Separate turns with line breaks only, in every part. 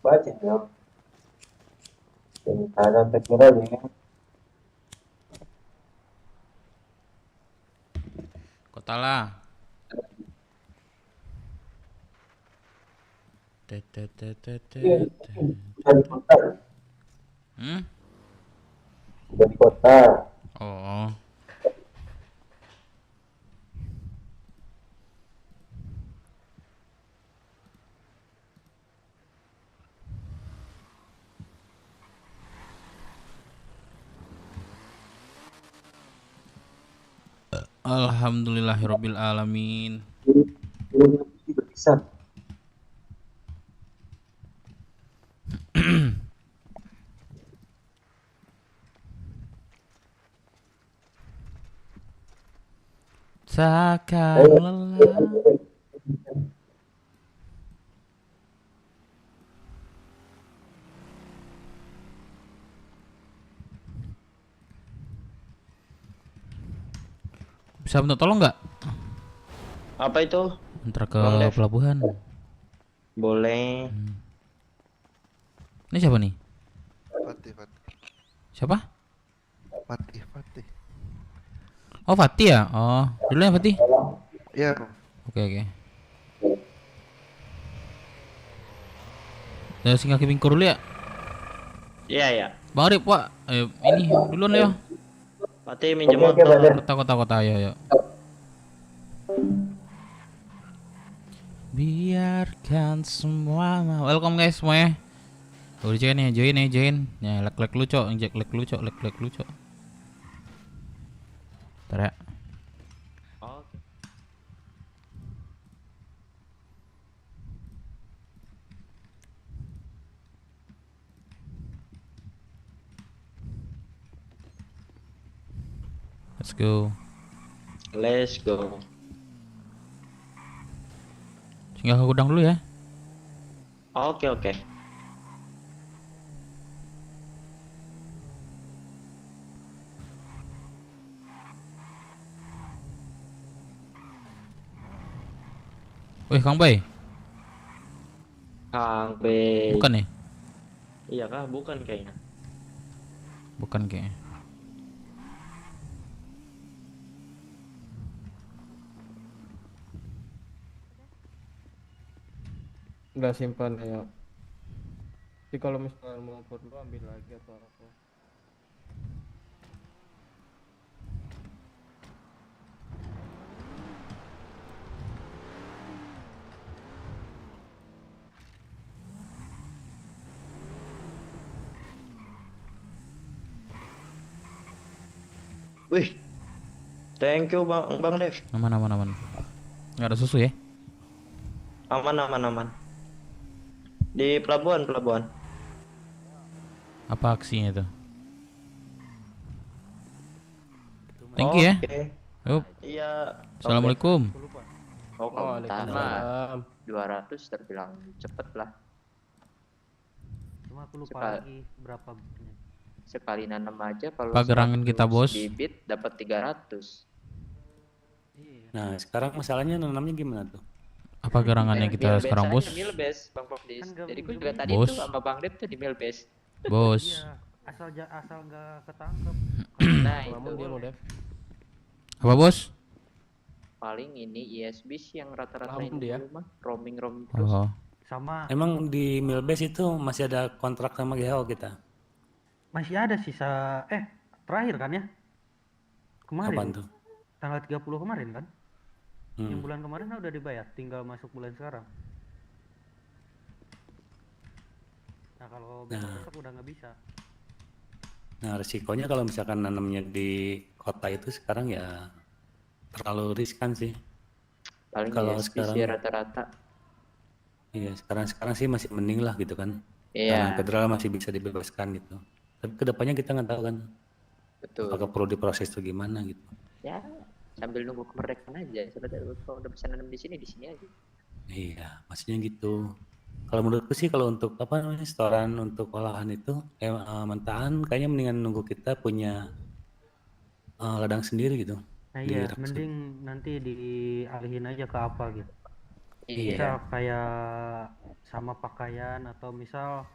Baca dong. Ada terkira ya.
Kota lah.
Iya, sudah di kota.
Hmm?
Sudah di kota.
Oh. Alhamdulillahirabbil alamin.
Belum berpisah.
Takkan lelah. Bisa minta tolong nggak?
Apa itu?
Antar ke
Bang Dev?
pelabuhan.
Boleh.
Ini siapa nih?
Fatih.
Siapa?
Fatih.
Oh, Fatih ya? Oh, dulu ya Fatih.
Iya.
Oke. Ya singgah ke Bingkur dulu ya.
Iya ya.
Bang Arif, Pak. Ini duluan ya.
Fatih minjem
Oke,
motor.
Bang.
Kota, ayo. Biarkan semua. Welcome guys semuanya. Udah join ya, join. Ya, like lu cok, injek like lu cok. Ntar ya.
Oke.
Let's go.
Let's go.
Singgah ke gudang dulu ya.
Oke.
Wih, Kang Bay.
Kang B.
Bukan ya?
Iya kah? Bukan kayaknya.
Bukan kayaknya.
Udah simpan ya. Jadi kalau misalnya mau perlu ambil lagi atau apa.
Wih. Thank you Bang Dev.
Aman. Nggak ada susu ya?
Aman. Di pelabuhan.
Apa aksinya itu? Thank you ya.
Oke.
Yuk.
Iya.
Assalamualaikum.
Oh, kalau bentar mah
Waalaikumsalam.
200 terbilang cepet lah.
Cuma aku lupa
Sekali.
lagi berapa bibitnya.
Sekali nanam aja kalau
Pagerangan
100
kita, Bos.
bibit dapat 300.
Iya.
Nah, sekarang masalahnya nanamnya gimana tuh?
Apa gerangannya kita
Milbase
sekarang,
aja,
Bos?
Milbase Bang Popdis.
Kan nggak
Jadi gue
mungkin
juga tadi
Bos.
tuh sama Bang Dev tuh di Milbase.
Bos.
Iya, asal nggak ketangkep.
Nah
Lamun
itu
dia mau Dev.
Apa, Bos?
paling ini ISB sih yang rata-rata
Lamun
ini
dia.
dulu mah roaming terus.
Oh.
Sama
Emang di Milbase itu masih ada kontrak sama GHO kita?
masih ada sisa terakhir kan ya?
Kapan
Kemarin
tuh?
tanggal 30 kemarin kan? Yang
Hmm.
bulan kemarin kan udah dibayar, tinggal masuk bulan sekarang. Nah, kalau besok udah nggak bisa.
Nah, resikonya kalau misalkan nanamnya di kota itu sekarang ya terlalu riskan sih.
Paling
Kalau
ISB
sekarang
sih rata-rata.
iya, sekarang sih masih mending lah gitu kan.
Iya
Karena federal masih bisa dibebaskan gitu. Tapi kedepannya kita nggak tahu kan
betul.
apakah perlu diproses atau gimana gitu.
Ya sambil nunggu kemerdekaan aja. Sebenarnya kalau udah bisa nanam di sini aja.
Iya, maksudnya gitu. Kalau menurutku sih kalau untuk apa namanya setoran untuk olahan itu mentahan kayaknya mendingan nunggu kita punya ladang sendiri gitu
Nah
di
iya,
Raksa.
mending nanti dialihin aja ke apa gitu.
Iya.
Misal kayak sama pakaian atau misal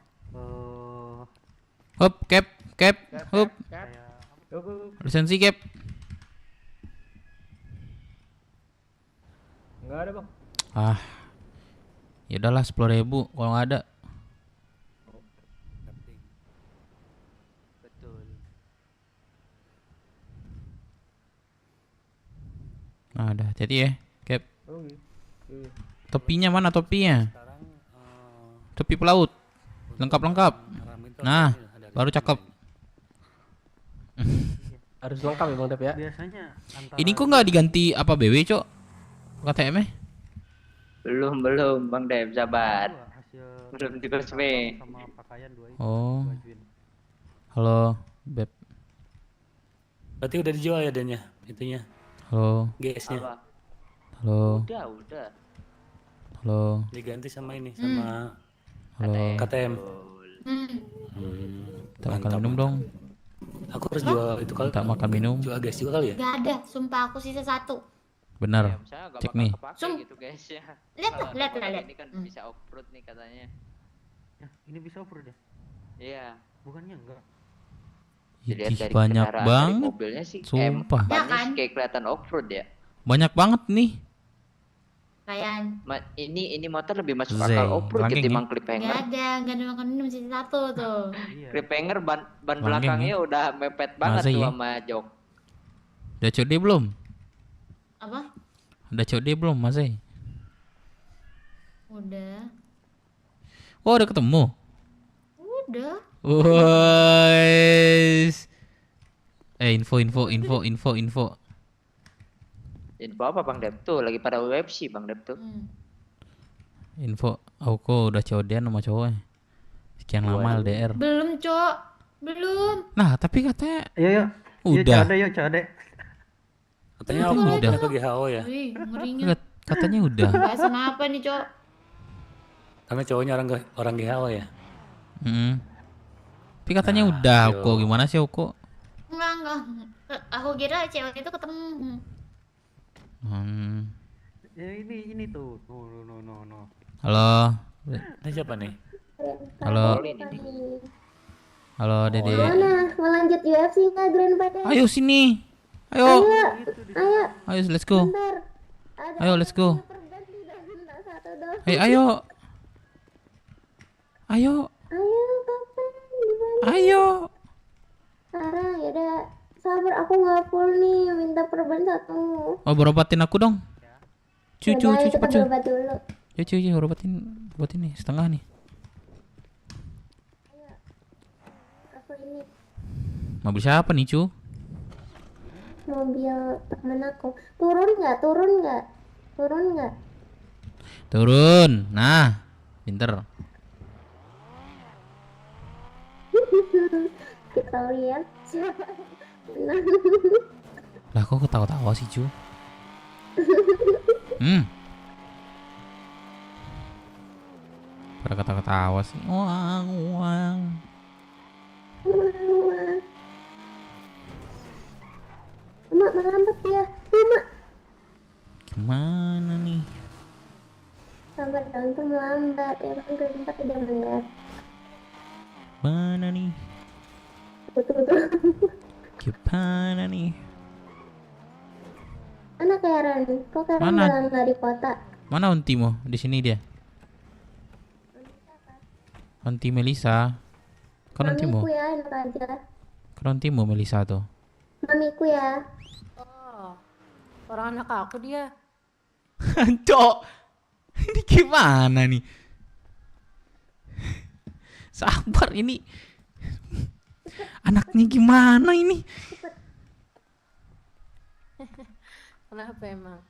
Hup, cap, hup,
kayak
lisensi cap.
Enggak ada, Bang.
Ah, ya udahlah 10.000 kalau nggak ada.
Betul.
Nah, udah jadi ya, cap.
Oke.
Topinya mana topinya?
Sekarang
Topi pelaut, lengkap.
Ramin tuh
Nah,
ada
baru cakep.
Harus lengkap ya, Bang Dep ya.
biasanya antara
Ini kok nggak diganti apa BW, Cok? KTM-nya?
Belum Bang Dep, sabar.
dua, hasil
Belum diresmi.
sama pakaian dua itu
Oh,
diajuin.
halo, Beb.
Berarti udah dijual ya Dennya, itunya,
Halo,
GS-nya.
Apa?
halo,
Udah.
halo,
Diganti sama ini, sama
halo.
KTM.
Betul.
Kita makan minum dong.
Aku harus jual itu kali.
Kita makan minum.
Jual GS juga kali ya?
Gak ada, sumpah aku sisa 1.
Benar.
Ya, misalnya gak
Cek
bakal
nih.
kepake gitu guys ya.
Lihat
Kalau
lah, lihat
model
lah, lihat.
Ini kan bisa off-road nih katanya.
Ya, ini bisa off-road ya?
Iya.
Bukannya enggak?
Dilihat
Ih,
dari
banyak
kendaraan, dari
banget.
mobilnya sih.
Sumpah.
Ya
Bannya
kan?
sih kayak kelihatan off-road ya.
Banyak banget nih.
Kayak
Ini motor lebih masuk
Zeng,
akal off-road
langgeng
ketimbang
gak
cliffhanger.
ada makan minum sisa 1 tuh.
Iya.
Cliffhanger ban
Langgeng
belakangnya udah mepet banget
Masa
tuh
iya?
sama jok.
Udah COD belum?
Apa?
Udah COD belum, Mas?
Udah.
Oh, udah ketemu.
Udah.
Wes. Info.
Info apa Bang Dep tuh? Lagi pada UFC Bang Dep tuh.
Info. Aku udah COD-an sama cowoknya. Sekian lama LDR.
Belum, Cok. Belum.
Nah, tapi katanya
Yuk.
Udah.
Yuk, cade.
Katanya
Katanya
mau
udah.
pindah ke GHO ya.
Wih, ngerinya.
katanya udah.
Bahasan apa nih, Cok?
Karena cowoknya orang GHO ya.
Tapi katanya udah. Kok gimana sih Oko?
Enggak. Aku kira cewek itu ketemu.
Ya ini tuh. No.
Halo.
Ini siapa nih?
Halo. Halo, Dede.
Mana? Mau lanjut UFC nggak Grandpa?
Ayo sini. Ayo.
Ayo,
Ayo, let's go.
bentar. Ada
Ayo, let's go.
perban tidak minta satu doang.
Ayo. Ayo.
Ayo, kapan? Gimana?
Ayo.
Sekarang ya udah. Sabar, aku nggak full nih. Minta perban satu.
Oh, berobatin aku dong. Cucu,
Yaudah, ayo kita
cepet cuy.
berobat dulu.
Cuy, obatin nih, setengah nih.
Aku ini
Mobil siapa nih, Cu?
mobil temen aku. Turun nggak?
Turun. Nah, pinter.
Kita lihat siapa. Menang.
Lah kok ketawa-tawa sih, Cu? Pada ketawa-ketawa sih. Uang.
Mak melambat ya. Mak.
Gimana nih?
Sabar dong, itu melambat. Ya kan Grandpa tidak melihat.
Mana nih?
Betul.
Gimana nih?
Mana Karen? Kok Karen
Mana?
bilang nggak di kota?
Mana Ontimo? Di sini dia. Onti Melisa. Kan Ontimo.
Mamiku ya, enak aja.
Kan Ontimo Melisa tuh.
Mamiku ya.
Oh. Orang anak aku dia.
Cok. Ini gimana nih? Sabar ini. Anaknya gimana ini?
Kenapa emang?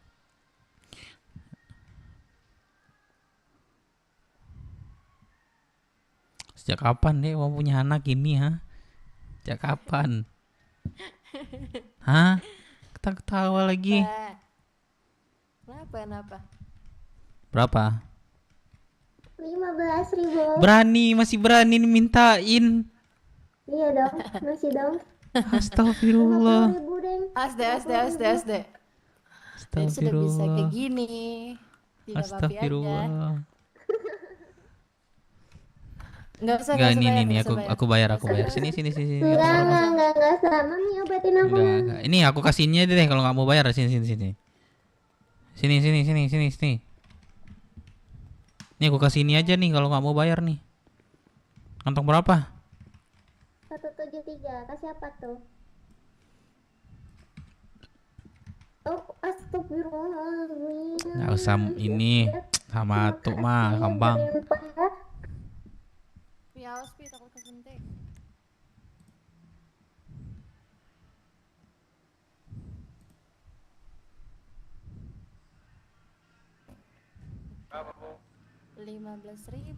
Sejak kapan deh mau punya anak ini, ha? Sejak kapan? Hah? Ketawa lagi.
Kenapa?
Berapa?
15.000.
Masih berani nih mintain.
Iya dong, masih dong.
Astagfirullah.
50.000 deng.
Asde. Dia sudah bisa
Astagfirullah.
kayak gini.
Tidak papi aja.
Astagfirullah.
Nggak usah,
Enggak,
nggak usah
ini
bayar,
ini
nggak
aku
usah bayar.
aku bayar aku bayar. Sini sini sini.
Enggak sama nih obatin aku.
Enggak. Ini aku kasihnya deh kalau nggak mau bayar sini sini sini. Sini sini sini sini sini. Ini aku kasih ini aja nih kalau nggak mau bayar nih. Kantong berapa?
173 kasih apa tuh? Oh, astagfirullahaladzim.
Nggak usah ini sama tuh mah gampang.
Pi, awas Pi, takut kesentik.
Berapa, Bu?
15.000.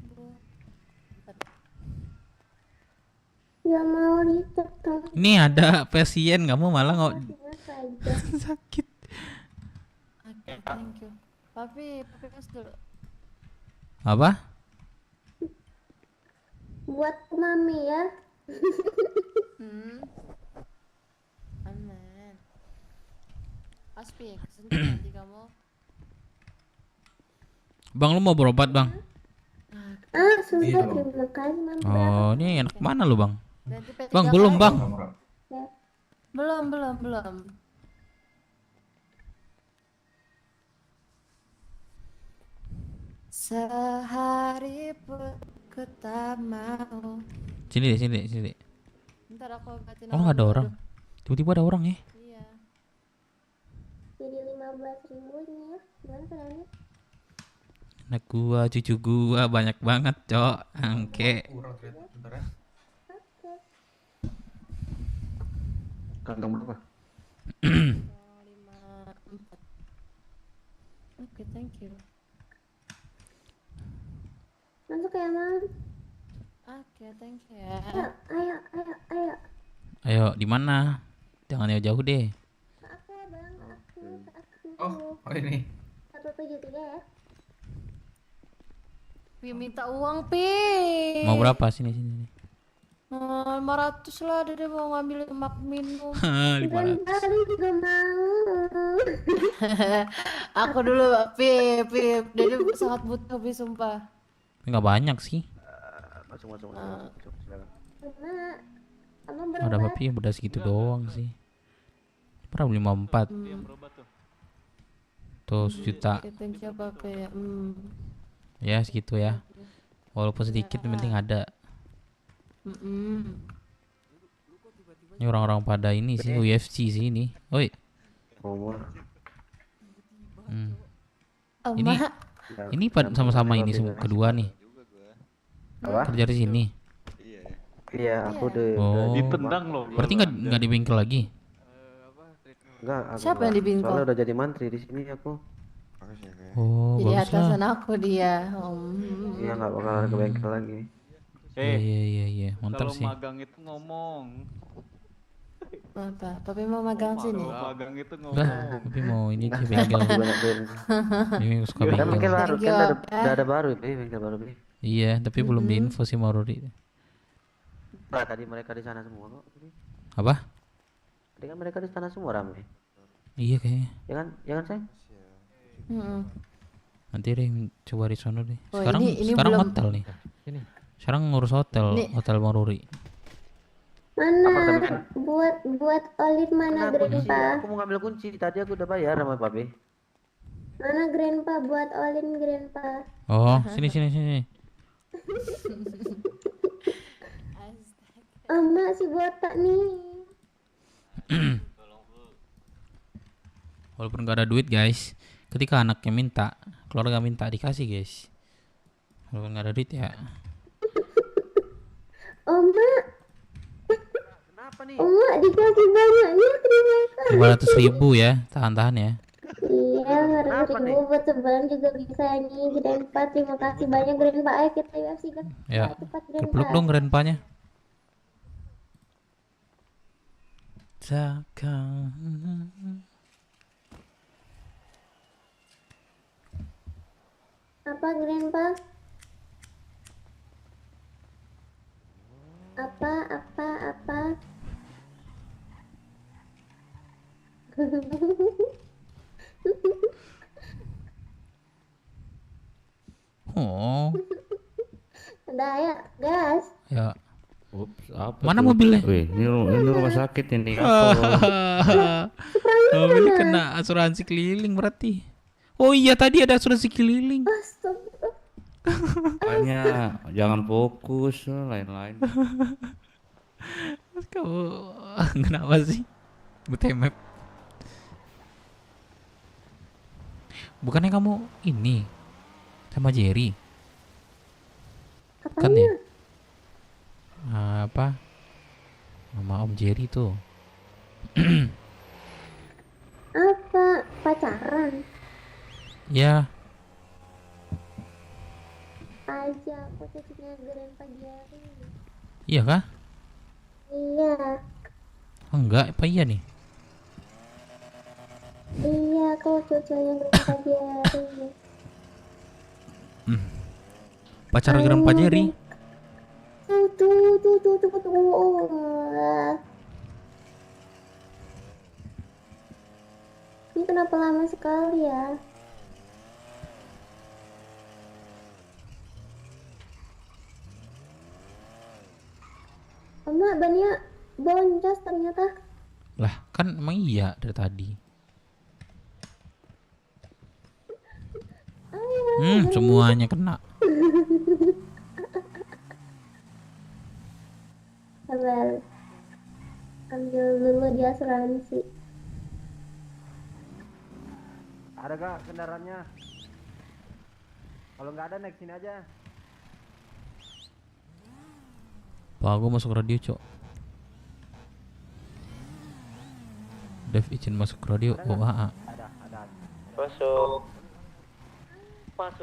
Ya mau dicek dong.
Ini ada pasien kamu malah nggak
Saja.
sakit.
Oke, thank you. Papi pas dulu.
Apa?
Buat mami ya.
Aman. Aspi, kesentik nanti kamu.
Bang lu mau berobat bang?
Susah terima kasih mami.
Oh ini enak mana lu bang?
Nanti P3
Bang belum bang.
Belum. Sehari pun ku tak mau.
Sini deh sini deh sini deh.
Ntar aku obatin
Oh nggak ada orang. Tiba-tiba ada orang ya?
Iya.
Jadi 15.000 ini ya. Gimana caranya?
Anak gua, cucu gua banyak banget cok. Angke.
Kurang ternyata, bentar ya.
Kantong berapa?
54. Oke, thank you.
Masuk ya mam.
Oke, thank you ya.
Ayo.
Ayo di mana? Jangan jauh-jauh deh.
Aku ya bang.
Oh ini.
173 ya.
Pi minta uang Pi.
Mau berapa sini sini?
500 lah, Dede mau ngambil mak minum.
500.
Kali juga mau.
Aku dulu Pi, Dede sangat butuh Pi sumpah.
Nggak banyak sih.
Masuk. Silakan.
Ama
Ada
berobat.
papi udah segitu doang sih. Pernah 54. Tuh sejuta.
Oke, thank you Papi.
Ya segitu ya. Walaupun sedikit yang penting ada. Ini orang-orang pada ini sih UFC sih ini. Oi. Ini ini sama-sama ini semua kedua nih.
Apa?
Kerja di sini.
Iya, aku udah.
Oh.
Ditendang loh.
Berarti nggak di bengkel lagi?
Enggak,
Siapa yang di bengkel?
Soalnya udah jadi mantri di sini aku.
Oh,
Jadi
bagus
atasan
lah.
aku dia.
Iya, nggak bakalan ke bengkel lagi.
Iya, mantap
Kalau
sih.
magang itu ngomong.
Apa? Papi mau magang sini?
Kalau magang itu
Udah,
ngomong.
tapi mau ini aja bengkel. Ini suka
Kan bengkel
bengkel.
baru,
Thank
kan
you,
udah ada baru, bengkel baru.
Iya, tapi belum diinfo sih Maruri.
Nah, tadi mereka di sana semua kok.
Apa?
Tadi kan mereka di sana semua ramai.
Iya kayaknya.
Ya kan, sayang?
Nanti deh coba di sono deh.
Oh,
Sekarang
ini
sekarang
belum.
hotel nih. Sekarang ngurus hotel,
Ini-
hotel Maruri.
Mana buat Olin mana
Kenapa kunci?
Grandpa?
Aku mau ngambil kunci. Tadi aku udah bayar sama Papi.
Mana Grandpa buat Olin Grandpa?
Oh, sini.
Ama si botak nih.
Walaupun gak ada duit guys, ketika anaknya minta, keluarga minta dikasih guys. Walaupun gak ada duit ya.
Oma,
Kenapa nih?
Oma dikasih banyaknya terima kasih.
500.000 ya, tahan-tahan ya.
Iya, harus
Kenapa nih?
1.000 buat sebulan juga bisa nih Grandpa. Terima kasih banyak Grandpa. Ayo kita UFC kan.
Ya,
Cepat
peluk dong grandpanya. Takkan.
Apa Grandpa? Apa? Udah ya, gas.
Ya.
Ups, apa
Mana
tuh?
mobilnya?
Wih, ini rumah sakit ini.
Mobilnya kena asuransi keliling berarti. Oh iya tadi ada asuransi keliling.
Astagfirullah.
Makanya jangan fokus lain-lain.
Kamu kenapa sih? Butemap. Bukannya kamu ini sama Jerry? Kan ya? Apa? Nama Om Jerry tuh.
Apa? Pacaran?
Ya,
Aja, aku cucunya Grandpa Jerry.
iya kah?
Iya,
Oh, enggak, apa iya nih?
iya, aku cucunya Grandpa Jerry.
Pacar Grandpa Jerry?
Ini kenapa lama sekali ya? Emak, bannya boncos ternyata.
Lah, kan emang iya dari tadi. Semuanya kena.
Sabar. Ambil dulu di asuransi.
Ada gak kendaraannya? Kalau nggak ada naik sini aja.
Pak, gua masuk radio, Cok. Dev izin masuk radio. Oh,
Ada.
Masuk.
Pak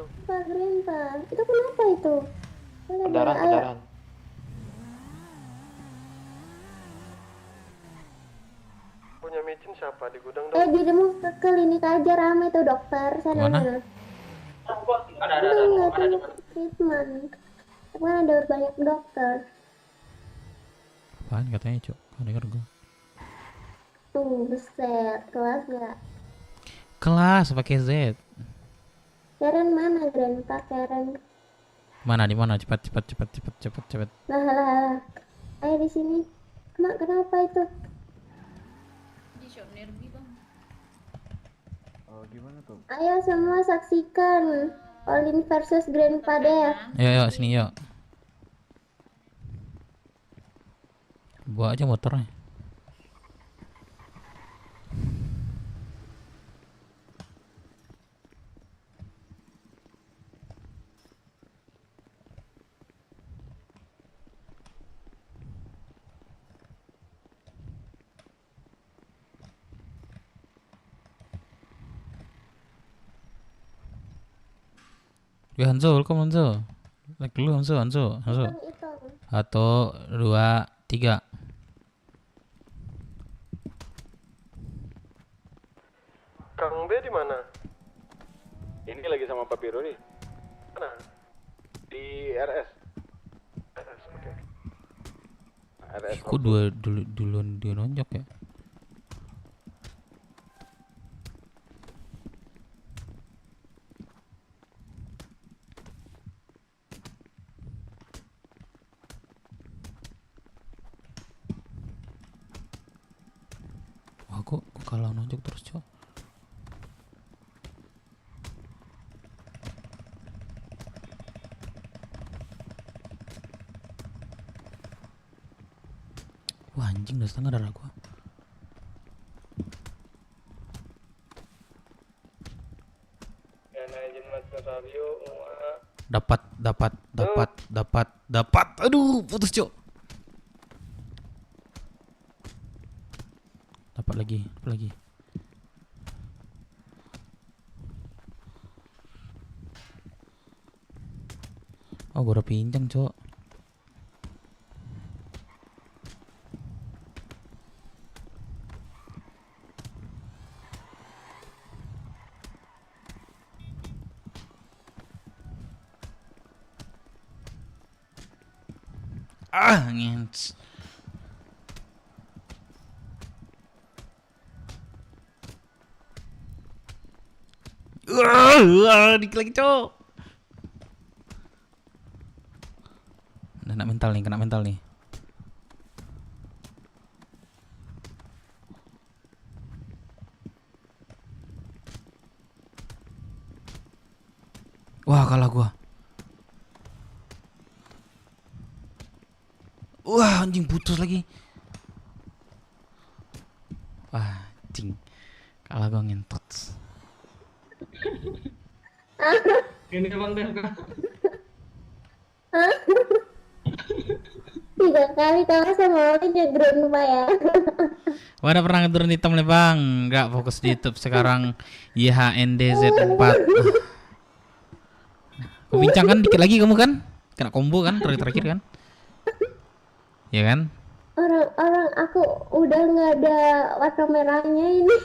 Grandpa, itu kenapa itu?
Kendaraan. Punya micin siapa di gudang
Di demo ke klinik aja rame tuh dokter. Sana.
Kemana?
Ada treatment. Kan ada banyak dokter.
Apaan katanya, Cok? Kan denger gua.
Buset, kelas nggak?
Kelas pakai Z.
Karen mana Grandpa? Karen.
Mana di mana? Cepat.
Lah. Ayo di sini. Mak, kenapa itu?
Di shop Nerbi bang.
Oh, gimana tuh?
Ayo semua saksikan Olin versus Grandpa Dev.
Yuk, sini yuk. Bawa aja motornya. Hanzo, welcome Hanzo. Like dulu Hanzo.
Hitung.
1, 2, 3.
Kang B di mana? Ini lagi sama Pak Biro nih. Mana? Di RS. RS, oke. RS.
Kok duluan dia nonjok ya? Wah, kok kalau nonjok terus, Cok? Wah, anjing udah setengah darah gua. Dapat. Aduh, putus, Cok. Dapat lagi. Oh, gua udah pinjam, Cok. Ngens. Dikit lagi, Cok. Kena mental nih, kena mental nih. Wah, kalah gua. Wah, anjing putus lagi. Wah, anjing. Kalah gua ngentot.
Ini emang deh kan.
3 kali kalah sama Olin ya Grandpa ya.
Wadah pernah ngeturun hitam nih bang. Nggak fokus di YouTube sekarang. YHNDZ4. Kebincang kan dikit lagi kamu kan? Kena combo kan terakhir kan? Ya kan?
Orang aku udah nggak ada warna merahnya ini.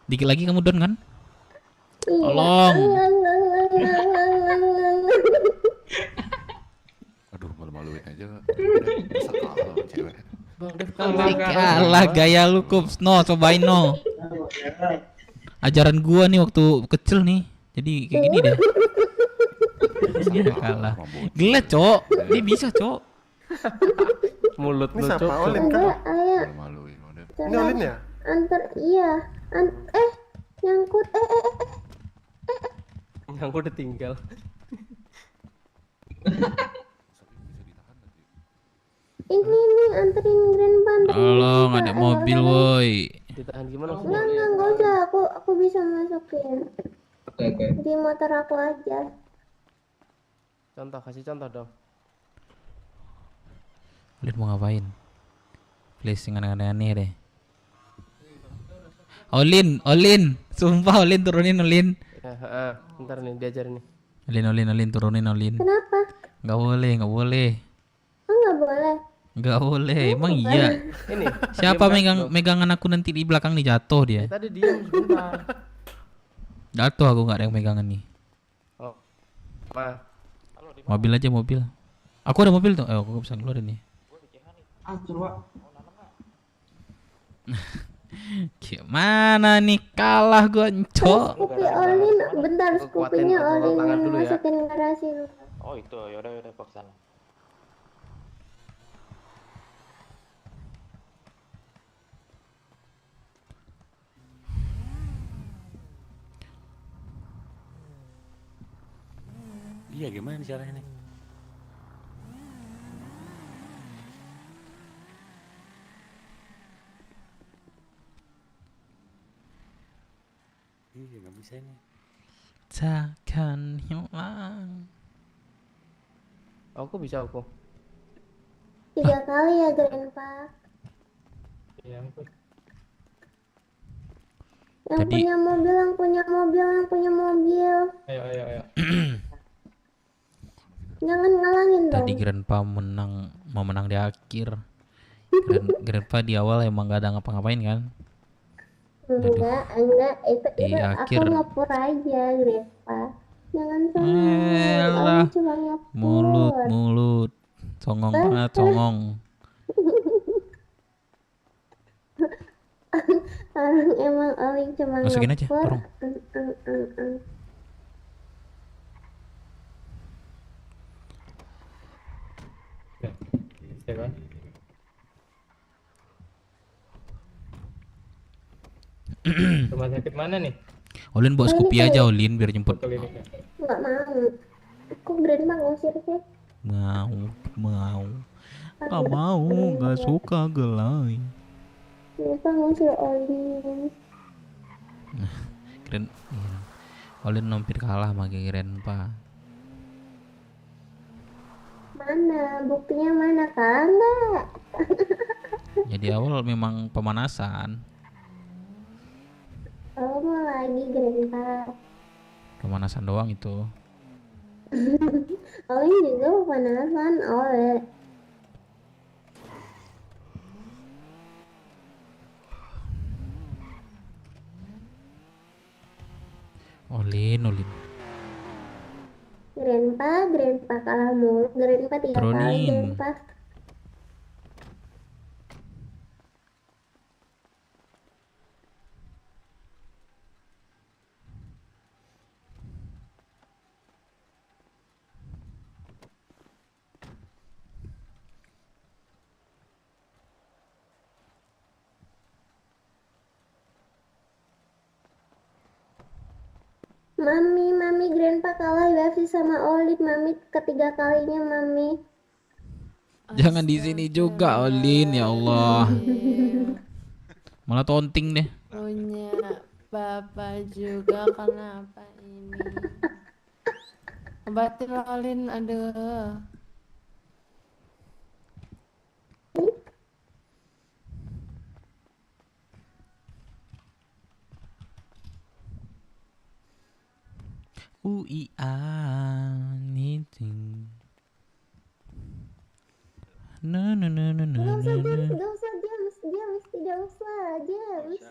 Dikit lagi kamu down kan?
Iya.
Tolong.
Aduh, malu-maluin aja. Masa kalah sama cewek.
Bang Dev kalah kan.
Kalah gaya lu Kups. No, cobain no. Ajaran gua nih waktu kecil nih. Jadi kayak gini deh. Dia kalah. Gila, Cok. Dia bisa, Cok.
Mulut
Ini
lu
siapa?
Cok.
Olin kan?
Enggak, ayo.
Malu-maluin udah.
Ini Olin ya?
Antar iya. Nyangkut.
Yang udah tinggal.
Ini nih anterin Grandpa.
Tolong, ada mobil woi.
Ditahan gimana?
Enggak usah. Aku bisa masukin. Di motor aku aja.
Contoh, kasih contoh dong.
Lihat mau ngapain? Please, yang aneh-aneh deh. Olin, sumpah Olin turunin Olin.
Ya, bentar nih diajarin nih.
Olin turunin Olin.
Kenapa?
Nggak boleh.
Enggak boleh.
Nggak boleh, emang iya.
Ini.
Siapa
diam,
megangan aku nanti di belakang nih jatuh dia.
Tadi diem sebentar.
Jatuh aku nggak ada yang megangan nih.
Oh. Ma.
Mobil aja mobil. Aku ada mobil tuh. Aku bisa keluarin nih. Gimana nih kalah gua cok.
Scoopy Olin, bentar Scoopy-nya Olin
tangan dulu ya.
masukin garasi lu.
Oh itu, yaudah kok sana.
Iya, gimana caranya nih? Iya, nggak bisa ini.
Takkan hilang.
Aku bisa aku.
3 kali ya Grandpa.
Iya, ampun.
Yang
Tadi-
punya mobil.
Ayo.
Jangan ngalangin dong.
Tadi Grandpa mau menang di akhir. Grandpa di awal emang gak ada ngapa-ngapain kan?
Enggak, itu
Di akhir-
aku ngepur aja Grandpa. Jangan sombong.
Elah,
Aku cuma ngepur.
mulut. Songong banget, songong.
Orang emang Olin cuma
Masukin aja,
ngepur.
tolong.
Ya kan? Rumah sakit mana nih?
Olin bawa Scoopy aja Olin biar jemput.
Kliniknya.
Enggak mau. Aku Grandpa ngusir sih.
Mau. Gak suka gelai.
Grandpa ngusir Olin.
Olin hampir kalah sama Grandpa.
Mana? Buktinya mana? Kagak.
Jadi awal memang pemanasan.
Oh, mau lagi Grandpa.
Pemanasan doang itu.
Olin juga pemanasan oleh.
Olin.
Grandpa kalah mulu. Grandpa 3 kali
Turunin.
Grandpa. Mami Grandpa kalah UFC sama Olin. Mami ketiga kalinya Mami.
Jangan di sini juga, Olin, ya Allah. Malah taunting deh.
Punya bapak juga, kenapa ini? Obatin Olin, aduh.
Anything. No.
Gak usah James, tidak usah James.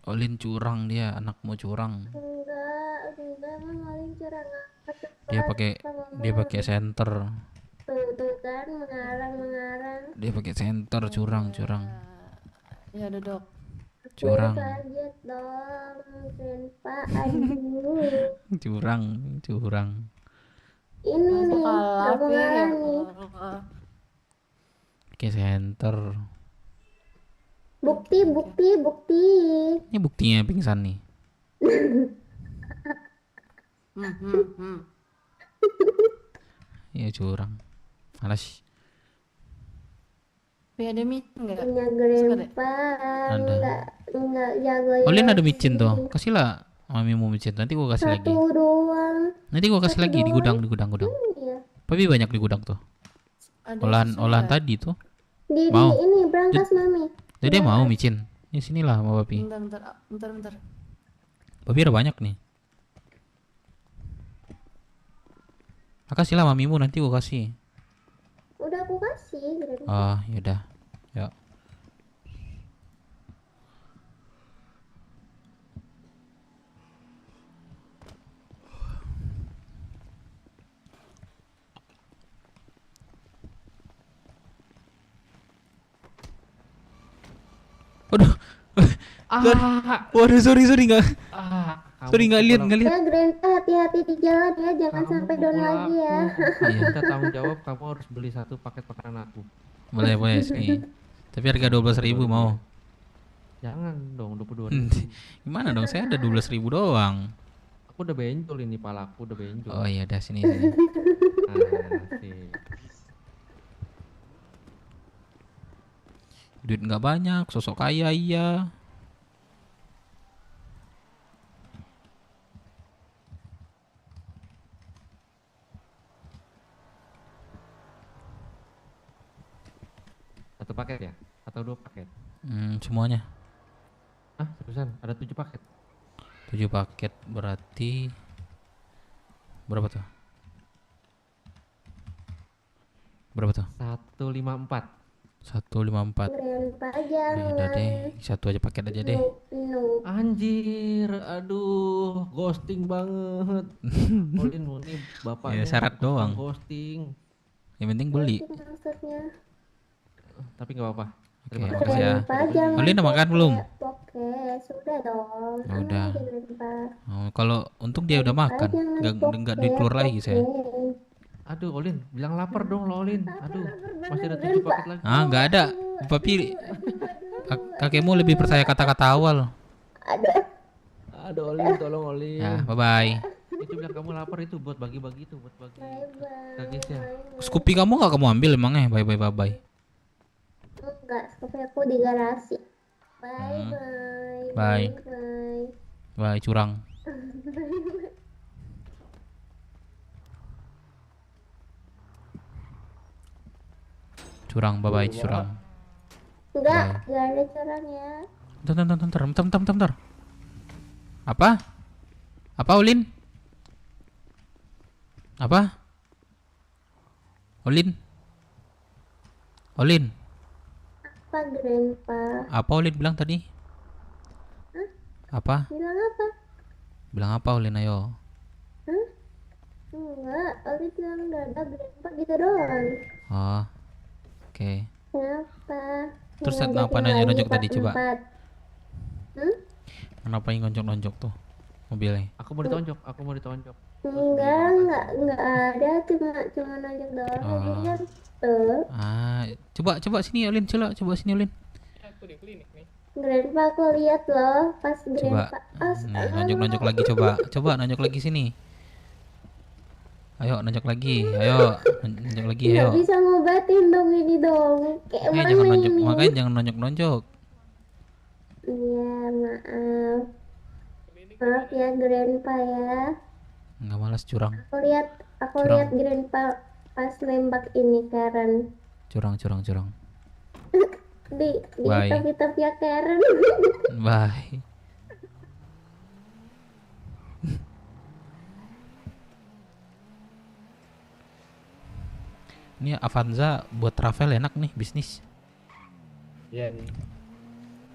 Olin curang dia, anakmu curang.
Enggak emang Olin curang apa
Dia pakai center.
Tuh kan mengarang.
Dia pakai center, curang.
Ya duduk.
Curang.
Target dong, Grandpa. Aduh.
curang.
Ini nih,
Kalah,
kamu
Pi, ya
ngalah nih.
Allah.
Pakai center.
Bukti.
Ini buktinya pingsan nih. Iya curang. Malas.
Pi, ada micin nggak?
Punya
Suka deh.
Grandpa.
Ada.
Enggak jago.
Olin ada micin tuh. Kasihlah mamimu micin. Nanti gua kasih lagi.
Satu doang.
Nanti gua kasih lagi di gudang.
Iya.
Tapi banyak di gudang tuh.
Ada
Olahan
susu
tadi tuh.
Di
Mau.
ini berangkas Mami.
Jadi dia mau micin. Ini sinilah sama Papi.
nggak? Bentar.
Papi ada banyak nih. Kasihlah mamimu, nanti gua kasih.
Udah aku kasih. Grandpa.
Oh, yaudah. Yuk. Waduh. Waduh, sorry enggak. Sorry enggak lihat.
Ya Grandpa hati-hati di jalan ya, jangan sampai down lagi ya.
Iya.
Kita tanggung jawab, kamu harus beli satu paket makanan aku.
Boleh sini. Tapi harga 12.000 mau.
Jangan dong, 22.000.
Gimana dong? Saya ada 12.000 doang.
Aku udah benjol ini, palaku udah benjol.
Oh iya, dah sini.
Sih.
Duit nggak banyak, sosok kaya iya.
Satu paket ya? Atau 2 paket?
Semuanya.
Seriusan? Ada 7 paket?
7 paket berarti berapa tuh?
154.
154.
Grandpa
Ya udah
jangan.
deh, satu aja paket aja deh.
No.
Anjir, aduh, ghosting banget. Olin ini bapaknya
Ya, syarat
tukang
doang.
ghosting.
Yang penting beli.
Maksudnya.
Tapi nggak apa-apa.
Oke,
Terima kasih.
makasih ya.
Grandpa jangan.
Olin udah makan belum?
Oke, sudah dong.
Ya udah.
Aman aja, Grandpa.
Oh, kalau untung dia udah makan, nggak duit keluar lagi saya.
Aduh, Olin, bilang lapar dong lo, Olin. Aduh, masih ada 7 paket lagi.
Ah, nggak ada. Papi, kakekmu lebih percaya kata-kata awal.
Aduh, Olin, tolong Olin.
Ya, bye-bye.
Itu bilang kamu lapar itu buat bagi-bagi itu, buat bagi gratisnya.
Scoopy kamu nggak kamu ambil emangnya? Bye-bye.
Enggak, tapi aku di garasi. Bye.
Bye. Bye, curang. Curang, bye-bye, curang.
Enggak ada curangnya.
Bentar. Apa? Apa, Olin? Apa? Olin?
Apa Grandpa?
Apa Olin bilang tadi? Apa?
Bilang apa?
Bilang apa Olin, ayo.
Enggak, Oli bilang enggak ada Grandpa gitu doang.
Oh, oke.
Kenapa?
Terus
Ngajakin
kenapa
lagi
nonjok tadi,
part
coba?
4.
Kenapa yang nonjok tuh? mobilnya?
Aku mau ditonjok, aku mau ditonjok.
Enggak ada, cuma nonjok doang.
Oh.
Tadi kan tuh.
Coba sini Olin, coba sini Olin.
Aku di klinik nih.
Grandpa aku lihat loh pas
Coba.
Grandpa.
Nonjok lagi coba nonjok lagi sini. Ayo nonjok lagi, ayo.
Nggak bisa ngobatin dong ini dong. Kayak
Makanya
mana
jangan nonjok,
ini?
makanya jangan nonjok.
Iya, maaf. Maaf ya Grandpa ya.
Nggak malas curang.
Aku lihat Grandpa pas nembak ini Karen.
Curang.
Di
Bye.
tapi-tapi ya Karen.
Bye. Ini Avanza buat travel enak nih bisnis.
Iya nih.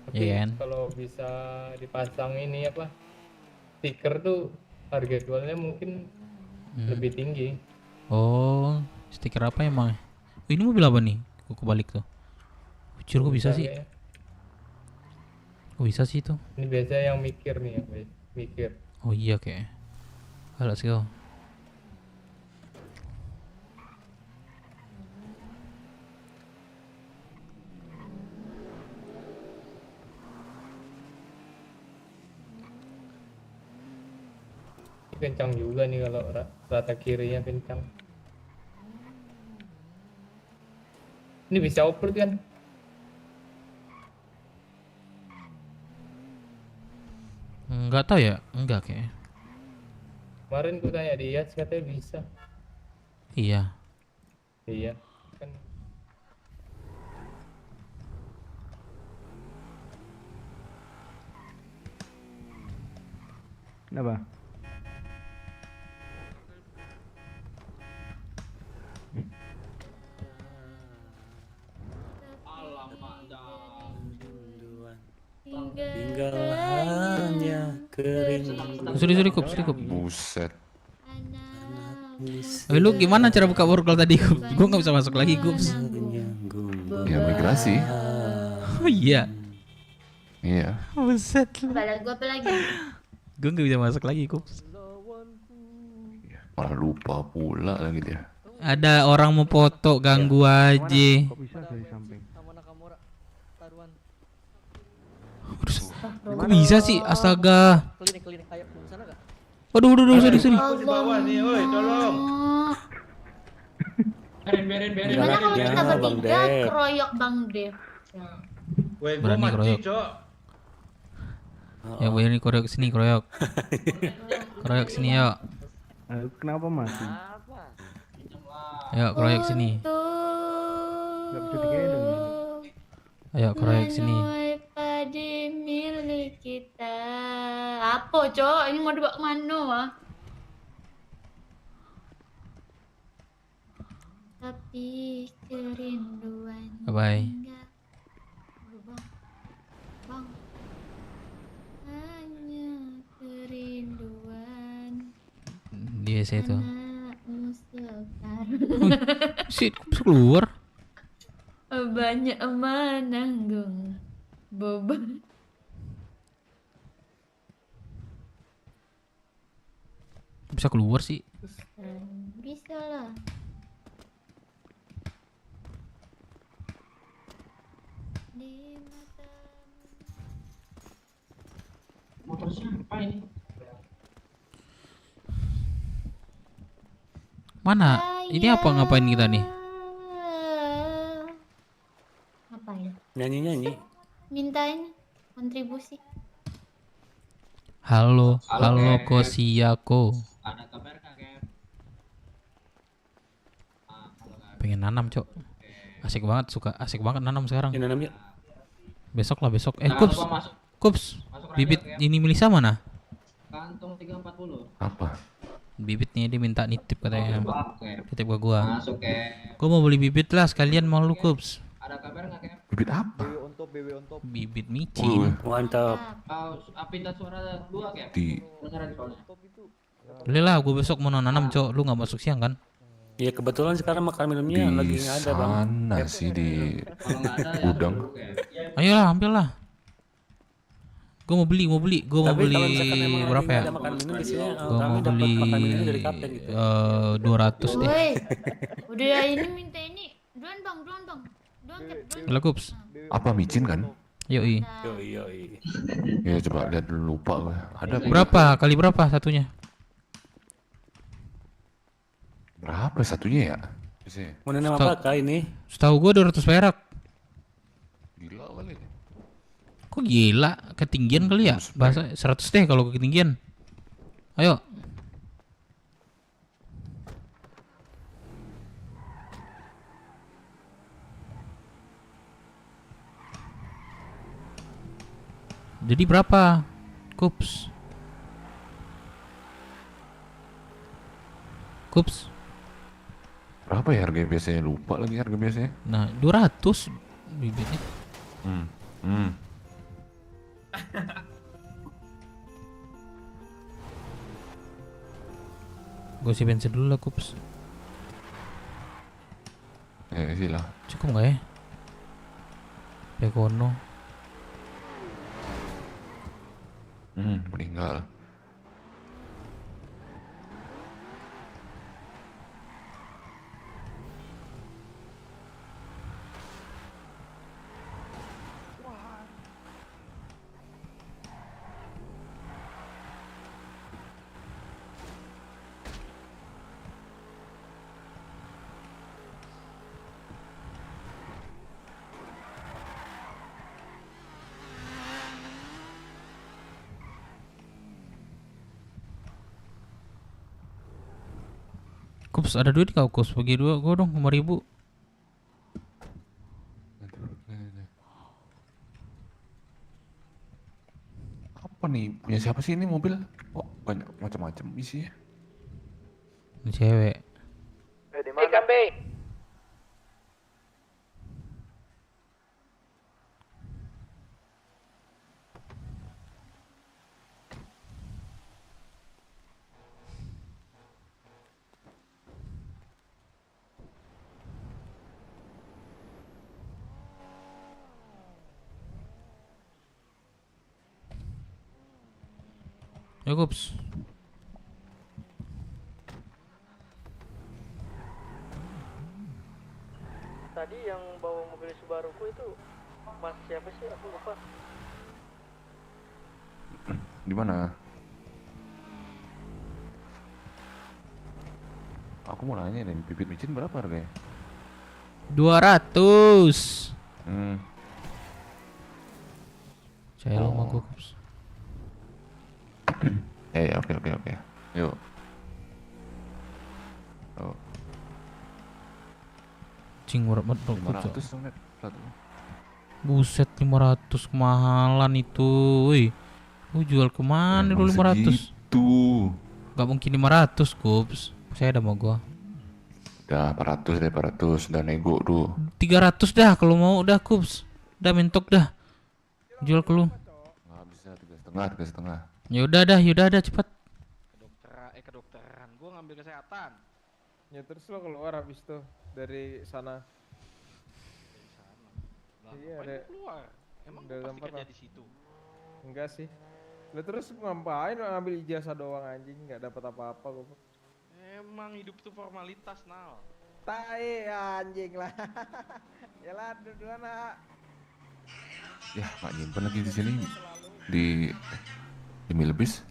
Tapi
Iya kan?
kalau bisa dipasang ini apa? Stiker tuh harga jualnya mungkin lebih tinggi.
Oh, stiker apa emang? Ini mobil apa nih? Kok balik tuh. Ucur kok bisa sih?
Kayaknya.
Kok bisa sih itu?
Ini biasanya yang mikir nih, mikir.
Oh iya kayak. Let's go.
Kencang juga nih kalau rata kirinya kencang. Ini bisa oper kan?
Enggak tahu ya, enggak kayak.
Kemarin gue tanya dia, katanya bisa.
Iya.
Iya, kan.
Kenapa?
Tinggal hanya kerinduan.
Sorry Kups.
Buset.
Lu gimana cara buka workflow tadi? Gue nggak bisa masuk lagi Kups.
Ya migrasi.
Oh iya.
Iya.
Buset lu.
Gue apa lagi?
Gue nggak bisa masuk lagi Kups.
Malah lupa pula lagi dia.
Ada orang mau foto ganggu aja.
Kok bisa dari samping?
Kok bisa sih? Astaga.
Klinik ayo ke sana gak?
Waduh, sorry.
Di bawah nih, woi, tolong. Gimana kalau kita bertiga keroyok Bang Dev?
Berani keroyok. Ya gue ini keroyok sini, keroyok sini yuk.
Kenapa mati?
Ayo keroyok sini.
Gak bisa digendong ya?
Ayo keroyok sini.
Padi milik kita. Apa cok? Ini mau dibawa kemana wah? Tapi kerinduan.
Bye.
Bang. Hanya kerinduan.
Dia saya tuh.
Anakmu sekar.
Shit, Kups keluar.
Banyak menanggung beban.
Bisa keluar sih.
Bisa lah. Di mata.
Motor siapa ini?
Mana? Ini apa ngapain kita nih?
Ngapain?
Nyanyi.
Mintain kontribusi.
Halo Kosiako.
Ada kabar kakek?
Pengen nanam, Cok. Asik banget nanam sekarang.
Ini namanya
Besok.
Nah,
Kups. Bibit ini Melisa mana?
Kantong 340.
Apa?
Bibitnya dia minta nitip katanya.
Oke.
Titip ke gua.
Masuk ke.
Gua mau beli bibit lah sekalian mau lu Kups.
Ada kabar nggak kayak?
Bibit apa?
Bibit micin.
mantap.
Pinta suara dua kayak?
Di
Beneran soalnya.
Beli lah, gua besok mau nanam, Cok. Lu nggak masuk siang kan?
Ya kebetulan sekarang makan minumnya
di
lagi nggak ada bang.
sana sih di
Kalau nggak ada ya
gudang.
dulu kayak.
Ayolah, ambil lah. Gue mau beli, gue mau
Tapi
beli
kalau misalkan emang lagi
berapa
nggak
ya?
ada makan minum biasanya
Gue mau
kami dapat
beli
makan minum dari kapten gitu.
200 deh.
Woi, udah ini minta ini. Duan bang.
Halo Kups.
Apa micin kan?
Yoi.
Yoi.
Ya coba lihat dulu, lupa gue. Ada
Berapa? Kali berapa satunya?
berapa satunya ya? Biasanya.
Mau nanam apa kak ini?
Setahu gue 200 perak.
Gila kali.
Kok gila? Ketinggian kali ya? Bahasa 100 deh kalau ketinggian. Ayo. Jadi berapa? Kups.
Berapa ya harga biasanya? Lupa lagi harga biasanya.
Nah, 200 bibitnya. Gue isi bensin dulu lah, Kups.
Isi lah.
Cukup nggak ya? Pekono.
Meninggal.
Kups, ada duit kau Kups? Bagi dua gue dong 5.000.
Apa nih? Punya siapa sih ini mobil? Oh, banyak macam-macam isinya.
Ini cewek.
Di mana?
Ya Kups.
Tadi yang bawa mobil Subaruku itu mas siapa sih? Aku lupa.
Di mana? Aku mau nanya nih, bibit micin berapa harganya?
200. Saya lo mau Kups.
Oke. Yuk. Oh,
Cing murah banget dong, Kups.
500 dong, Net. Satu.
Buset, 500 kemahalan itu. Woi. Lu jual kemana lu 500?
Tuh.
Gak mungkin 500, Kups. Saya ada mau gua.
Udah 400 deh, 400. Udah nego tuh.
300 dah kalau mau, udah Kups. Udah mentok dah. Jual ke lu.
Nggak bisa, 3,5.
Ya udah dah cepat.
Kedokteran. Gua ngambil kesehatan.
Ya terus lo keluar habis tuh dari sana. Iya, ada
keluar. Emang
ada
pasti
tempat
kerja
lah.
di situ.
Enggak sih. Lah terus ngapain lo ngambil ijazah doang anjing, nggak dapat apa-apa gua.
Emang hidup tuh formalitas, Nal.
Tai anjing lah. Yalah dua-dua nak.
Ya, nggak nyimpen lagi di sini. Di Milbis.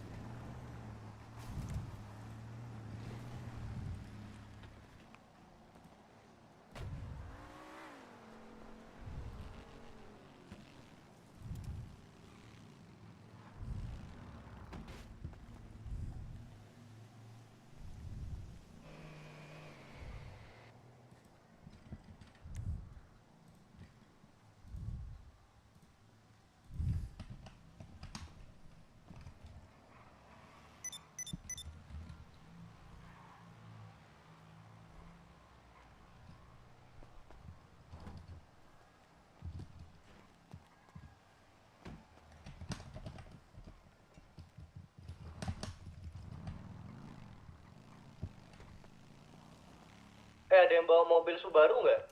Ada yang bawa mobil Subaru nggak?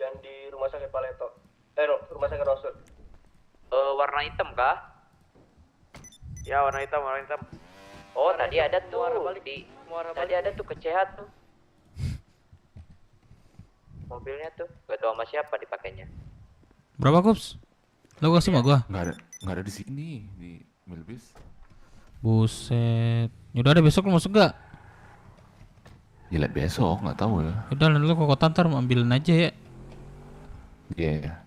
Yang di rumah sakit Paleto. Rumah sakit Rosul.
Warna hitam kah?
Ya warna hitam, warna hitam.
Oh tadi ada tuh
Muara
tadi ada tuh kecehat tuh. Mobilnya tuh gak tau sama siapa dipakainya.
Berapa Kups? Lo kasih sama gua?
Nggak ada di sini di Milbis.
Buset. Yaudah ada besok lo masuk gak?
Ya lihat besok, nggak tahu ya.
Yaudah nanti lo ke kota ntar ambilin aja ya.
Iya.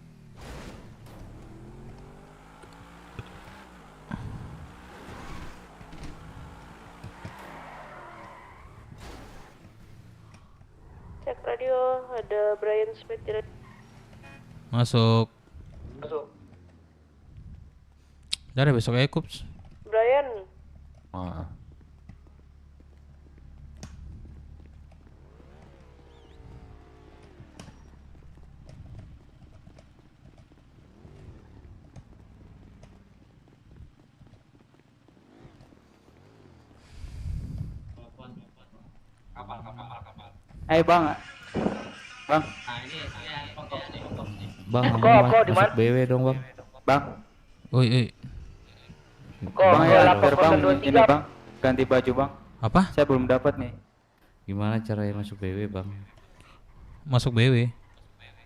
Cek radio, ada Brian Smith di radio.
Masuk.
Masuk.
Udah ada besok aja Kups.
Brian,
Ah.
Bang. Bang,
Kok,
masuk
di mana?
BW dong, Bang. Bang.
Oi.
Bang, ya lapor Bang,
803.
ini Bang. Ganti baju, Bang.
Apa?
Saya belum dapat nih.
Gimana caranya masuk BW, Bang?
Masuk BW.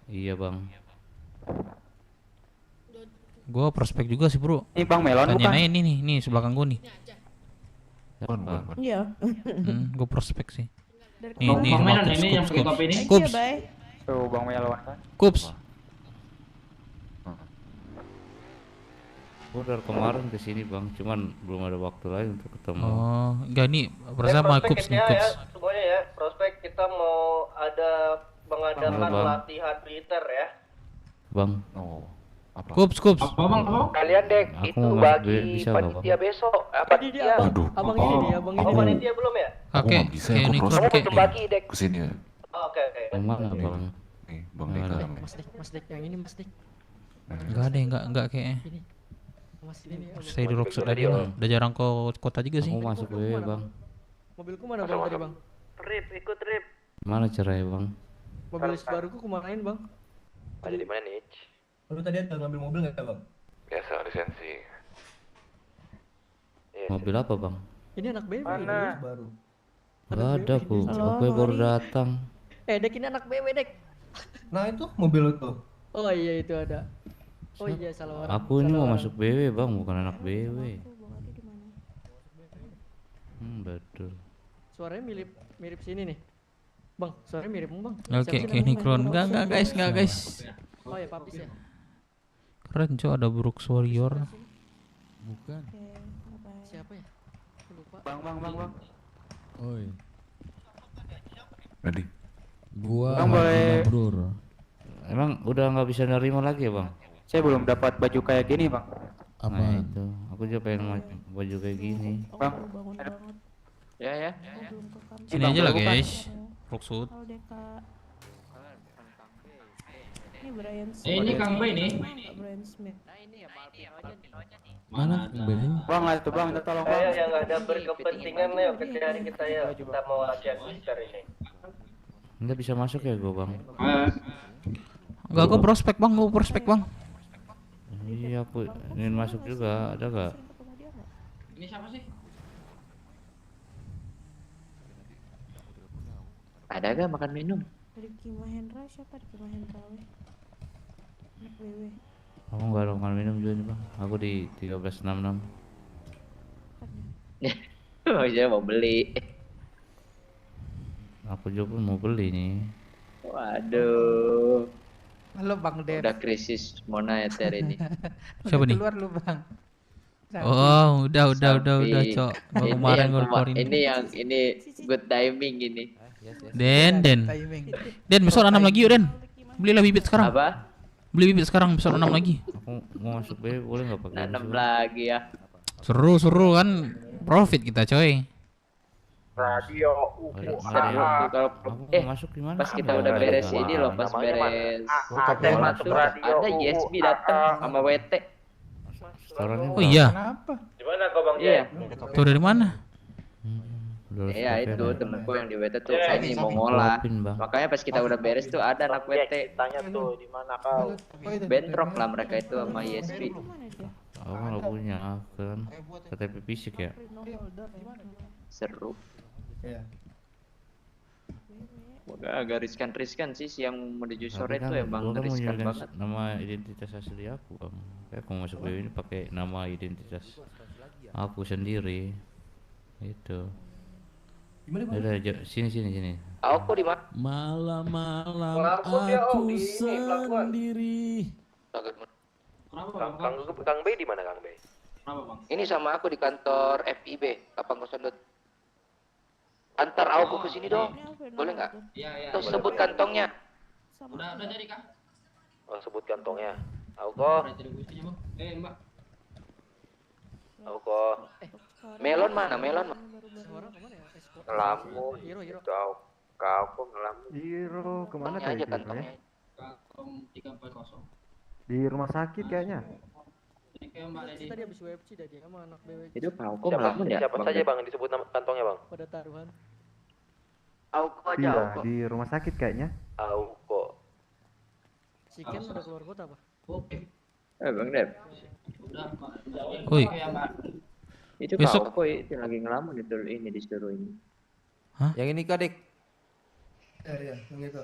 Iya, Bang.
Gua prospek juga sih bro.
Ini Bang Melon
Tanya
bukan?
aja nih sebelakang gua nih.
Iya.
Gua prospek sih.
Dari
Nih
Bang
sama
Melon
Kups,
ini yang
Kups,
pakai
Kups.
topi ini?
Kups.
Iya, Bay.
Tuh Bang Melon kan.
Kups.
Gua dari kemarin ke sini, Bang. Cuman belum ada waktu lagi untuk ketemu.
Oh, enggak nih perasaan sama Kups nih, Kups.
semuanya ya. Prospek kita mau ada mengadakan
Halo, Bang.
latihan militer ya.
Bang.
Oh. Apa?
Kups.
Kalian dek
Aku
itu
mau masuk
bagi
BW bisa nggak,
panitia besok. Panitia.
Aduh.
Abang ini nih, abang ini.
Oh, panitia belum ya?
Aku
Kakek,
nggak bisa,
kayak
aku
unicorn
prospek.
Kamu
kayak.
bagi dek.
Kesini ya.
Oh, oke.
Yang mana, Bang?
Nih, Bang Deka namanya.
Mas Dek, yang ini Mas Dek.
Enggak ada, enggak kayaknya.
Ini. Mas ini.
Stay di Rockstar aja lah. Udah jarang ke kota juga sih.
Aku masuk BW, Bang.
Mobilku mana Bang tadi, Bang?
Ikut trip.
Mana caranya, Bang?
Mobil baruku kemanain, Bang?
Ada di mana nih?
Lu tadi ada ngambil mobil nggak Bang?
Biasa lisensi.
Mobil apa, Bang?
Ini anak BW
Mana?
Baru.
Gak ada, Bu. Aku baru datang.
Dek ini anak BW, Dek.
Nah itu mobil itu.
Oh iya itu ada. Oh iya salah orang.
Aku ini
Salah
mau
orang.
masuk BW, Bang, bukan anak BW. Betul.
Suaranya mirip sini nih. Bang, suaranya mirip Bang.
Oke,
Siapa sih
kayak
namanya?
Nikron. Enggak guys.
Oh ya Papis ya.
Keren cok, ada Brooks Warrior.
Bukan.
Siapa ya? Aku lupa.
Bang.
Oi.
Ready?
Gua
Bang, boleh-
Brur.
Emang udah nggak bisa nerima lagi ya, Bang?
Saya belum dapat baju kayak gini, Bang.
Apa?
Nah itu, aku juga pengen baju kayak gini.
Bang.
Ya.
Sini aja lah guys. Rocksud.
Ini Brian Smith.
ini Kang Bay nih.
Brian Smith.
Mana Kang Bay?
Bang, itu Bang, minta tolong Bang.
Yang ada berkepentingan ya hari kita ya. Kita mau latihan militer ini.
Nggak bisa masuk ya, gua, Bang?
Enggak, gua prospek bang.
Iya, aku ingin masuk juga. Ada nggak?
Ini siapa sih?
Ada gak makan minum?
Ricky Mahendra siapa Ricky Mahendra? Anak BW.
Aku nggak ada makan minum juga nih, Bang. Aku di 1366.
Oh iya mau beli.
Aku juga pun mau beli nih.
Waduh.
Halo Bang Dev.
Udah krisis moneter ini.
Siapa nih?
Keluar lu Bang.
Oh, udah cok. Gua
Ini
kemarin
yang
gua keluarin.
ini good timing ini.
Den. Den besok 6 lagi yuk Den. Belilah bibit sekarang.
Apa?
Beli bibit sekarang besok 6 lagi.
Aku mau masuk BW boleh nggak pakai?
Nanam lagi ya.
Seru kan profit kita coy.
Radio
Kalau
masuk gimana?
pas kita udah beres ini loh, pas beres masuk ada YSB datang sama WT.
Oh iya.
Gimana kau Bang?
Iya.
Tuh dari mana?
Iya itu temenku yang di WT tuh ini mau ngolah. Makanya pas kita udah beres tuh ada anak WT.
Tanya tuh di mana kau?
Bentrok lah mereka itu sama YSB.
Aku nggak punya kan KTP fisik ya.
Seru.
Iya.
Agak riskan sih siang menuju sore
Tapi
tuh
kan
emang
gua kan
riskan
menggunakan
banget.
nama identitas asli aku bang. Kayak aku masuk BW ini pakai nama identitas aku sendiri. Itu. Udah sini.
Aku di mana?
Malam-malam
Pelaku dia,
aku
Om, di ini, pelakuan.
sendiri.
Kang B di mana Kang B?
Ini sama aku di kantor FIB 802. Antar aku ke sini dong. Boleh nggak?
Iya.
Terus sebut kantongnya.
Udah jadi kah?
Oh, sebut kantongnya. Auko.
Mbak.
Auko.
Melon mana? Melon.
Ngelamun. Kau kok ngelamun.
Hiro kemana
Kantongnya aja
tadi?
kantongnya.
Kantong 340.
Di rumah sakit kayaknya.
Ini kayak Mbak Lady.
Tadi habis WFC tadi sama anak BW.
Itu kau ngelamun ya?
Siapa saja Bang disebut kantongnya Bang?
Pada taruhan.
Auko aja.
Iya,
Auko.
di rumah sakit kayaknya.
Auko.
Si Ken udah keluar kota apa? Oke.
Bang Dev.
Udah.
Woi.
Ya Mbak.
Itu
Besok-
kau itu lagi ngelamun itu ini disuruh ini.
Yang ini kak Dik.
Iya, yang itu.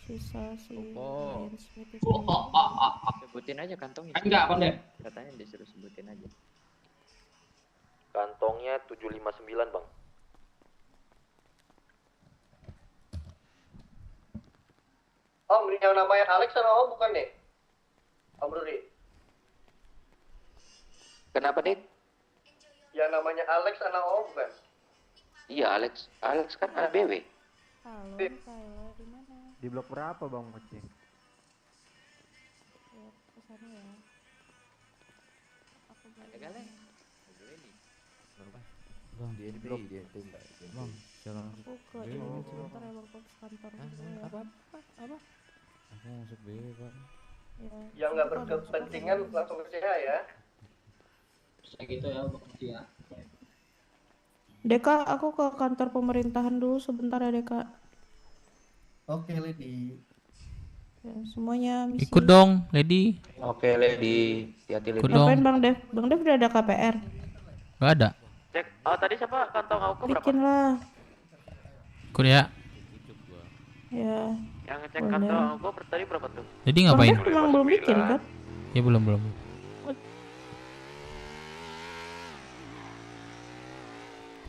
Susah sih.
Oh.
Smith
Sebutin aja kantongnya.
Enggak, Bang Dev.
Katanya disuruh sebutin aja.
Kantongnya 759 Bang. Om, yang namanya Alex sama Om bukan nih? Om Rudi.
Kenapa, Dik?
Yang namanya Alex anak Om bukan?
Iya, Alex. Alex kan ABW.
Halo, Kayla di mana?
Di blok berapa Bang Moci?
Ya, kesana ya. Aku balik.
Bang di NPI dia tembak. Bang jangan masuk.
Aku ke ini sebentar ya Bang, ke kantor dulu ya.
Apa?
Aku masuk BW bang.
Ya.
Yang nggak berkepentingan langsung ke CH ya.
Bisa gitu ya, Bang ya.
Deka, aku ke kantor pemerintahan dulu sebentar ya Deka.
Oke, Lady.
Ya, semuanya misi.
Ikut dong, Lady.
Oke, Lady. Hati-hati,
Ikut
Lady.
dong.
Ngapain Bang Dev? Bang Dev udah ada KPR.
Gak ada.
Cek. Oh, tadi siapa kantong aku berapa?
Bikin lah.
Ikut ya.
Ya.
Yang ngecek
Boleh.
kantong aku tadi berapa tuh?
Jadi
Bang
ngapain?
Dev emang belum bikin kan?
Ya belum.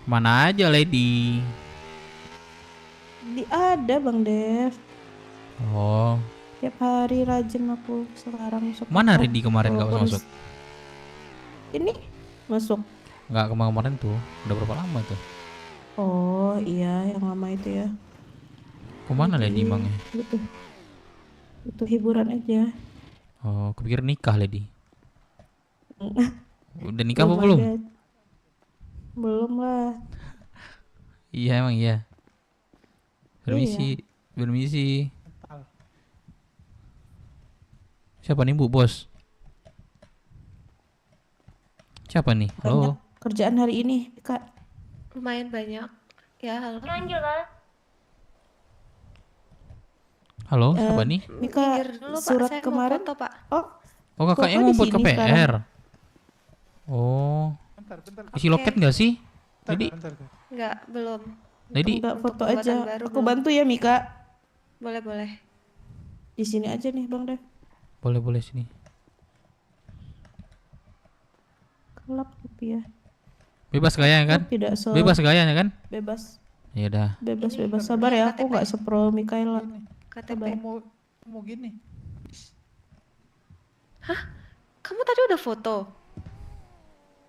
Mana aja, Lady?
Ada Bang Dev.
Oh,
Tiap hari rajin aku sekarang masuk.
mana
kantor.
Lady kemarin gak
Walaupun
masuk?
Ini masuk.
Nggak kemarin tuh. Udah berapa lama tuh?
Oh iya, yang lama itu ya.
Kemana Lady emangnya?
Butuh hiburan aja.
Oh, kepikir nikah Lady. Udah nikah apa
Belum
belum?
ada. Belum lah.
Iya emang iya. Permisi. Siapa nih Bu Bos? Siapa nih? Halo.
Banyak kerjaan hari ini, Kak.
Lumayan banyak. Ya, halo.
Halo, siapa nih?
Mika,
Minggir dulu, Pak.
surat
Saya mau
kemarin.
foto, Pak.
Oh,
Oh kakaknya
Foto
mau
di
buat
sini
KPR.
sekarang.
Oh,
Bentar.
isi loket nggak sih? Jadi,
Enggak, belum.
Lady,
enggak foto
pembuatan
aja.
baru
Aku
belum.
bantu ya, Mika.
Boleh.
Di sini aja nih, Bang Dev.
boleh sini.
Kelap tapi ya.
Bebas gayanya kan?
Tidak so.
Bebas gayanya kan?
Bebas.
Ya udah.
Bebas. Sabar ya, aku nggak sepro Mikaela.
KTP.
Mau gini.
Kamu tadi udah foto?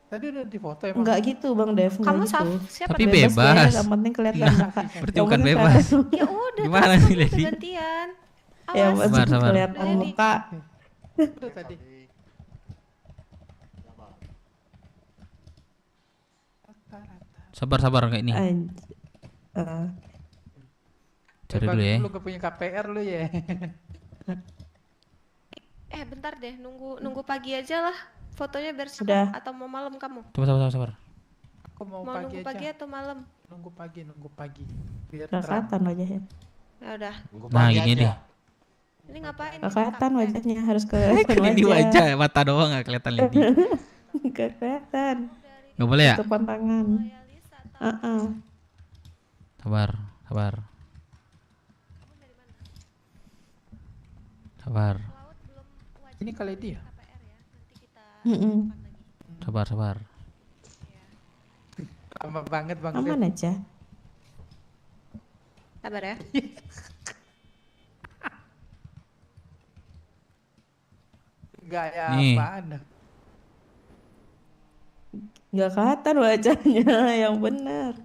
Tadi udah difoto ya,
Enggak gitu, Bang Dev.
Kamu
Enggak gitu.
siapa?
Tapi
Bebas
bebas.
ya, yang penting kelihatan
Nah,
Kakak.
berarti
Yang
bukan
penting
bebas.
kelihatan-
Ya udah,
Gimana
terus
nih,
kamu
Lady?
gantian.
Ya,
Awas.
penting
Sabar.
kelihatan
Lady.
muka.
Udah tadi.
Sabar kayak ini. Cari dulu ya.
Lu gak punya KPR lu ya.
Bentar deh, nunggu pagi aja lah. Fotonya biar
Udah.
cepat atau mau malam kamu?
Coba sabar.
Aku mau
Mau
pagi
nunggu pagi
aja.
atau malam?
Nunggu pagi. Biar terang.
Kelihatan wajahnya.
Ya udah.
Nah, gini deh.
Ini ngapain?
Gak kelihatan wajahnya, harus
Kan
kelihatan
ini
wajah.
wajah, mata doang nggak kelihatan Lady.
Gak kelihatan.
Nggak boleh ya?
Tutupan tangan.
Sabar, sabar. Sabar,
Ini kali dia.
sabar, sabar.
Aman banget Bang.
Aman aja.
Sabar ya.
Gaya
Nih.
apaan?
Gak kelihatan wajahnya yang benar.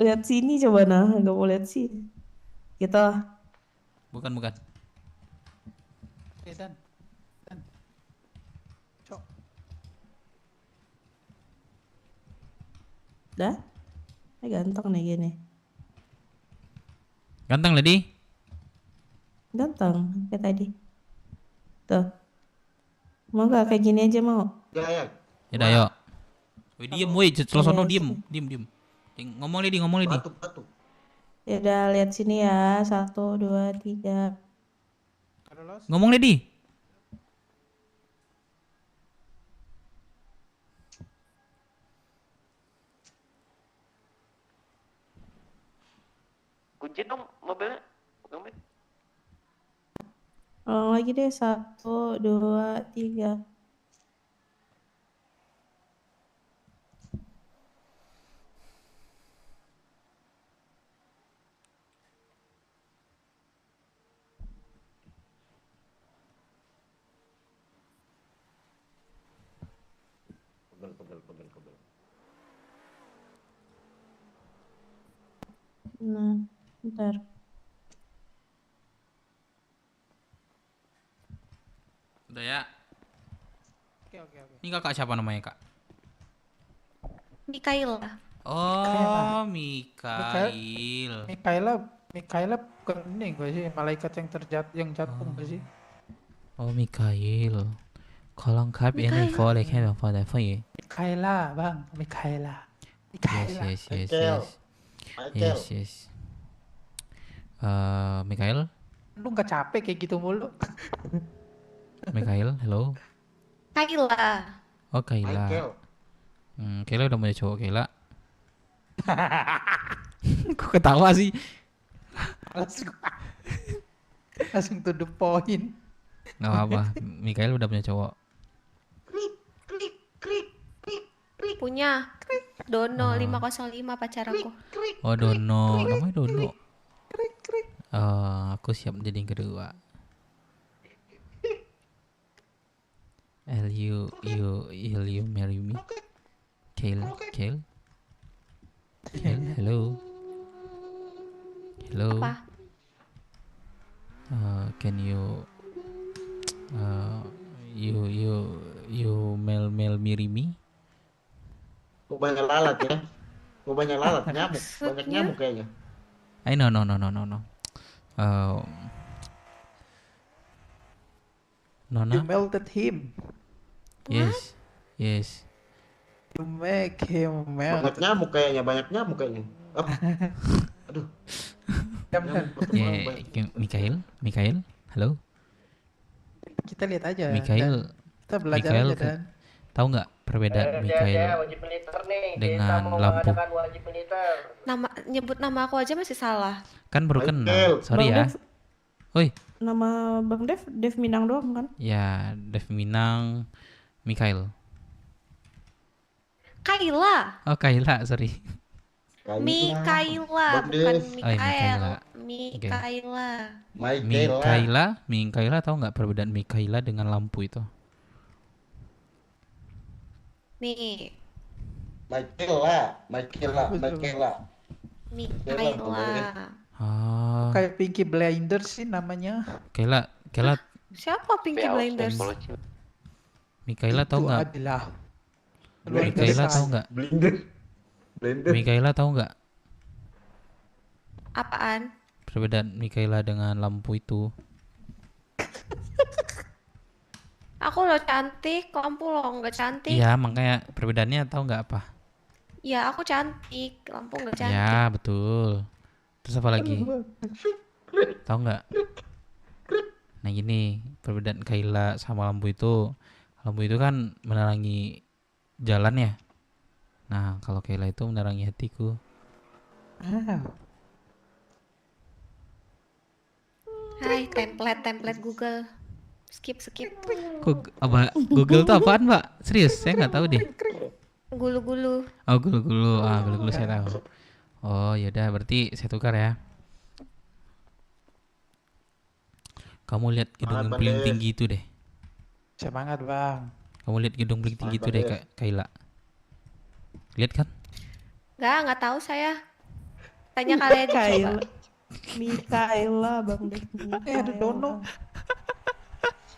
Lihat sini coba nah, gak mau lihat sini. Gitu.
Bukan, bukan.
Dan. Cok.
Dah? Ganteng nih gini.
Ganteng Lady.
Ganteng kayak tadi. Tuh. Mau gak kayak gini aja mau?
Ya udah ayo. Woi diem, woi, sono diem. Ngomong Lady, ngomong Lady.
Ya udah lihat sini ya. 1, 2, 3.
Ngomong Lady.
Kunci dong mobilnya. Ngomong.
Ulang lagi deh. 1, 2, 3. Nah, bentar.
Udah ya.
Oke.
Ini kakak siapa namanya kak?
Mikaela.
Oh, Mikail.
Mikaela bukan ini gue sih, malaikat yang jatuh gue sih.
Oh, Mikail. Kolong kap ini boleh kan pada foye.
Mikaela bang, Mikaela.
Yes. Mikail.
Lu nggak capek kayak gitu mulu?
Mikail, hello.
Kaila.
Oh, Kaila. Kaila udah punya cowok Kaila. Kok ketawa sih?
Langsung to the point.
Gak apa-apa. Mikail udah punya cowok.
Punya. Dono 505 pacar aku.
Oh, Dono. Namanya Dono. Aku siap jadi yang kedua. Will you marry me? Kail, hello.
Apa?
Can you marry me?
Kok banyak lalat ya? Kok banyak lalat? Nyamuk. Banyak nyamuk kayaknya.
No. Nona?
You melted him.
Yes.
You make him melt.
Banyak nyamuk kayaknya. Aduh.
Mikail, halo.
Kita lihat aja.
Mikail,
Kita belajar aja dan.
Tahu nggak perbedaan Mikail dengan lampu?
Nyebut nama aku aja masih salah.
Kan baru kenal. Sorry ya. Oi.
Nama Bang Dev Minang doang kan?
Ya, Dev Minang, Mikail.
Kaila.
Oh, Kaila, sorry.
Mikaela, bukan Mikael.
Mikaela tahu nggak perbedaan Mikaela dengan lampu itu?
Nih.
Mikaela.
Kayak Pinky Blinders sih namanya.
Kaila.
Siapa Pinky Blinders?
Mikaela tahu nggak? Mikaela tahu nggak?
Blender.
Mikaela tahu nggak?
Apaan?
Perbedaan Mikaela dengan lampu itu.
Aku lo cantik, lampu lo nggak cantik.
Iya, makanya perbedaannya tahu nggak apa?
Ya aku cantik, lampu nggak cantik.
Ya, betul. Terus apa lagi? Tahu nggak? Nah gini, perbedaan Kayla sama lampu itu kan menerangi jalan ya. Nah kalau Kayla itu menerangi hatiku.
Hai, template Google. Skip.
Google tuh apaan Mbak? Serius, saya nggak tahu deh.
Gulu-gulu.
Oh gulu-gulu, gulu-gulu saya tahu. Oh yaudah, berarti saya tukar ya. Kamu lihat gedung yang paling tinggi itu deh.
Semangat bang.
Kamu lihat gedung paling tinggi itu deh Kayla. Lihat kan?
Nggak tahu saya. Tanya kalian coba.
Mikaela, Bang Dev.
Ada Dono.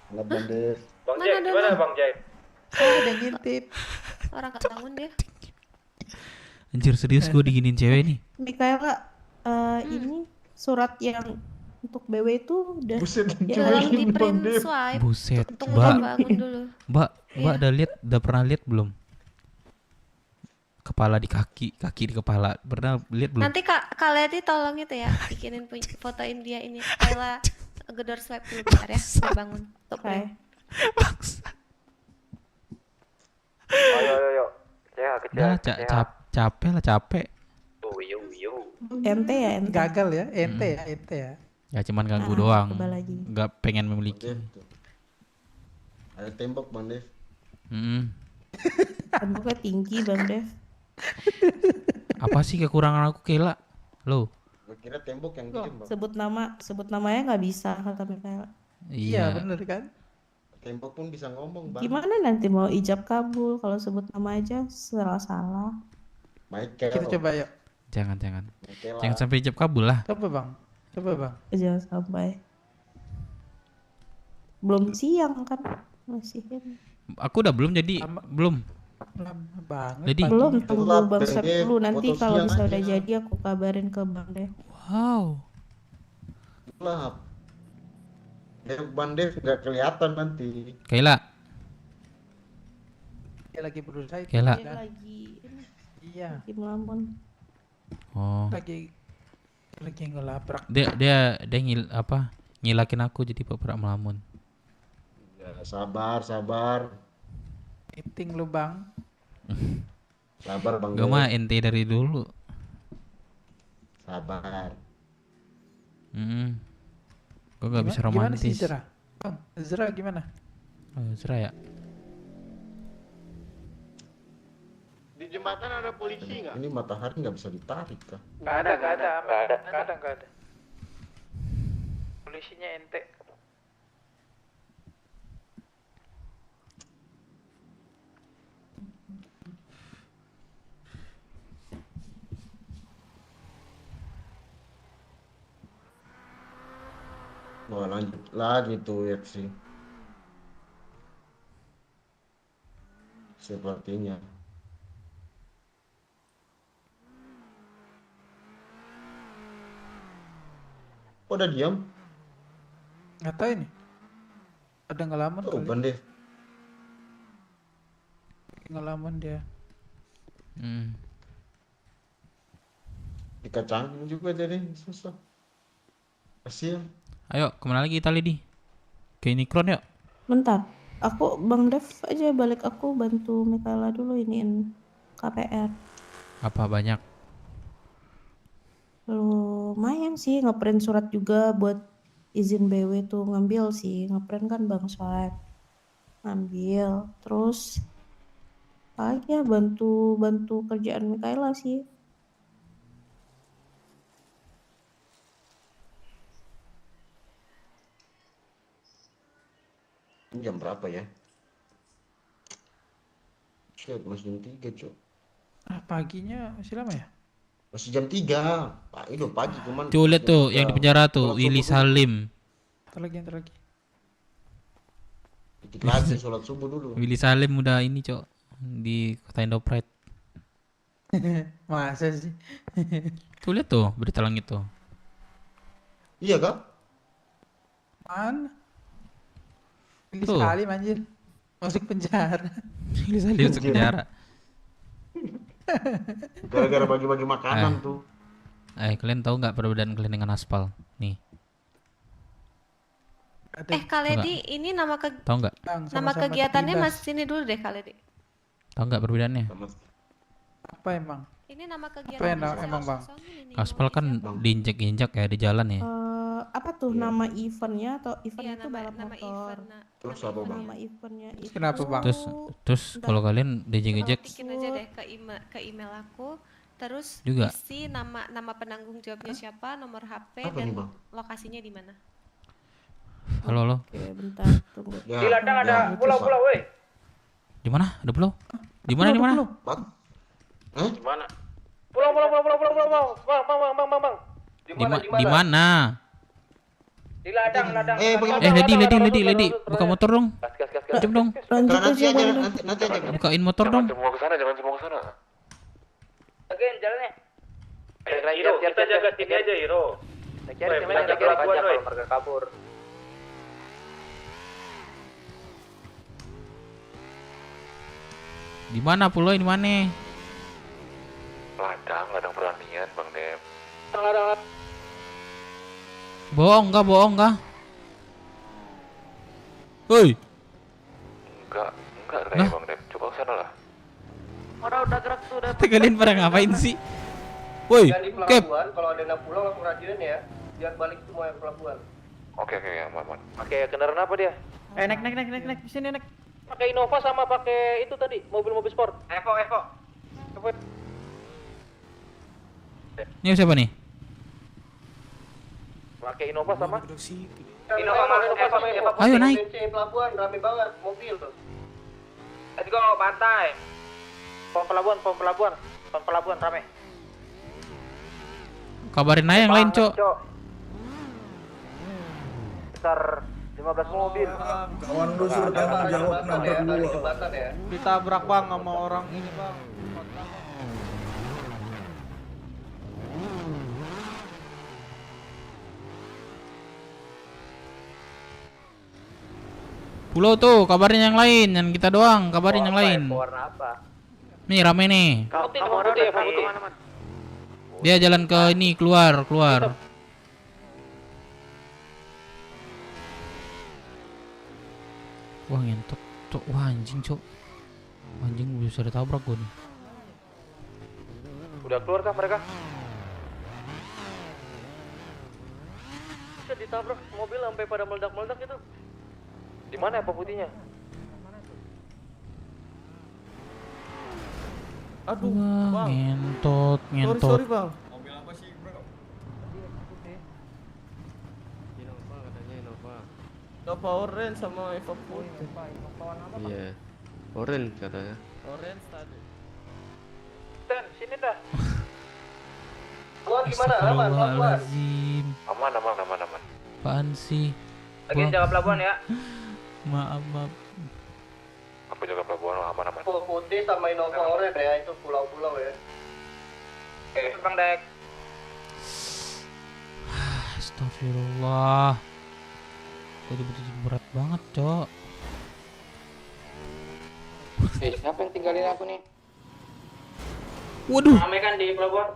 Nggak Bang Dev.
Bang Jai, gimana Bang Jai?
Ada ngintip.
Orang nggak bangun dia.
Anjir serius gue diginiin cewek nih.
Mikaela, ini surat yang untuk BW itu udah
Tolong di print swipe.
Buset,
Tunggu
Mbak.
bangun dulu.
Mbak udah pernah lihat belum? Kepala di kaki di kepala. Pernah lihat belum?
Nanti kalian tolong itu ya, bikinin fotoin dia ini. Kayla gedor swipe dulu bentar ya, biar bangun.
Oke.
Ayo.
Capek.
Ente ya, ente.
Gagal ya, ente ya.
Ya cuman ganggu doang.
coba lagi.
Nggak pengen memiliki.
Ada tembok Bang Dev.
Temboknya tinggi Bang Dev.
Apa sih kekurangan aku Kayla? Lo?
Gue kira tembok yang gede Bang.
Sebut namanya nggak bisa kata Mikaela.
Iya.
Bener kan?
Tembok pun bisa ngomong Bang.
Gimana nanti mau ijab kabul kalau sebut nama aja salah.
Michael.
Kita coba yuk.
Jangan.
Michaela.
Jangan sampai ijab kabul lah.
Coba bang.
Jangan sampai. Belum siang kan? Masih ini.
Aku udah belum jadi belum.
Lama banget.
Jadi
Belum, tunggu Bang Sep
Dev,
dulu. Nanti
foto
kalau
siang
misalnya
aja.
udah jadi aku kabarin ke Bang Dev.
Wow.
Gelap. Bang Dev nggak kelihatan nanti.
Kayla.
Dia lagi berusaha.
Kayla.
Dia lagi ini,
Iya.
lagi melamun.
Oh.
Lagi ngelabrak.
Dia ngilakin aku jadi pura melamun.
Ya, sabar.
Meeting lu bang.
Sabar Bang
Gak
Dev.
mah ente dari dulu.
Sabar.
Gue gak bisa
Gimana sih
romantis.
Zera? Bang, Zera gimana?
Zera ya?
Di jembatan ada polisi nggak?
Ini matahari nggak bisa ditarik kah?
Nggak ada. Polisinya ente.
Wah lanjut lagi tuh ya sih. Sepertinya. Kok udah diam?
Nggak tahu ini. Ada ngelamun
Tuh
kali.
Bang Dev.
Ngelamun dia.
Dikacangin juga jadi susah. Kasian.
Ayo kemana lagi Itali di? Ke Unicron yuk.
Bentar, aku Bang Dev aja balik, aku bantu Mikaela dulu iniin KPR.
Apa banyak?
Lumayan sih, ngeprint surat juga buat izin BW tuh, ngambil sih, ngeprint kan Bang Swipe. Ngambil, terus apa lagi ya, bantu kerjaan Mikaela sih.
Ini jam berapa ya? Shit, masih jam 3 Cok.
Paginya masih lama ya?
Masih jam 3. Pak, itu pagi cuman.
Tuh lihat tuh yang di penjara tuh,
Sholat
Willy
subuh dulu.
Salim.
Ntar lagi.
Dikit lagi sholat subuh dulu.
Willy Salim udah ini cok di kota Indo Pride.
Masa sih?
Tuh lihat tuh berita langit tuh.
Iya kah?
Mana? Ini
Tuh.
sekali anjir. Masuk penjara.
Willy Salim masuk penjara.
Gara-gara bagi-bagi makanan tuh.
Kalian tahu nggak perbedaan kalian dengan aspal? Nih,
Kak Ledi, ini nama
Tahu nggak?
nama kegiatannya Mas sini dulu deh Kak Ledi.
Tahu nggak perbedaannya?
Apa emang?
Ini nama
Apa
kegiatan
yang emang bang?
Aspal kan diinjek-injek ya di jalan ya.
Apa tuh nama eventnya atau event itu balap motor?
Terus apa bang?
Nama eventnya itu.
Kenapa bang?
Terus kalau kalian diinjek-injek
Bikin aja deh ke email aku. Terus
Juga.
isi nama penanggung jawabnya siapa, nomor HP
Apa
dan
nih, Bang?
lokasinya di mana.
halo.
Oke, bentar tunggu.
Di ladang ada pulau-pulau, woi.
Di mana? Ada pulau? Di mana? Di mana?
Gimana? Pulau. Bang.
Di mana?
Di ladang.
Ledi, buka motor dong.
Gas.
Jom dong.
Lanjut
Nanti
aja
aja,
boleh.
nanti aja.
Bukain motor dong.
Jangan semua ke sana. Oke, jalannya. Kita jaga sini aja, Hiro. Jaga pelabuhan, woi. Mereka kabur.
Di mana pulau? Di mana?
Ladang peranian, Bang Dem.
Bohong kah? Woi.
Enggak katanya Bang Dem. Coba ke sana lah.
Orang udah gerak tuh, udah.
Kalian pada ngapain sih? Woi,
Di
Kep.
pelabuhan, kalau ada anak pulau langsung radian ya. Biar balik semua yang pelabuhan.
Oke, aman.
Pakai kendaraan apa dia?
Naik sini naik.
Pakai Innova sama pakai itu tadi, mobil-mobil sport. Evo.
Ini siapa nih?
Pakai Innova sama? Innova sama Evo.
Ayo naik.
Pelabuhan rame banget mobil. Let's go pantai. Pom pelabuhan rame.
Kabarin aja yang lain, Cok.
Besar 15 mobil.
Kawan lu suruh tanggung jawab nabrak gua.
Ditabrak bang sama orang ini bang.
Pulau tuh, kabarin yang lain, yang kita doang, kabarin yang lain.
Warna apa?
Nih rame nih.
Kamu putih ya, putih.
Dia jalan ke ini, keluar. Wah ngentot, Cok. Wah anjing, Cok. Anjing bisa ditabrak gua nih.
Udah keluar kah mereka? Bisa ditabrak mobil sampai pada meledak-meledak itu. Di mana ya putihnya?
Aduh,
Wah,
bang.
ngentot.
Sorry bang.
Mobil apa sih, bro? Innova katanya Innova orange sama Evo putih.
Iya. Orange katanya.
Orange tadi. Sini dah. Gua gimana? Aman.
Astagfirullahaladzim.
Aman.
Apaan sih?
Lagi jaga pelabuhan ya.
Maaf.
Aku jaga pelabuhan aman.
Putih sama Innova orange ya, itu pulau-pulau ya. Oke, Bang Dek.
Astagfirullah. Kok betul-betul berat banget, Cok.
Siapa yang tinggalin aku nih?
Waduh.
Rame kan di pelabuhan?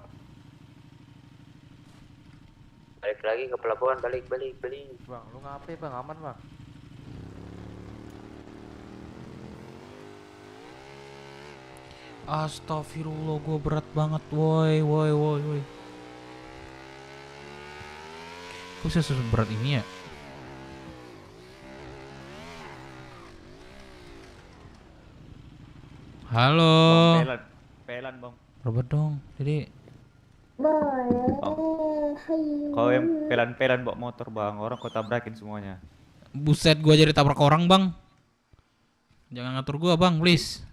Balik lagi ke pelabuhan, balik.
Bang, lu ngapain bang? Aman bang.
Astagfirullah, gue berat banget, woi. Kok bisa seberat ini ya? Halo.
Pelan bang.
Robert dong, jadi
Boleh.
Kau yang pelan-pelan bawa motor bang, orang kau tabrakin semuanya.
buset gua jadi tabrak orang, Bang. Jangan ngatur gua, Bang, please.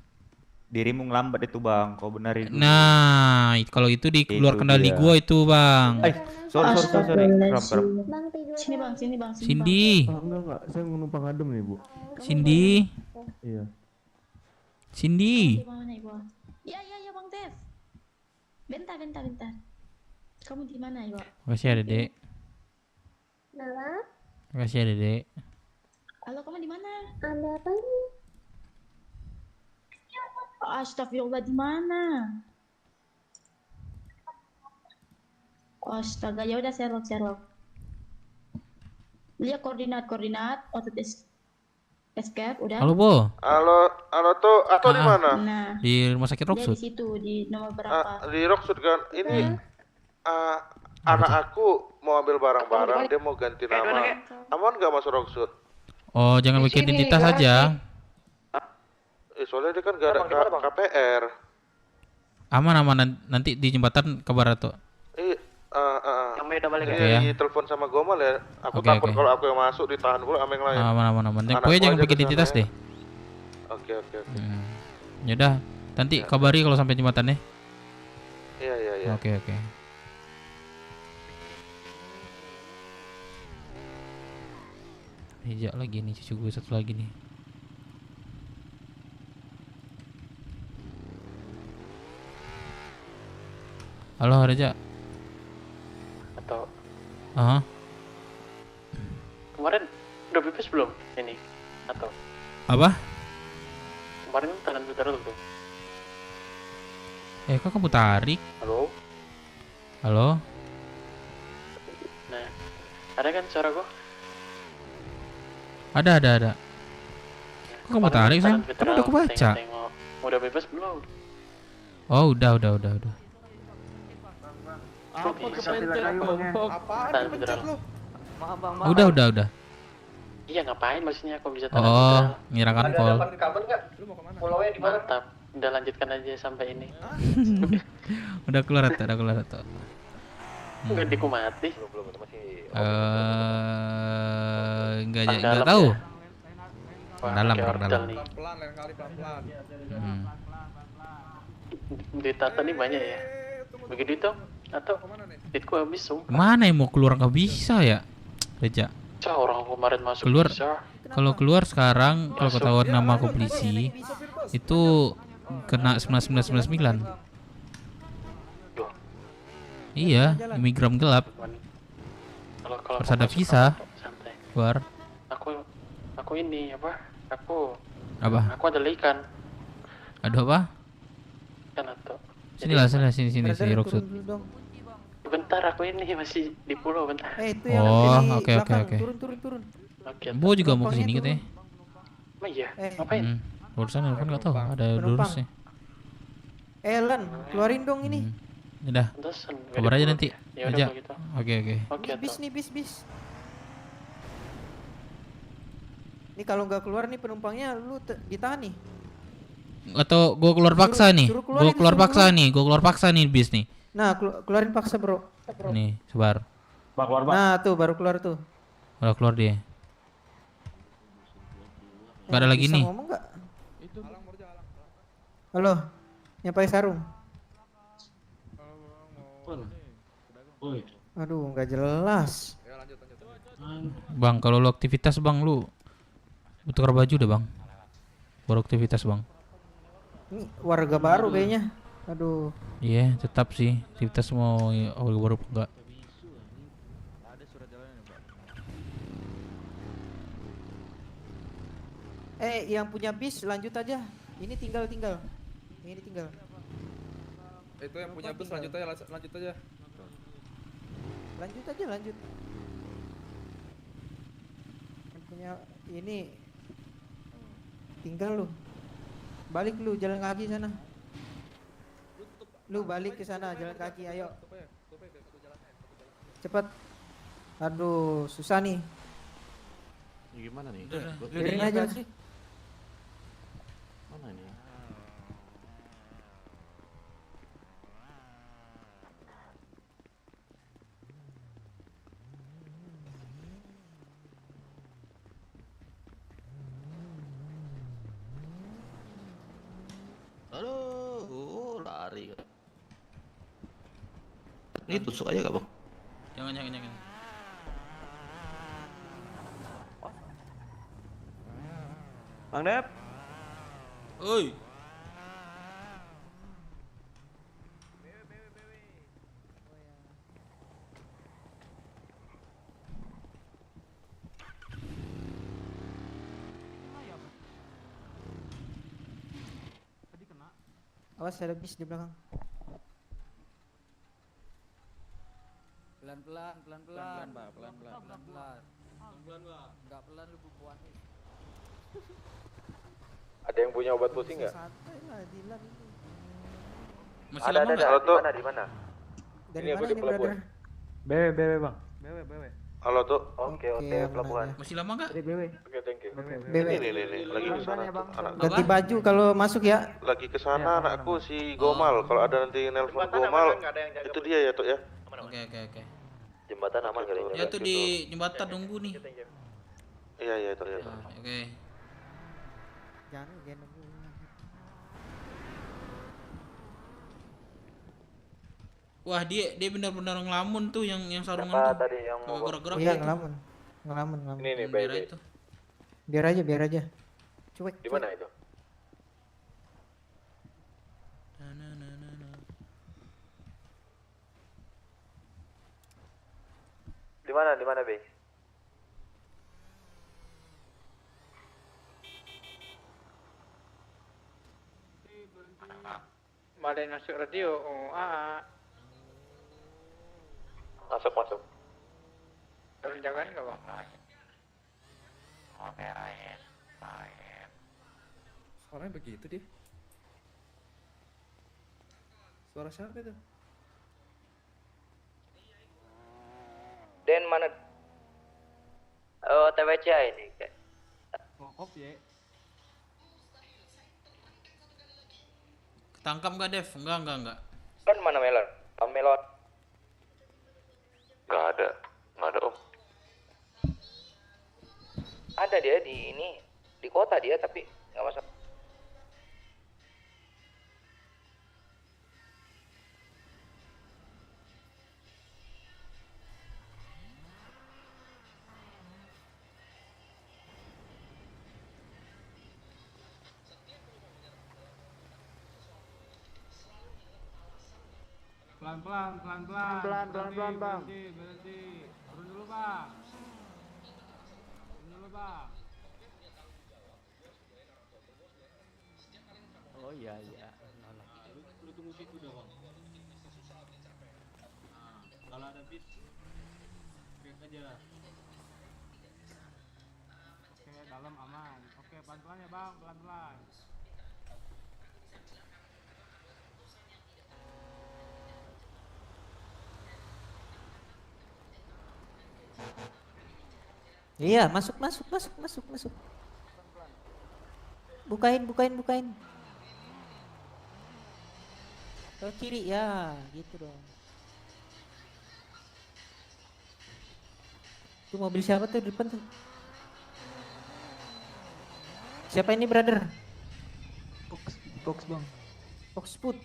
Dirimu ngelambat itu bang, kau benerin dulu.
Nah, kalau itu di luar kendali
dia.
gua itu, Bang.
Sorry. Kram.
Bang tidur.
Sini bang.
Cindy.
Enggak, saya mau numpang adem nih bu.
Cindy.
Iya.
Cindy.
Di mana ibu? Ya bang Dev. Bentar. Kamu di mana ibu?
Makasih ya, Dede.
Nala,
Makasih ya, Dede.
Halo, kamu di mana?
ada apa nih?
Astagfirullah, di mana? Astaga, ya udah Sherlock.
Lihat koordinat output escape udah.
Halo, Bo.
Halo tuh, atau di mana?
Nah,
Di rumah sakit
dia di
Rocksud.
situ di nomor berapa?
Di Rocksud kan. Ini anak aku mau ambil barang-barang, dia mau ganti nama. Aman nggak masuk Rocksud?
Oh, jangan bikin identitas aja.
Soalnya dia kan gak ada KPR.
Aman nanti di jembatan kabar tuh.
Yang udah balik
Oke ya.
Telepon sama Gomal ya. Aku
Oke,
takut
oke.
kalau aku yang masuk ditahan pula sama yang lain.
Aman. Yang
Anakku
gue jangan
aja
bikin
kesana
identitas
ya.
deh.
Oke.
Yaudah, nanti kabari kalau sampai jembatannya.
Iya.
Oke. Hijak lagi nih cucu gue satu lagi nih. Halo Reja.
Atau kemarin udah bebas belum ini? Atau
Apa?
kemarin tahan bentar dulu tuh.
Kok kamu tarik?
Halo? Nah, ada kan suara gua?
Ada. Kok kamu tarik, Sayang? Kan udah aku baca.
Tengok. Udah bebas belum?
Oh, udah.
Apa kepencet kok? Apaan kepencet lu? Maaf bang, maaf.
Udah.
Iya ngapain maksudnya kok bisa
Oh, ngirakan call.
Lu mau kemana? Pulaunya di mana? Mantap. Udah lanjutkan aja sampai ini.
Udah keluar tuh.
Enggak dikumati.
Enggak tahu. Dalam.
Pelan-pelan lain kali pelan-pelan.
Duit Tata nih banyak ya. Begitu itu atau duitku habis
Mana yang mau keluar nggak bisa ya, Reja?
Orang kemarin masuk
Keluar.
bisa.
Kalau keluar sekarang, kalau ketahuan nama aku polisi, itu kena 1999. Iya, imigran gelap.
Kalau
Harus ada visa.
santai.
Keluar.
Aku ini apa? Aku
Apa?
ada ikan.
Aduh apa?
Kan atau
Sini Rocksud.
bentar aku ini masih di pulau bentar.
Itu yang
Oh,
di
oke.
belakang. Turun.
Oke.
Bo juga mau kesini katanya.
Oh iya, ngapain?
Urusan telepon nggak tahu. Ada urusnya.
Lan, keluarin dong ini.
Udah.
Pantesan, nggak
Kabar aja
di
nanti.
pulau. Ya udah
Aja.
kalau gitu.
Oke.
Oke.
Bis. Ini kalau nggak keluar nih penumpangnya lu ditahan nih.
Atau gue keluar paksa nih.
suruh keluar
Gue
ini,
keluar
suruh
paksa nih. Gue keluar paksa nih bis nih.
Nah, keluarin paksa, Bro.
Nih, sebar.
Nah, tuh baru keluar tuh.
Udah keluar dia. Gak ada lagi
Bisa
nih.
ngomong nggak? Halo, yang pakai sarung. Aduh, nggak jelas.
Bang, kalau lu aktivitas bang, lu tukar baju deh bang. Baru aktivitas bang.
Ini warga baru kayaknya. Aduh.
Iya, tetap sih aktivitas mau warga baru apa enggak.
Yang punya bis lanjut aja. Ini tinggal. Ini tinggal.
Itu yang punya bus lanjut aja.
Lanjut. Yang punya ini tinggal lu. Balik lu jalan kaki sana. Lu balik ke sana jalan kaki, ayo. Cepet. Aduh, susah nih.
Gimana nih?
Biarin aja sih.
Mana nih?
Aduh, lari. Ini tusuk aja gak bang?
Jangan.
Bang Dep.
Oi.
Awas ada bis di belakang.
Pelan-pelan.
Enggak pelan lu bubuan.
Ada yang punya obat pusing nggak?
Santai lah Dilan ini.
Masih lama nggak?
Halo tuh.
Di mana?
Dari
Ini aku
mana
di
ini
pelabuhan.
brother?
BW bang.
Halo tuh.
Oke, pelabuhan.
Masih lama nggak?
Dari BW.
Oke, thank you.
BW.
Ini lagi ke sana tuh anakku.
Ganti baju kalau masuk ya.
Lagi ke sana anakku si Gomal. Kalau ada nanti nelpon Gomal, itu dia ya tuh ya.
Oke.
Jembatan aman kali ini.
Ya tuh di jembatan nunggu nih.
Iya itu lihat.
Oke.
Jangan nunggu.
Wah dia benar-benar ngelamun tuh yang sarungan
Siapa
tuh.
tadi yang mau
Gerak-gerak
Iya
gitu.
ngelamun.
Ini
Bendera
baby.
itu.
Biar aja. Cuek.
Di mana itu?
Di mana, Be?
Madain masuk radio.
Masuk.
Terus jangan nggak bang?
Suaranya begitu dia. Suara siapa itu?
Den mana? Oh, TWC ini.
Ngokop ya.
Ketangkap nggak Dev? Enggak.
Kan mana Melon? Melon.
Nggak ada Om.
Ada dia di kota dia tapi nggak masuk.
Pelan-pelan bang. Berhenti. Turun dulu bang.
Oh iya.
Lu tunggu situ dah bang. Kalau ada bis, teriak aja. Oke, dalam aman. Oke, pelan-pelan ya bang, pelan-pelan.
Iya, masuk. Bukain. Ke kiri ya, gitu dong. Tuh mobil siapa tuh di depan tuh? Siapa ini brother?
Box bang.
Fox Food.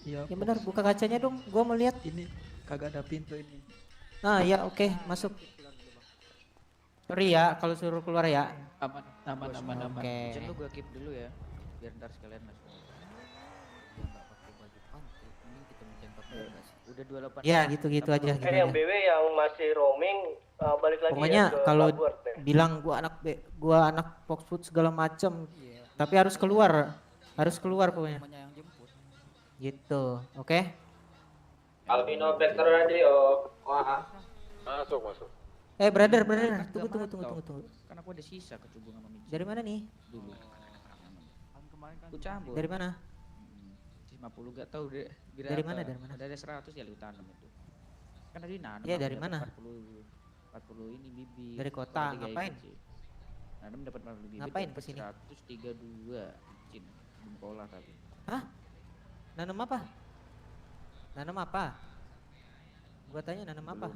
Iya.
Yang benar, buka kacanya dong. Gua mau lihat.
Ini kagak ada pintu ini.
Nah, ya oke, masuk. Sorry ya kalau suruh keluar ya.
Aman.
Oke.
Lu gua keep dulu ya. Biar ntar sekalian masuk. Dia nggak pakai baju pantai. Mending kita mencari pakai sih. Udah 28.
Ya, gitu aja. Gitu
yang
aja.
BW yang masih roaming balik lagi
Pokoknya
ya ke
kalau
Pelabuhan, Den.
bilang gua anak Fox Food segala macem, tapi harus keluar pokoknya.
Yang jemput.
Gitu, oke?
Albino Vector Radio. Wah.
Masuk.
Brother, tunggu.
Kan aku ada sisa kecubung sama Michi.
Dari mana nih?
Dulu. Aku campur.
Dari mana?
50 gak tahu deh.
Dari mana?
Ada 100 ya lu tanam itu. Kan tadi nanam.
Iya, dari
dapat
mana?
40 ini bibit.
Dari kota,
Tiga
ngapain?
biji. Nanam dapat 40 bibit.
Ngapain
dapat
kesini?
132 cin. Belum kolah tapi.
Hah? Nanam apa? Gua tanya nanam apa?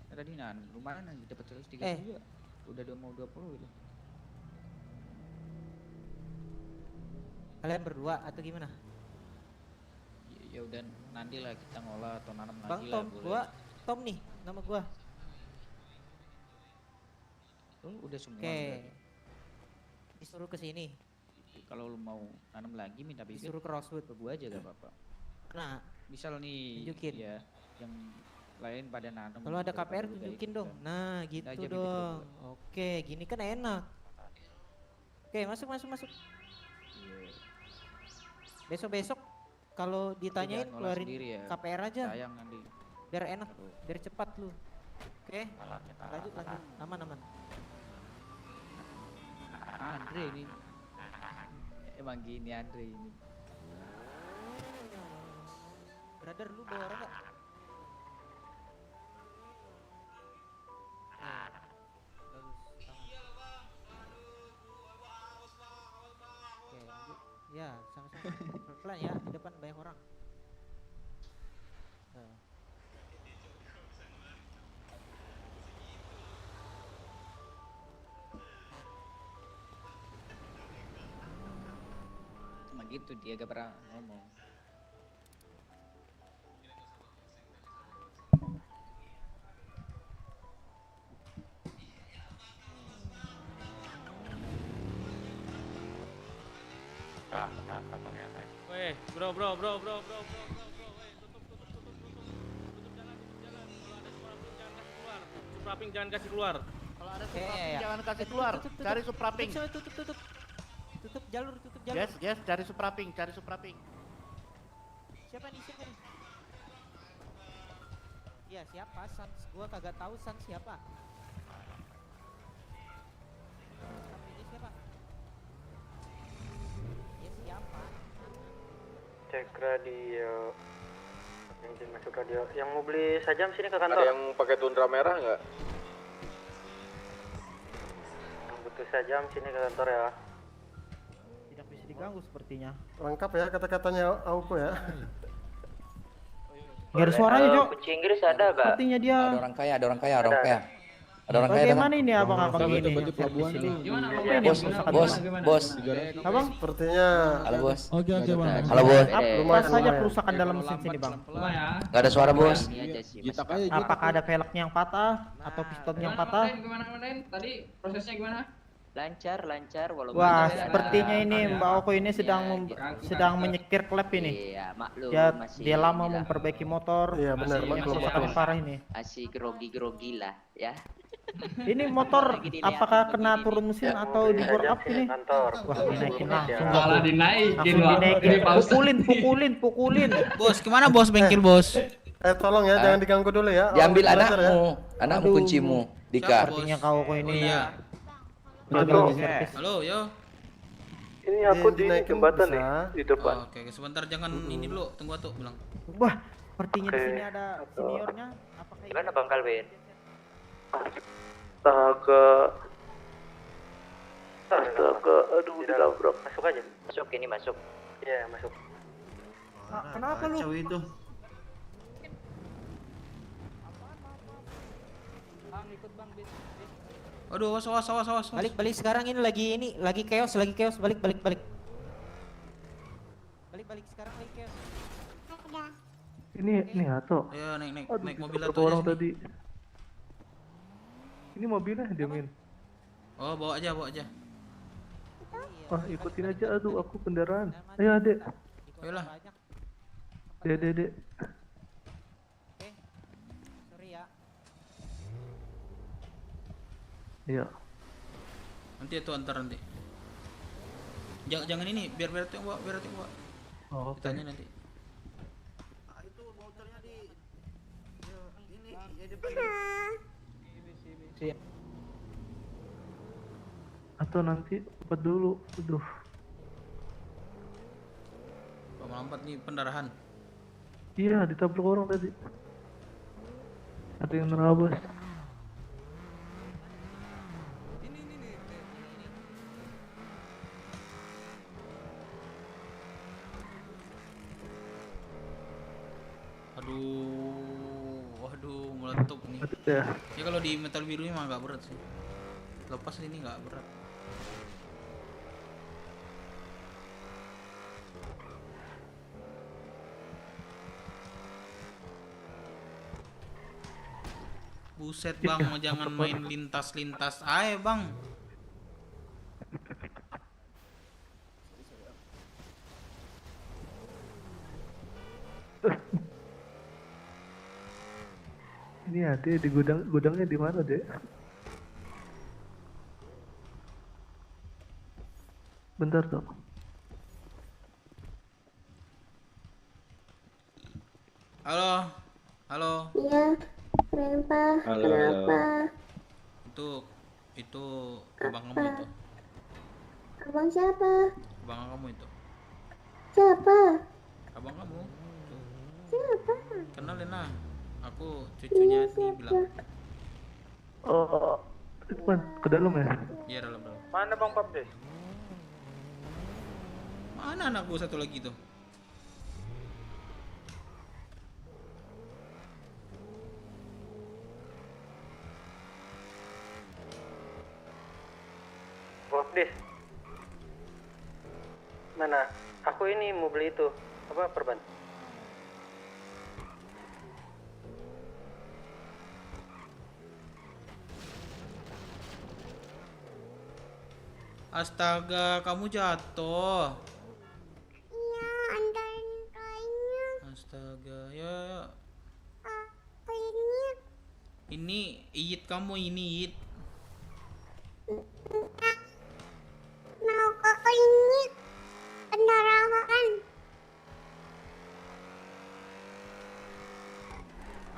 Tadi nanam lumayan dapat 132. Udah mau 20 itu.
Kalian berdua atau gimana?
Ya udah nanti lah kita ngolah atau nanam
Bang
lagi
Tom,
lah.
gua Tom nih, nama gua.
Udah semua.
Oke. Disuruh ke sini.
Kalau lu mau nanam lagi minta bibit.
Disuruh ke Rosewood.
Ke gua aja gak apa-apa.
Nah,
misal nih
tunjukin.
ya yang lain pada nanam.
Kalau ada KPR
juga
tunjukin
ikutan.
dong. Nah, gitu
aja bibit
dong.
ke
Oke, gini kan enak. Oke, masuk. Besok kalau ditanyain
Jangan ngolah
keluarin
sendiri ya.
KPR aja.
Sayang nanti.
Biar enak, biar cepat lu. Oke, lanjut. Aman.
Andre ini. Emang gini Andre ini.
Brother, lu bawa orang nggak? Oke, lanjut. Ya, sama-sama. Pelan ya, di depan banyak orang.
Cuma gitu dia gak pernah ngomong.
Weh, bro. Supraping jangan kasih keluar. Kalau ada supraping jangan kasih keluar. Cari supraping.
Tutup jalur.
Yes, cari supraping.
Siapa nih? Iya, siapa? Sans, gua kagak tahu Sans siapa. Ini siapa? Ya siapa?
Cek radio. Izin masuk radio. Yang mau beli sajam sini ke kantor.
Ada yang pakai tundra merah nggak?
Yang butuh sajam sini ke kantor ya.
Tidak bisa diganggu sepertinya.
Lengkap ya kata-katanya Auko ya.
Gak ada suaranya, Jok.
Kunci Inggris ada gak?
Sepertinya dia.
Ada orang kaya. Ada orang kaya.
Bagaimana ini abang-abang ini?
Bos.
Abang?
Sepertinya.
Halo bos.
Oke, Bang.
Halo bos.
Apa saja kerusakan dalam mesin sini, Bang?
Gak ada suara bos.
Apakah ada velgnya yang patah atau pistonnya yang patah?
Gimana tadi prosesnya gimana?
Lancar walaupun
Wah,
ada-
sepertinya ini Mbak Oko ini sedang menyekir klep ini.
Iya, maklum masih
Dia lama
inilah.
memperbaiki motor.
Iya, benar,
Masih
maklum.
kerusakan parah ini.
Masih grogi lah ya.
Ini motor apakah kena turun mesin atau di bore up ini?
Kantor.
Wah, dinaikin langsung.
Malah dinaikin,
Langsung
Pak.
dinaikin.
Ini pausa.
Pukulin.
Bos, kemana bos bengkel bos?
Tolong ya, jangan diganggu dulu ya.
Diambil
Belajar ya.
anakmu kuncimu. Dika.
Sepertinya kau ini.
Iya.
Halo.
Halo, yo.
Ini aku di jembatan nih di depan.
Oke, sebentar jangan ini dulu, tunggu tuh bilang.
Wah, sepertinya di sini ada seniornya. Apakah ini?
Gimana Bang Calvin?
Astaga, aduh dilabrak.
Masuk aja. Masuk.
Iya, masuk.
Kenapa lu?
Kacau itu.
Aduh, awas.
Balik sekarang ini lagi chaos, balik. Balik sekarang lagi chaos.
Ini Hato.
Ayo naik mobil
Berapa
atau
orang tadi? Ini mobilnya diamin.
Oh, bawa aja.
Wah, ikutin aja, aduh aku kendaraan. Ayo adek.
Ayolah.
Dek.
Sorry ya.
Iya.
Nanti itu antar nanti. Jangan ini, biar tuh bawa.
Oh, oke.
Ditanya nanti.
Itu vouchernya di ini ya depan.
Atau nanti obat dulu. Aduh.
Melambat nih pendarahan.
Iya, ditabrak orang tadi. Ada yang nerabas.
Aduh, meletup nih.
Ya.
Ya kalau di metal birunya mah nggak berat sih. Lepas ini nggak berat. Buset bang, jangan main lintas-lintas aja bang.
Ini ada di gudangnya di mana, Dek? Bentar dong.
Halo.
Iya. Kenapa?
Halo,
Kenapa?
Itu abang kamu itu.
Abang siapa?
Abang kamu itu.
Siapa?
Abang kamu.
Siapa?
Kenalin lah. Aku cucunya dibilang.
Oh, ke dalam ya?
Iya dalam.
Mana Bang Papdes?
Mana anakku satu lagi tuh?
Papdes. Mana? Aku ini mau beli itu. Apa perban?
Astaga, kamu jatuh.
Iya, antarin kayaknya.
Astaga, ya.
Kayaknya.
Ini Iyit kamu ini Iyit.
Mau ke klinik. Pendarahan.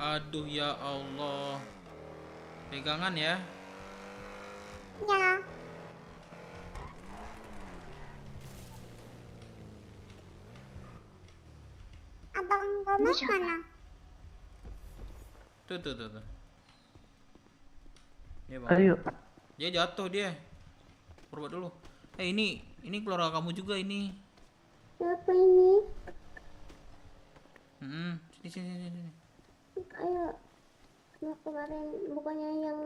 Aduh ya Allah. Pegangan ya.
Ya. Abang Gomes mana?
Tuh. Ya, Bang.
Ayo.
Dia jatuh dia. Purba dulu. Ini keluarga kamu juga ini.
Siapa ini?
Sini.
Ayo. Nah, kemarin bukannya yang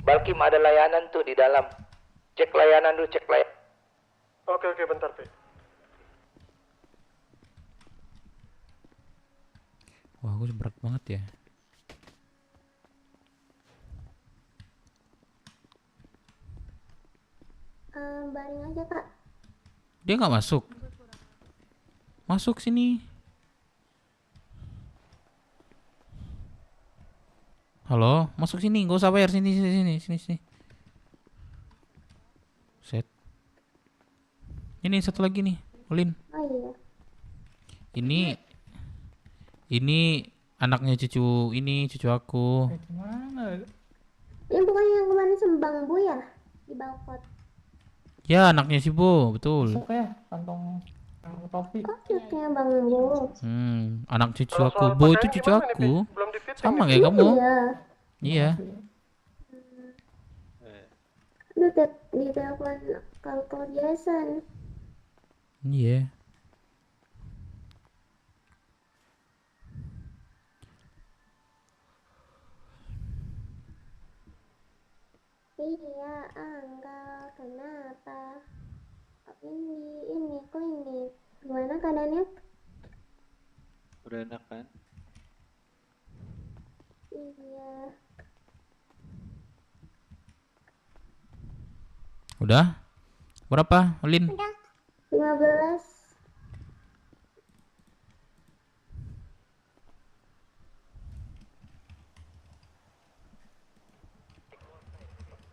Balkim ada layanan tuh di dalam. Cek layanan dulu, cek layanan.
Oke, bentar, Pe.
Wah, aku berat banget ya.
baring aja, Kak.
Dia nggak masuk. Masuk sini. Halo, masuk sini, gak usah bayar sini. Set. Ini satu lagi nih, Ulin.
Oh iya.
Ini anaknya cucu aku.
Mana?
Ini bukannya yang kemarin sembang Bu ya? Di balkon.
Ya, anaknya si Bo, betul.
Masuk ya, kantong topi.
Kok cutnya Bang Bu?
Anak cucu aku. Bo itu cucu aku. Sama kayak kamu. Iya.
Aduh, di telepon kalau Jason.
Iya.
Iya, Angga, kenapa? Ini klinik. Gimana keadaannya?
Udah enak kan?
Iya.
Udah? Berapa, Ulin?
Udah. 15.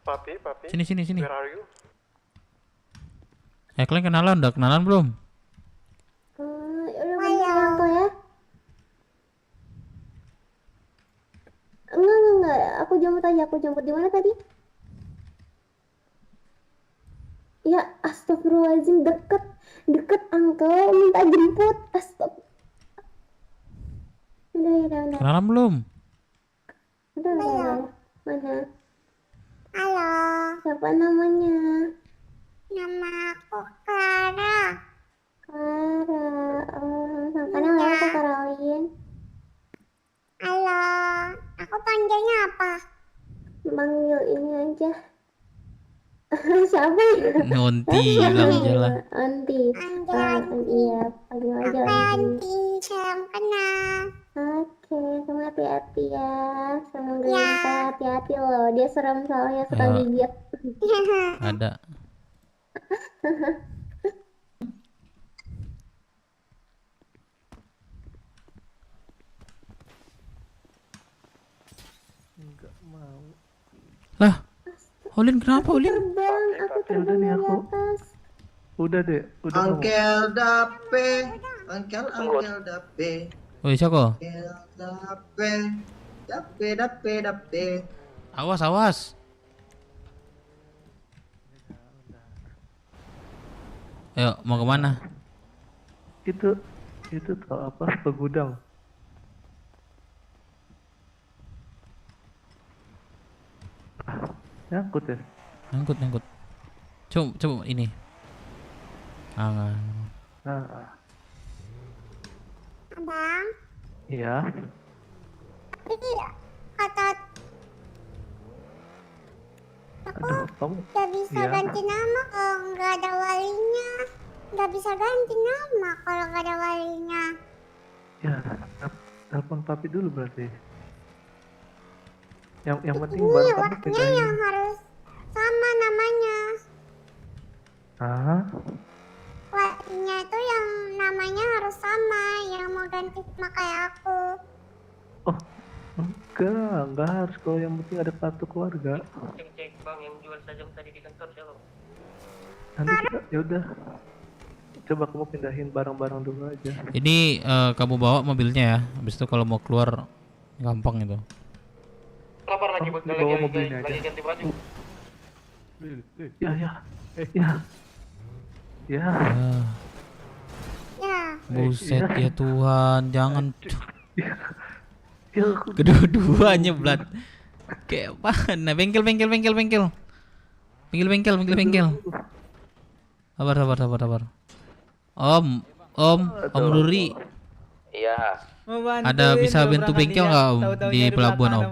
Papi.
Sini.
Where are you?
Kalian kenalan? Udah kenalan belum?
Udah bentar Uncle ya. Enggak. Aku jemput aja. Aku jemput di mana tadi? Ya, astagfirullahaladzim, deket Uncle, minta jemput. Udah.
Kenalan belum?
Udah. Mana? Halo. Siapa namanya? Nama aku Clara. Kenal ya aku Caroline. Halo. Aku panggilnya apa? Panggil ini aja. Siapa ya?
Onti, bilang aja lah.
Onti. Iya, panggil aja Onti. Salam kenal. Oke, kamu hati-hati ya. Semoga kita hati-hati loh. Dia serem soalnya suka gigit.
Ada.
Enggak mau.
Lah, Ulin kenapa Ulin?
Terbang, aku terbang dari atas.
Udah deh, udah.
Angkel Dape.
Angkel
Tunggu.
dape.
Woi, siapa?
Angkel dape.
Awas, awas. Ayo, mau kemana?
Itu tau apa? Ke gudang. Nyangkut ya?
Nyangkut. Coba ini. Enggak.
Abang,
Iya.
ini kata
Aduh, kamu.
gak bisa
Iya.
ganti nama kalau nggak ada walinya. Gak bisa ganti nama kalau nggak ada walinya.
Ya, telepon papi dulu berarti. Yang penting
Ini
baru kamu
waktunya
pindahin.
yang harus sama namanya.
Ah,
Walinya itu yang namanya harus sama, yang mau ganti nama kayak aku.
enggak harus, kalau yang penting ada kartu keluarga.
Cek bang yang jual sajam tadi di kantor siapa?
Nanti kita, ya udah. Coba kamu pindahin barang-barang dulu aja.
Ini kamu bawa mobilnya ya. Habis itu kalau mau keluar gampang itu.
Lapar lagi
Oh, bawa mobilnya aja.
lagi ganti baju.
Ya.
Ya.
Buset ya Tuhan, jangan.
Ya,
Kedua-duanya Blat. Kayak apaan? Nah, bengkel. Sabar. Om Ruri.
Iya.
Ada bisa bantu bengkel nggak Om di pelabuhan Om?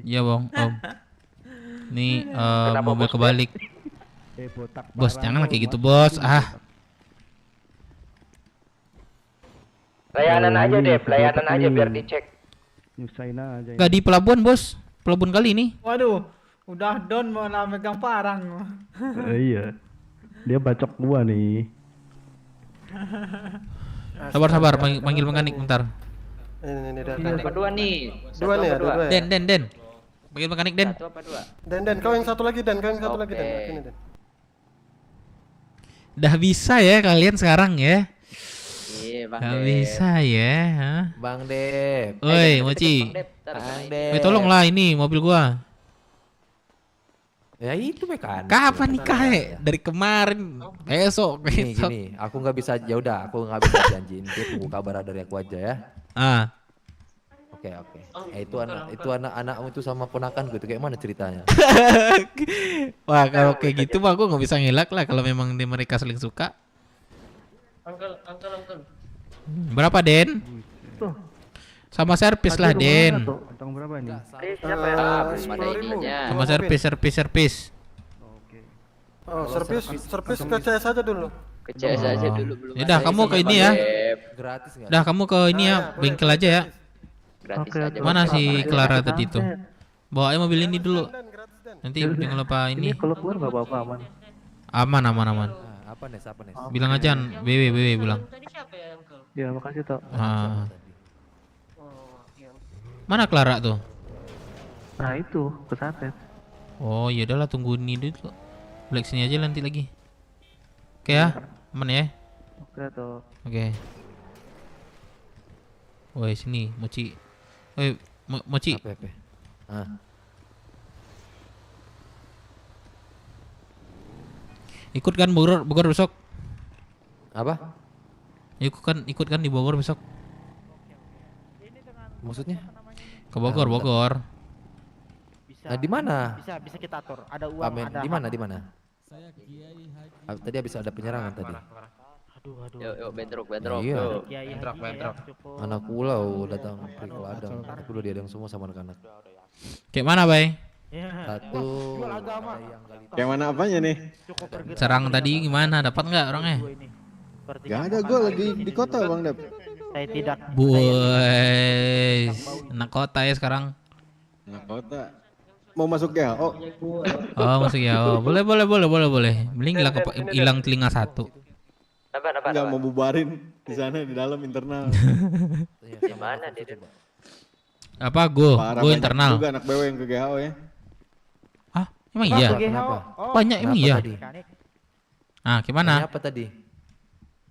Iya Bang, Om. Nih mobil kebalik. Bos, jangan kayak gitu bos.
Layanan aja deh, biar dicek.
Nyusahin aja.
Gak di pelabuhan bos, pelabuhan kali ini.
Waduh, udah don mau megang parang.
Iya. Dia bacok gua nih.
Sabar, panggil mekanik bentar.
Ini
Berdua nih.
Dua nih ya, dua ya.
Den. Panggil mekanik Den.
Satu apa dua?
Den, kau yang satu lagi Den. Ini Den.
Udah bisa ya kalian sekarang ya?
Iya, Bang
Gak
Dep.
bisa ya? Hah?
Bang Dep.
Oi, Mochi.
Bang
Tolonglah ini mobil gua.
Ya itu mekanik.
Kapan nikah Dari kemarin, besok.
Gini, aku nggak bisa, ya udah, aku nggak bisa janjiin. Dia tunggu kabar dari aku aja ya. Oke. Itu anak-anakmu itu sama ponakan gitu, kayak mana ceritanya?
Wah, kalau kayak gitu mah gua nggak bisa ngelak lah kalau memang mereka saling suka.
Uncle.
Berapa Den? Sama servis lah Den.
Untung berapa nih?
Siapa ya?
Belum ada ininya.
Sama servis.
Oh, servis ke CS aja dulu.
Ke CS aja dulu belum.
Yaudah,
ada
kamu ke
isinya,
ini
Bang
ya.
Dep.
Gratis nggak?
Dah kamu ke ini ya, bengkel aja ya.
Gratis aja.
Mana
Bang.
si Clara tadi tuh? Bawa aja mobil ini dulu. Nanti jangan lupa ini.
Ini kalau keluar nggak apa-apa, aman.
Aman.
Apa Nes?
Bilang aja BW bilang.
Tadi siapa ya Uncle?
Ya, makasih Tok.
Mana Clara tuh?
Nah, itu kesantet.
Oh, ya udahlah tunggu ini dulu. Balik sini aja nanti lagi. Oke ya, aman ya.
Oke, Tok.
Oke. Woi, sini Mochi. Woi, Mochi. Ikut kan Bogor besok?
Apa?
Ikut kan di Bogor besok?
Maksudnya?
Ke Bogor.
Nah, di mana?
Bisa kita atur. Ada uang, ada.
Di mana? Tadi habis ada penyerangan tadi.
Aduh.
Yuk, bentrok.
Iya.
Bentrok.
Anak pulau datang pergi ke ladang. Dulu dia yang semua sama anak-anak.
Kayak mana, Bay?
Satu.
Kayak mana apanya nih?
Serang tadi gimana? Dapat nggak orangnya?
Gak ada, gue lagi di kota Bang Dep.
Saya tidak.
Boy, anak kota ya sekarang.
Anak kota. Mau masuk ya? Oh,
masuk ya. Oh, boleh. Mending hilang telinga satu.
Enggak mau bubarin di sana di dalam internal.
Gimana dia?
Apa gue internal?
Juga anak BW yang ke GHO ya.
Emang iya?
Kenapa?
Banyak emang iya?
Tadi?
Gimana?
Apa tadi?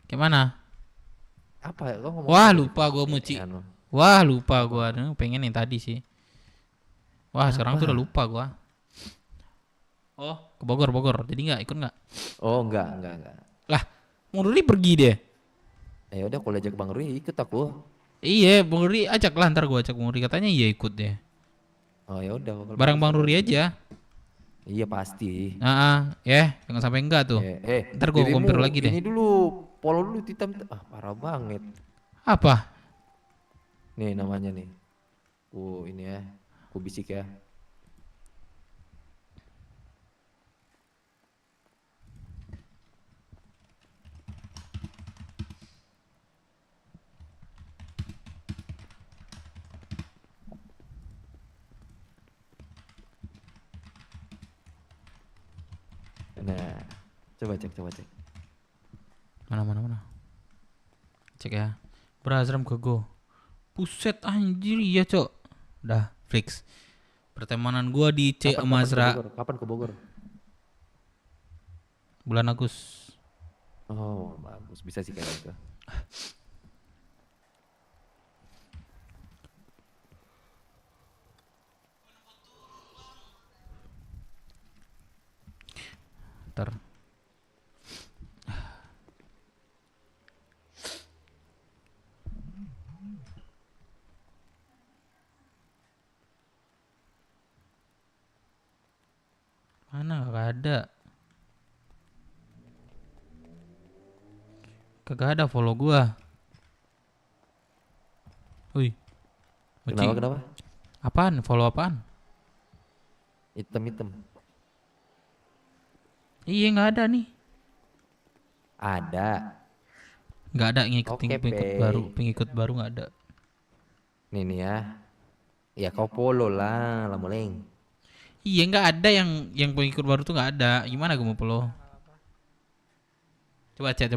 Kayak mana?
Apa ya? Lo ngomong
Wah,
apa?
lupa gua Muci.
Anu.
Wah, lupa gua. Pengen yang tadi sih. Wah, sekarang tuh udah lupa gua. Oh, ke Bogor. Jadi nggak ikut nggak?
Oh, enggak.
Lah, Bang Ruri pergi deh.
Ya udah kalau ajak Bang Ruri ikut aku.
Iya, Bang Ruri ajak lah, ntar gua ajak Bang Ruri, katanya iya ikut deh.
Oh ya udah. kalau
Bareng Bang
gitu.
Ruri aja.
Iya pasti.
Jangan sampai enggak tuh. Ntar gua
dirimu
compare lagi deh.
Ini dulu, polo dulu hitam. Parah banget.
Apa?
Nih namanya nih. Ini ya. Bisik ya. Nah, coba cek.
Mana. Cek ya. Berazram ke go. Buset anjir ya, Cok. Udah fix. Pertemanan gua di C Mazra.
Kapan ke Bogor?
Bulan Agustus.
Oh, bagus. Bisa sih kayak gitu.
Ntar. Mana gak ada. Kagak ada follow gua. Wih.
Kenapa?
Apaan? Follow apaan?
Hitam.
Iya nggak ada nih.
Ada.
Nggak ada pengikut baru nggak ada.
Nih ya. Ya kau follow lah, Lamoleng.
Iya nggak ada yang pengikut baru tuh nggak ada. Gimana gue mau follow? Coba chat.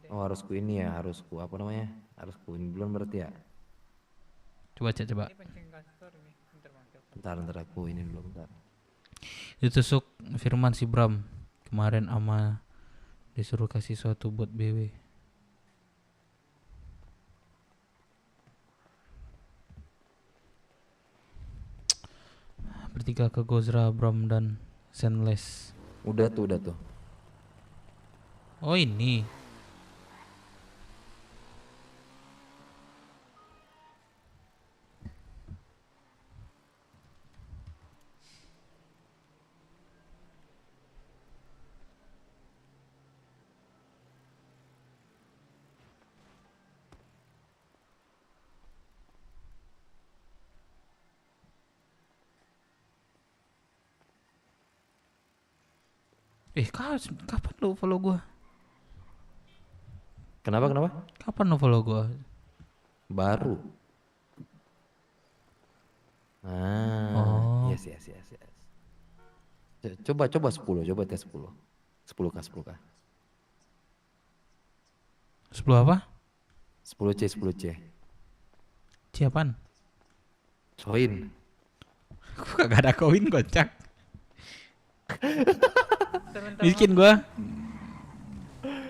Oh harus ku ini ya, harus ku apa namanya? Harus ku ini duluan berarti ya.
Coba chat.
Bentar aku ini dulu bentar.
Ditusuk Firman si Bram kemarin ama disuruh kasih sesuatu buat BW. Bertiga ke Gozra, Bram dan Senless.
Udah tuh.
Oh ini. Kapan lo follow gua?
Kenapa?
Kapan lo follow gua?
Baru. Yes. Coba 10, coba tes 10. 10k.
10 apa?
10C.
C apaan?
Koin.
Kagak ada koin kocak. Miskin gua.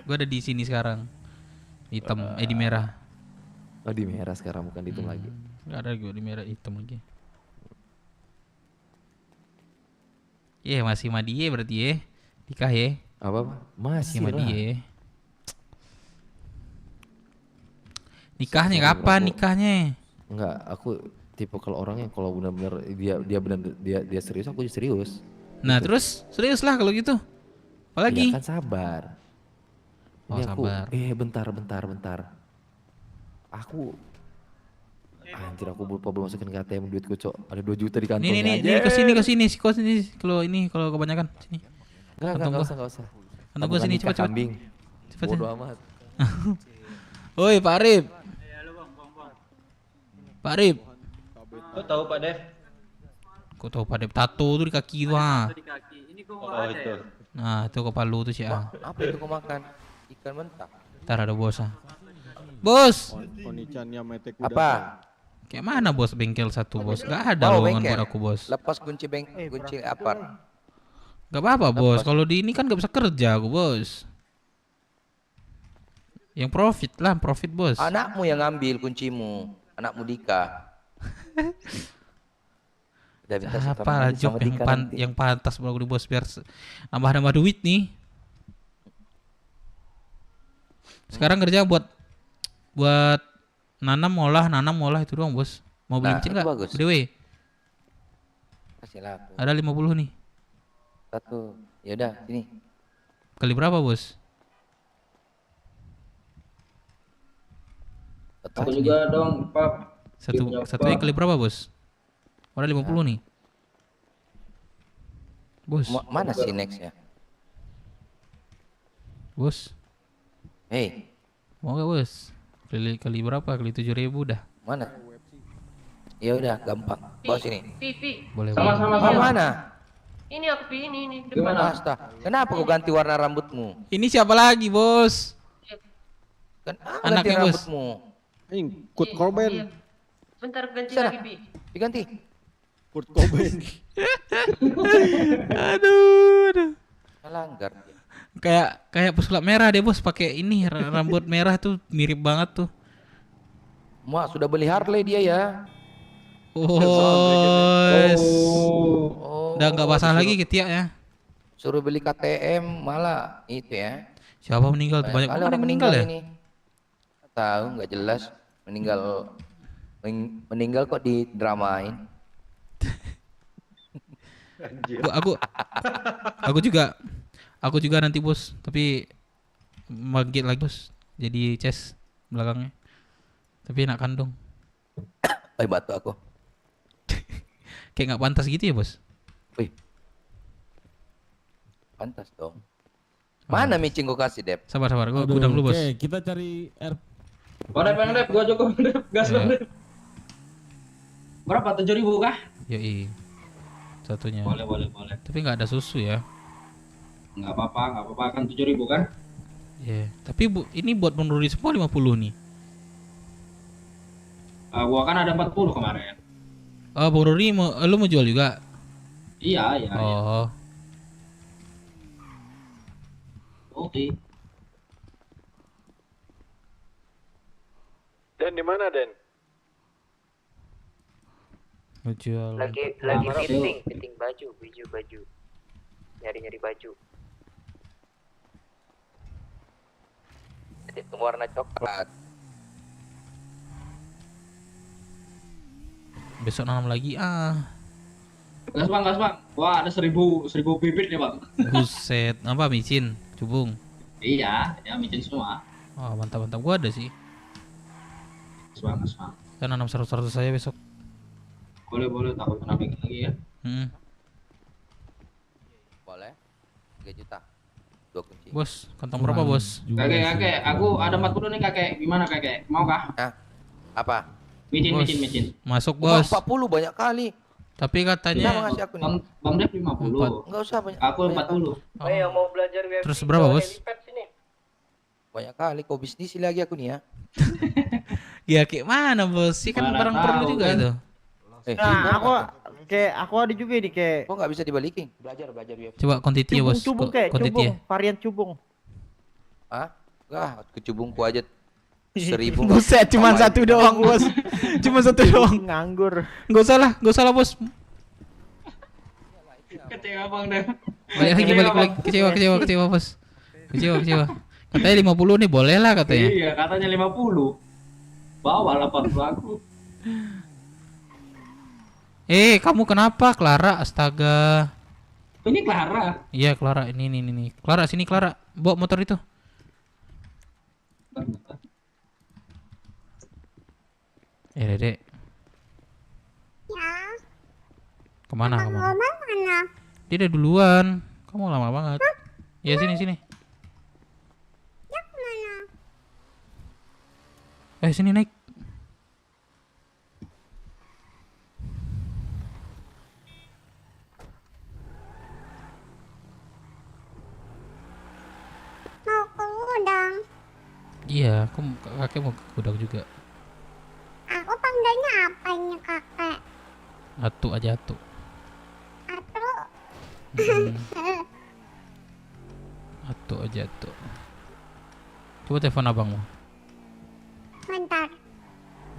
Gua ada di sini sekarang. Hitam, di merah.
Oh di merah sekarang bukan di hitam lagi.
Gak ada gua di merah, hitam lagi. Masih sama dia berarti ya. Nikah ya.
Apa? Masih
sama
lah.
dia. Nikahnya kapan nikahnya?
Enggak, aku tipe kalau orang yang kalau benar-benar dia serius, aku juga serius.
Nah gitu. Terus serius lah kalau gitu. Apalagi?
Ya kan sabar. Ini aku,
sabar.
Bentar. Aku anjir aku belum masukin ke ATM duitku, Cok. Ada 2 juta di kantongnya.
Nih ke sini. Kalau kebanyakan sini.
Enggak usah.
Kantong gua sini cepat.
Bodoh amat.
Woi, Pak Arif. Pak Arif.
Kau tahu Pak Dev?
Kau tahu Pak Dev tato tuh di kaki gua.
Oh itu.
Nah, itu ke Palu tuh sih.
Apa itu kau makan? Ikan mentah.
Ntar ada bos. Bos.
Apa?
Kayak mana bos bengkel satu bos? Gak ada lowongan buat aku bos.
Lepas kunci kunci apart.
Gak apa-apa bos. Kalau di ini kan gak bisa kerja aku bos. Yang profit lah, profit bos.
Anakmu yang ngambil kuncimu, anakmu Dika. Udah minta setoran
Apa
aja
job
sama Dika nanti.
yang pantas bro di bos biar nambah duit nih. Sekarang kerja buat nanam olah itu doang bos. Mau beli mesin nggak?
Bagus.
Dewe.
Kasihlah aku.
Ada 50 nih.
Satu. Ya udah, sini.
Kali berapa bos?
Aku
juga dong, Pak.
Satunya kali berapa bos? Ada 50 nih. Bos.
Mana sih nextnya?
Bos.
Hei.
Mau gak bos? Kali berapa? Kali 7.000 dah.
Mana? Ya udah, gampang. Bawa sini.
Pi.
Boleh.
Sama-sama.
Mana?
Ini aku Pi, ini depan.
Gimana? Astaga. Kenapa kau ganti warna rambutmu?
Ini siapa lagi bos? Anaknya
ganti
bos.
Rambutmu.
Kurt Cobain.
Bentar ganti
Sana.
lagi Pi.
Diganti.
Kurt Cobain.
Aduh.
Melanggar.
Kayak pesulap merah deh bos, pakai ini rambut merah tuh mirip banget tuh.
Mak sudah beli Harley dia ya.
Udah nggak basah lagi ketiak ya.
Suruh beli KTM malah itu ya.
Siapa meninggal tuh? Banyak
kali
orang meninggal ya?
ini. Tahu nggak jelas meninggal kok didramain.
Aku juga nanti bos, tapi magit lagi bos. Jadi Ces belakangnya. Tapi enak kandung.
Batu aku.
Kayak nggak pantas gitu ya bos?
Wih. Pantas dong. Mana micin gua kasih Dep?
Sabar, gua gudang dulu bos.
Oke, kita cari air.
Dep, gua cukup Dep, gas Dep. Berapa? 7.000 kah?
Yoi. Satunya.
Boleh.
Tapi nggak ada susu ya?
Nggak apa-apa kan 7.000 kan?
Iya. Tapi ini buat menuruni semua 50 nih.
Gua kan ada 40 kemarin.
Oh, Bang Ruri lu mau jual juga?
Iya.
Oh.
Oke.
Den di mana Den?
Mau jual.
Lagi fitting baju. Nyari baju.
Itu warna coklat.
Besok nanam lagi
Gas bang. Wah ada 1.000 bibit nih bang.
Buset, apa micin? Cubung?
Iya, ya micin semua.
Oh mantap, gua ada sih.
Gas bang.
Kan nanam 100 saya besok.
Boleh, takut kena lagi ya.
Boleh. 3 juta. 2 kunci.
Bos, kantong berapa bos?
Kakek, aku ada 40 nih kakek. Gimana kakek? Mau kah?
Apa?
Micin.
Masuk bos.
40 banyak kali.
Tapi katanya
ngasih aku nih.
Bang Dep 50.
Enggak usah banyak.
Aku 40.
Yang mau belajar WFC.
Terus berapa bos?
Banyak kali kau bisnis lagi aku nih ya.
Ya kayak mana bos? Sih kan barang perlu juga itu.
Nah, aku ada juga nih kayak.
Kok nggak bisa dibalikin? Belajar WFC.
Coba quantity ya bos.
Cubung kayak cubung, varian cubung.
Enggak, kecubungku aja 1.000.
Buset, cuma satu doang bos. Cuma satu doang.
Nganggur.
Nggak usah lah bos.
Kecewa bang Dep.
Balik. Kecewa bos. Kecewa. Katanya 50 nih boleh lah katanya.
Iya, katanya 50. Bawa 80 aku.
Kamu kenapa Clara? Astaga.
Ini Clara.
Iya Clara, ini. Clara sini Clara. Bawa motor itu. Dedek.
Ya.
Kemana kamu?
Mana?
Dia udah duluan. Kamu lama banget. Ya sini.
Ya kemana?
Sini naik.
Mau ke gudang.
Iya, kakek mau ke gudang juga.
Aku panggilnya apanya kakek?
Atu aja Atu.
Atu.
Atu aja Atu. Coba telepon abangmu.
Bentar.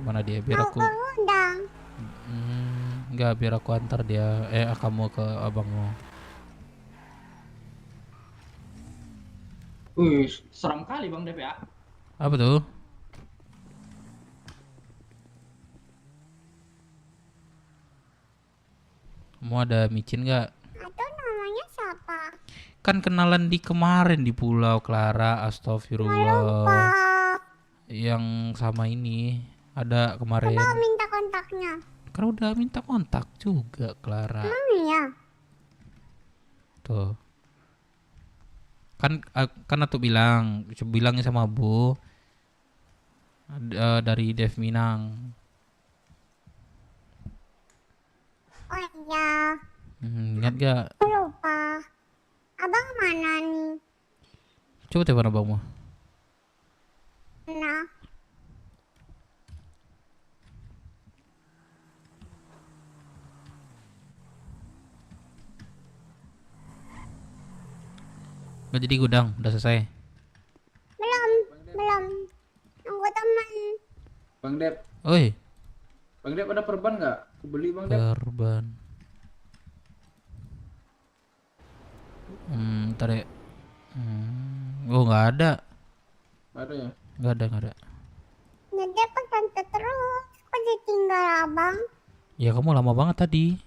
Mana dia? Biar
Mau
aku.
ke gudang.
Enggak, biar aku antar dia. Kamu ke abangmu.
Wih, seram kali Bang Dev ya.
Apa tuh? Kamu ada micin nggak?
Atau namanya siapa?
Kan kenalan di kemarin di pulau Clara, astagfirullah. Yang sama ini ada kemarin.
Coba minta kontaknya.
Kan udah minta kontak juga Clara.
Iya.
Tuh. Kan aku bilangnya sama Bu. Dari Dev Minang.
Oh iya.
Ingat gak?
Aku lupa. Abang mana nih?
Coba telepon abangmu.
Nah.
Gak jadi gudang, udah selesai.
Belum. Nunggu teman.
Bang Dep.
Oi.
Bang Dep ada perban nggak? Aku beli Bang Dep.
Perban. Ntar ya. Oh nggak ada.
Nggak ada ya?
Nggak ada.
Dia pesan terus. Kok ditinggal abang?
Ya kamu lama banget tadi.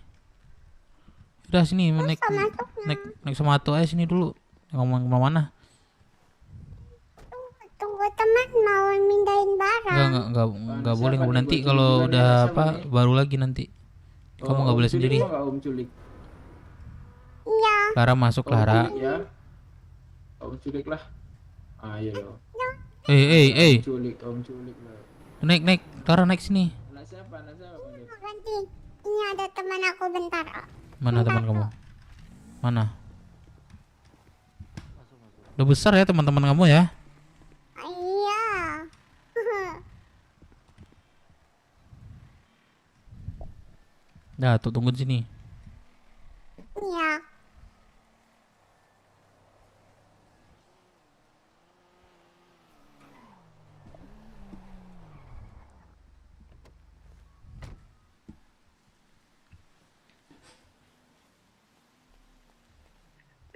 Udah sini naik sama Atu aja sini dulu. Ngomong kemana?
Tunggu teman mau mindahin barang.
Nggak boleh nanti kalau udah apa baru lagi nanti. Kamu nggak boleh sendiri.
Om Culik.
Iya.
Clara masuk Clara.
Ya. Om Culik lah. Ayo.
Om
Culik lah.
Naik. Clara naik sini.
Anak siapa?
Ganti. Ini ada teman aku bentar.
Mana teman kamu? Mana? Udah besar ya teman-teman kamu ya?
Iya.
Nah, tuh tunggu di sini.
Iya.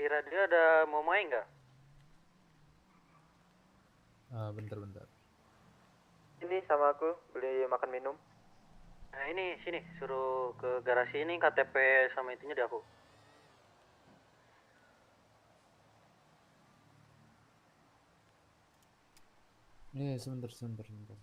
Di radio ada mau main nggak?
Bentar.
Ini sama aku beli makan minum. Nah ini sini suruh ke garasi ini KTP sama itunya di aku.
Sebentar.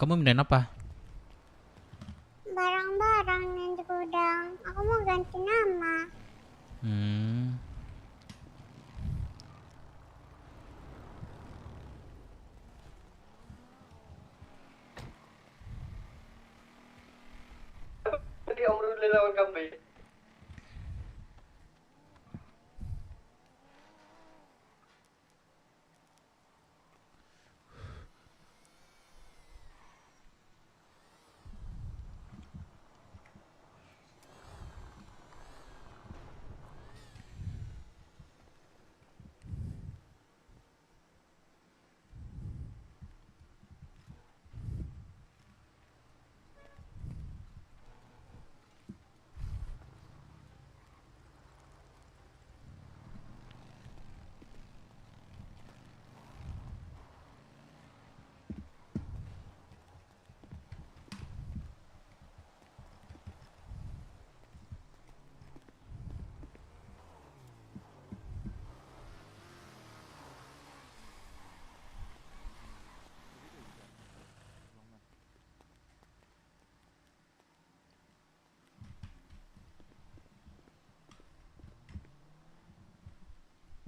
Kamu mindahin apa?
Barang-barang yang
lawan Kambe.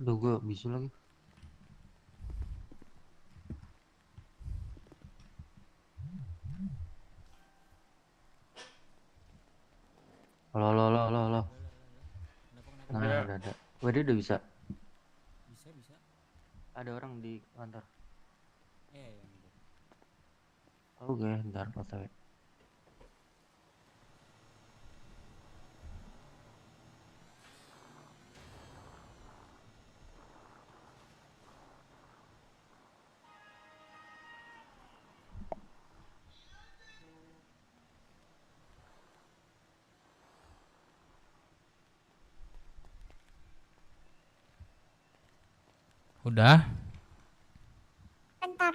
Aduh, gue bisu lagi. Halo. Nah, ada. Wah, dia udah bisa. Bisa. Ada orang di kantor. Oke, ntar OTW.
Udah.
Bentar.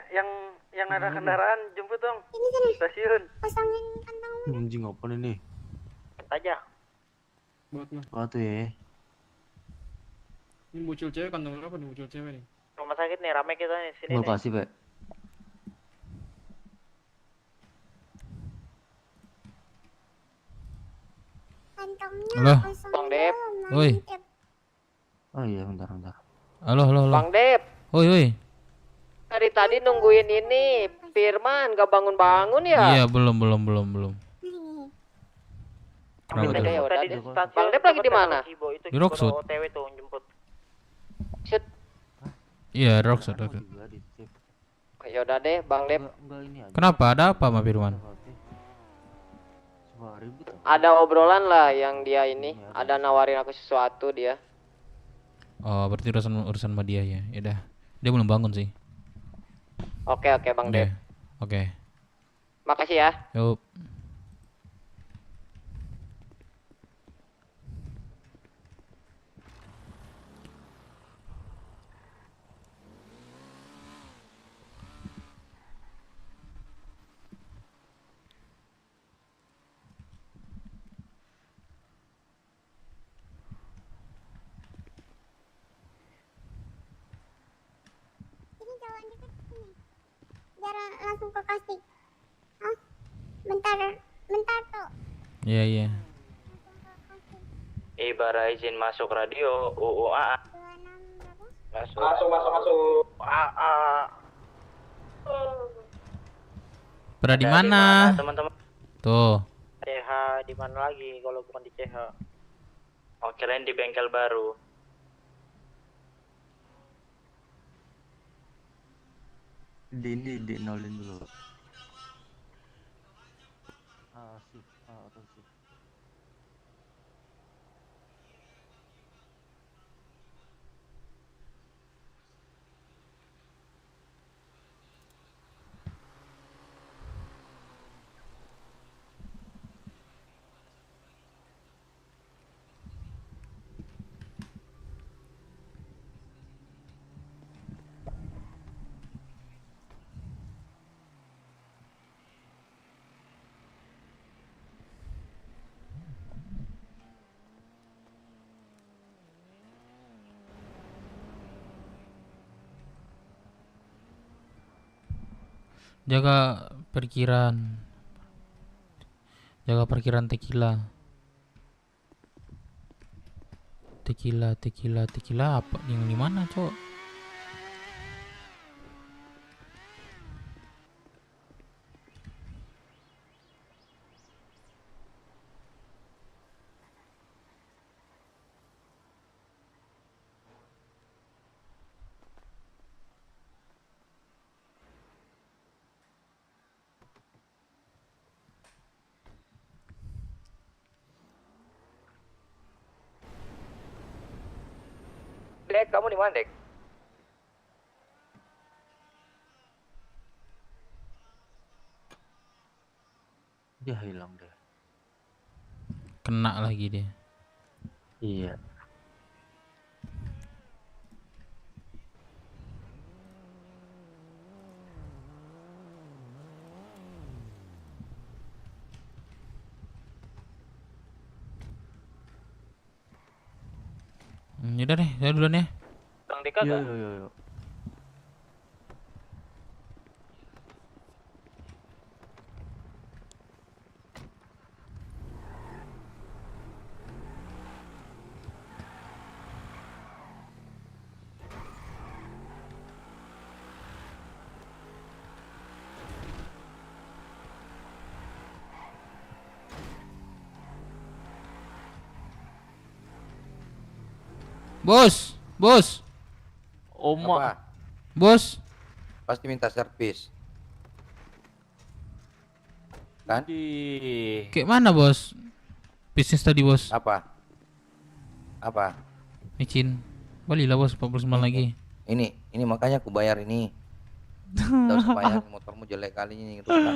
Yang ada kendaraan jemput dong.
Ini sini.
Stasiun.
Pasangin kantong.
Anjing apa ini?
Aja.
Apa tuh ya?
Ini bocil cewek kantong berapa nih bocil cewek nih?
Rumah sakit nih, rame kita nih sini.
Mau kasih, Pak.
Kantongnya
Halo.
kosong.
Bang Dep.
Woi.
Oh iya, bentar.
Halo.
Bang Dep.
Woi.
Dari tadi nungguin ini Firman gak bangun-bangun ya?
Iya, belum. Kenapa tuh?
Ya udah deh. Bang Dep lagi di mana?
Di Rockwood.
OTW tuh jemput.
Shit.
Iya, Rockwood.
Ya udah deh, Bang Dep.
Kenapa? Ada apa sama Firman?
Ada obrolan lah yang dia ini, ada nawarin aku sesuatu dia.
Oh, berarti urusan sama dia ya. Yaudah. Dia belum bangun sih.
Oke, Bang Dep.
Oke.
Makasih ya.
Yuk.
Ini jalan dikit sini. Biar langsung ke kasih. Ah, bentar tuh.
Iya.
Ibarat izin masuk radio UUA. Masuk.
Pada di mana?
Teman-teman.
Tuh.
CH di mana lagi kalau bukan di CH?
Oh, kirain di bengkel baru.
Di nolin dulu. Sip.
Jaga perkiraan tequila. Tequila apa? Yang di mana, Cok?
Dek, kamu di mana, Dek?
Dia hilang deh.
Kena lagi dia.
Iya.
Yaudah deh, saya duluan ya.
Bang Deka
Yo
nggak?
yo yo yo.
Bos, bos,
Oma.
bos.
Pasti minta servis. Kan?
Kayak mana bos? Bisnis tadi bos.
Apa? Apa?
Micin. Balilah bos, 49 lagi.
Ini makanya aku bayar ini. Tahu supaya motormu jelek kali ini rusak.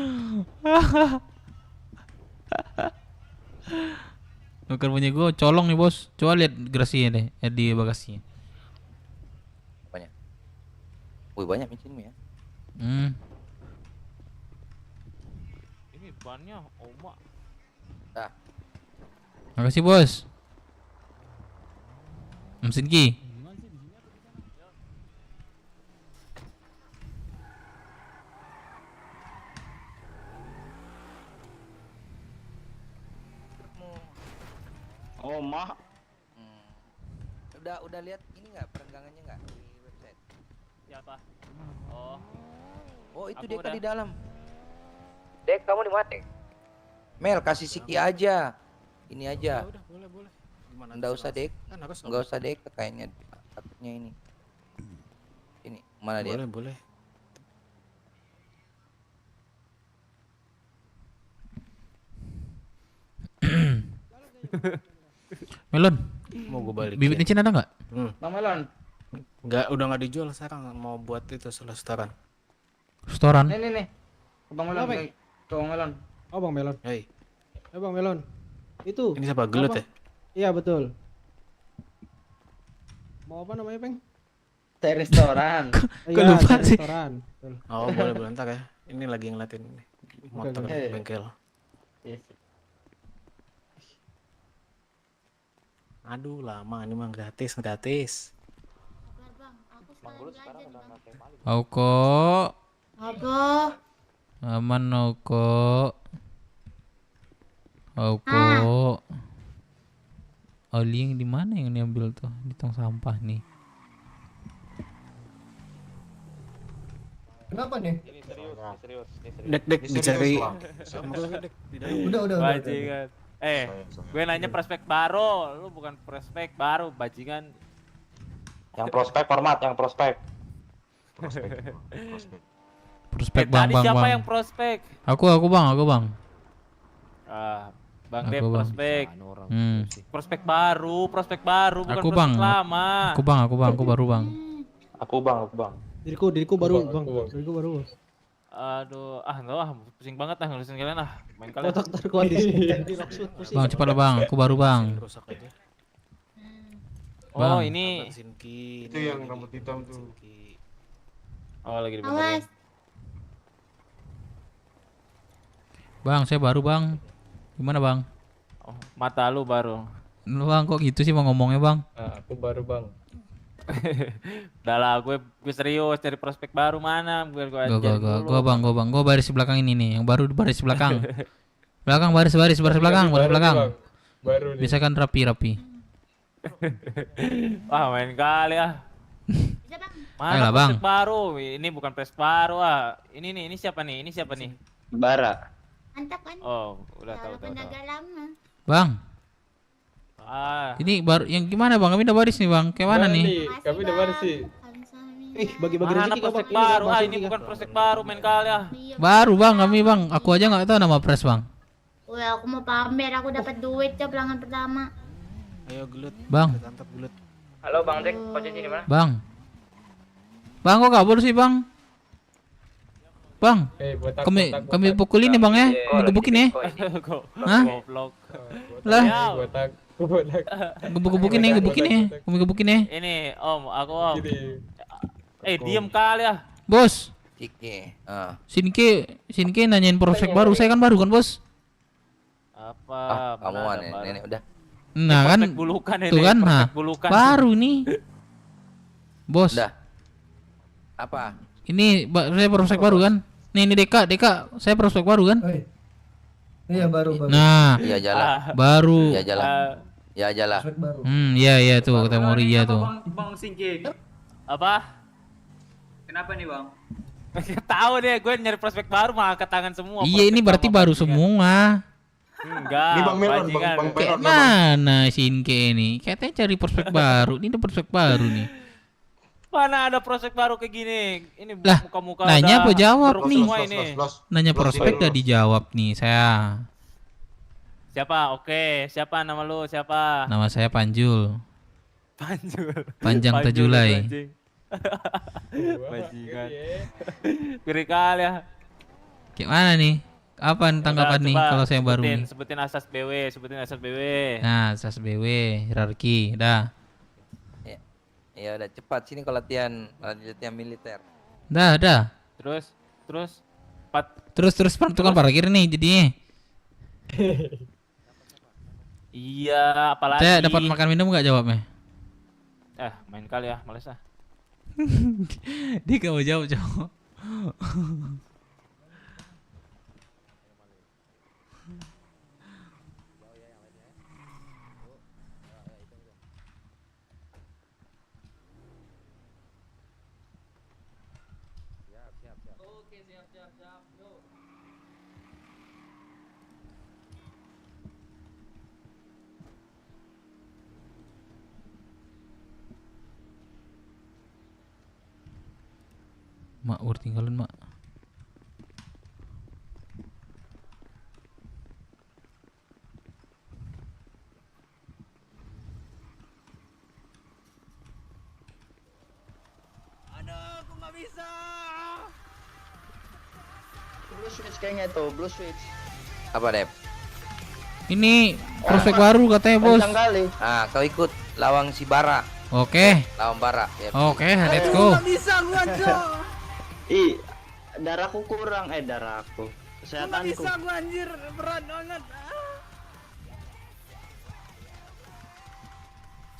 Bukan punya gue, colong nih bos. Coba lihat garasinya deh, di bagasinya.
Banyak. Wih banyak micinmu ya.
Ini bannya Oma.
Dah.
Makasih bos. Mesin Ki.
Oma. Udah lihat ini nggak perenggangannya nggak di website?
Siapa? Oh.
Oh itu
Aku
dia
udah.
di dalam.
Dek, kamu di mana, Dek?
Mel kasih Siki aja. Ini aja.
Udah, boleh. Gimana?
Nggak usah Dek.
Kan harus
Nggak usah Dek. Kayaknya takutnya ini. Ini mana dia?
Boleh.
Melon.
Mau gue balik.
Bibit micin ada nggak?
Bang Melon. Nggak, udah nggak dijual sekarang. Mau buat itu restoran.
Restoran.
Nih. Bang Melon. Bang Melon.
Oh Bang Melon.
Hei.
Bang Melon. Itu.
Ini siapa? Gelut ya?
Iya betul. Mau apa namanya Peng?
Restoran.
Kok lupa sih? Restoran. Betul.
Oh boleh ntar ya. Ini lagi ngeliatin motor
Oke.
bengkel. Aduh lama ini mah gratis.
Oko.
Apa?
Aman Oko. Oko. Oli yang di mana yang diambil tuh? Di tong sampah nih.
Kenapa nih?
Ini serius.
Dek dicari.
Udah.
Bajingan. Gue nanya prospek baru, lu bukan prospek baru, bajingan.
Yang prospek format, yang prospek.
Prospek bang.
Siapa yang prospek?
Aku bang.
Bang
Aku,
Dep
Bang.
prospek. Prospek baru, bukan
Aku
prospek
bang.
lama.
Aku baru bang.
Aku bang.
Diriku baru bang. Diriku baru.
Aduh, pusing banget ngurusin kalian main kalian.
Kotak terkuat di Rockshoot pusing.
Bang cepat lah bang, aku baru bang.
Oh
Bang.
ini.
Itu yang rambut hitam tuh.
Oh lagi dibenerin.
Bang, saya baru bang. Gimana bang?
Oh, mata lu baru.
Lu bang kok gitu sih mau ngomongnya bang?
Aku baru bang.
Udah lah, gue serius cari prospek baru mana? Gue
Gua baris belakang ini nih, yang baru baris belakang. Belakang baris belakang.
Baru nih.
Bisa kan rapi.
Wah main kali Mana
Ayolah, Bang.
prospek baru? Ini bukan prospek baru Ini siapa nih?
Bara.
Mantap kan?
Oh, udah tahu.
Pendagang lama.
Bang, ini baru yang gimana bang? Kami udah baris nih bang. Kayak mana nih?
Kami udah baris sih.
Bagi-bagi
Mana
rezeki
prospek
Bang.
baru? Ini bukan prospek baru main kali
Baru bang, kami bang. Aku aja nggak tahu nama pres bang.
Wah, aku mau pamer, aku dapat duit ya pelanggan pertama.
Ayo gelut.
Bang.
Tantap gelut.
Halo Bang Jack, posisi di mana?
Bang. Bang kok kabur sih, Bang? Bang. Kami pukul ini, Bang ya. Ini gebukin ya. Hah? Lah. Gebuk-gebukin ya, gebukin ya. Kami gebukin ya.
Ini Om, aku Om. Diem kali ya.
Bos.
Cike.
Sinke nanyain prospek baru. Saya kan baru kan, Bos?
Apa?
Kamu nenek udah.
Nah kan, tuh kan, nah, baru nih, bos.
Udah. Apa?
Ini saya prospek baru kan? Nih ini Deka, saya prospek baru kan?
Iya baru.
Nah,
iya jalan.
Baru.
Iya jalan. Ya jalan.
Iya tuh kata Mori ya tuh.
Bang Singki.
Apa?
Kenapa nih Bang?
Tahu deh, gue nyari prospek baru malah angkat tangan semua.
Iya ini berarti baru semua.
Enggak.
Ini Bang Melon, Bang Melon.
Mana Sinke ini? Katanya cari prospek baru. Ini ada prospek baru nih.
Mana ada prospek baru kayak gini? Ini
lah,
muka-muka
nanya apa jawab nih?
Ini.
Nanya prospek udah dijawab nih saya.
Siapa? Oke, siapa nama lu? Siapa?
Nama saya Panjul. Panjang
Panjul,
Tajulai.
Bajingan. Kiri kali ya.
Gimana nih? Apa tanggapan nih kalau saya baru nih?
Sebutin asas BW.
Nah, asas BW, hierarki, dah.
Ya udah cepat sini kalau latihan militer.
Dah.
Terus
tukang parkir nih jadinya.
Iya, apalagi.
Saya dapat makan minum nggak jawabnya?
Main kali ya, males ah.
Dia gak mau jawab, cowok. Mak, tinggalin mak.
Aduh, aku nggak bisa.
Blue switch kayaknya tuh, blue switch.
Apa Dep?
Ini prospek baru katanya bos.
Nah, kau ikut lawang si Bara.
Oke.
Lawan Bara. Ya,
Oke, let's go.
Nggak bisa gua Cok.
Darahku kurang, darahku. Kesehatanku.
Nggak bisa gua anjir, berat banget.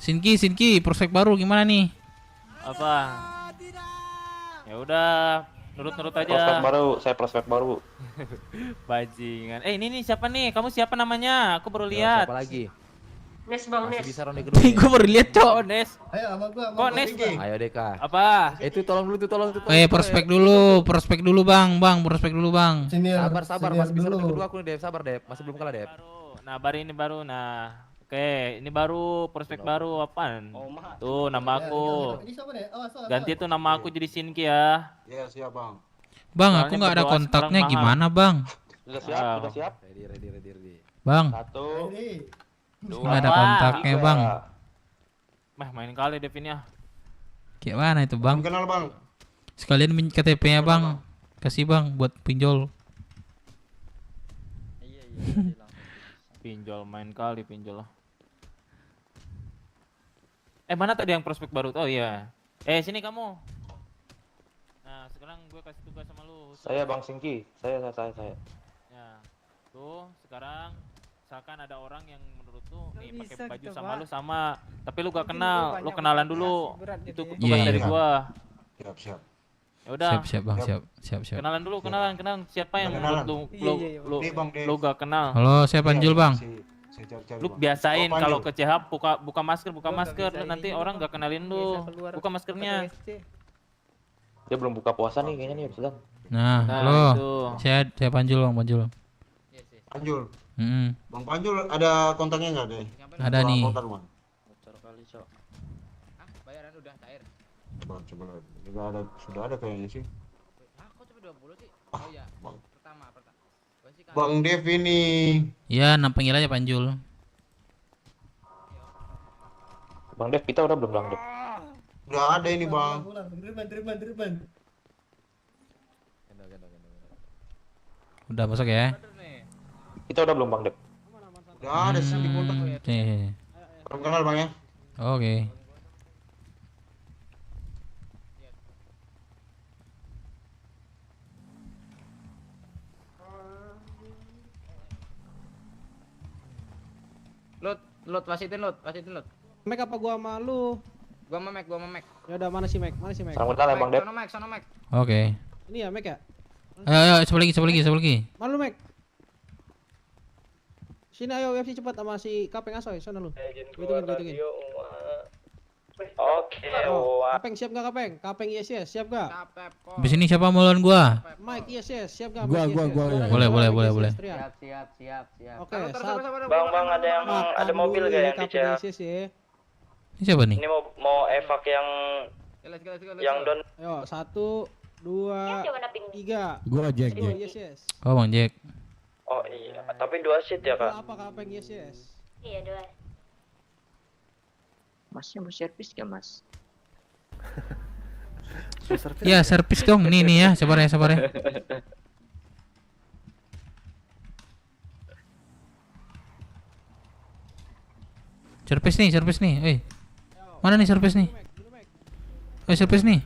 Sinki, prospek baru gimana nih?
Apa? Ya udah, nurut aja.
Prospek baru.
Bajingan. Ini siapa nih? Kamu siapa namanya? Aku baru lihat.
Siapa lagi?
Nes Bang Nes.
Bisa ronde kedua.
Gue baru lihat, Cok.
Oh, Nes.
Ayo sama gua.
Kok Nes?
Ayo Deka.
Apa?
Itu tolong dulu.
Prospek dulu, Bang. Prospek dulu, Bang.
Sabar, masih bisa ronde kedua aku nih, Dep. Sabar, Dep. Masih belum kalah, Dep.
Nah, ini baru. Nah, oke, ini baru prospek baru apaan? Tuh nama aku. Ganti tuh nama aku jadi Sinki ya.
Iya, siap, Bang.
Bang, aku nggak ada kontaknya gimana, Bang?
Sudah siap.
Ready.
Bang.
1, 2,
nggak ada kontaknya, Bang.
Main kali Devinnya.
Gimana itu, Bang?
Kenal, Bang.
Sekalian KTP-nya, Bang. Kasih, Bang, buat pinjol.
Pinjol main kali pinjol lah. Mana tadi yang prospek baru? Oh iya. Sini kamu. Nah, sekarang gue kasih tugas sama lu.
Saya Bang Singki. Saya.
Ya. Tuh, sekarang misalkan ada orang yang menurut lu nih pakai baju sama lu sama, tapi lu gak kenal. Lu kenalan dulu. Itu tugas dari gua.
Siap.
Ya udah.
Siap, Bang. Siap.
Kenalan dulu, kenalan. Siapa yang menurut lu gak kenal?
Halo, saya Panjul, Bang.
Lu biasain kalau ke CH buka masker, nanti orang gak kenalin lu. Buka maskernya.
Dia belum buka puasa nih kayaknya nih, sedang.
Nah, halo. Saya Panjul, Bang Panjul.
Bang Panjul ada kontaknya nggak deh?
Ada nih.
Bocor kali, Cok. Bayaran udah cair.
Coba sudah ada kayaknya sih.
Kok cuma 20 sih? Oh iya. Pertama.
Bang Dev ini.
Ya, panggil aja Panjul.
Bang Dev, kita udah belum Bang Dev?
Udah ada ini bang.
Driban.
Udah masuk ya.
Kita udah belum Bang Dev?
Udah ada sih di pundak.
Nih.
Belum kenal bang ya.
Oke.
Lot, wasitin lot.
Mek apa gua sama lu?
Gua sama Mac.
Ya udah mana sih Mek?
Selamat datang Bang Dev.
Sono Mac.
Oke.
Ini ya Mek ya?
Ayo, coba lagi.
Mana lu Mek? Sini ayo UFC cepat sama si Kapeng Asoy, sana lu. Hitungin.
Oke,
Kapeng siap gak Kapeng? Kapeng yes siap gak?
Di sini siapa mau lawan gua?
Mike yes siap gak?
Gua.
Boleh.
Siap.
Oke,
Bang, ada mobil gak yang di CH?
Ini siapa nih?
Ini mau evac yang don.
Ayo 1, 2, 3.
Gua Jack.
Yes.
Oh, Bang Jack.
Oh iya, tapi 2 seat ya kak?
Apa Kapeng yes?
Iya 2.
Masnya mau servis gak mas?
Ya, servis dong. Nih ya, sabar ya. Servis nih. Mana nih servis nih? Servis nih.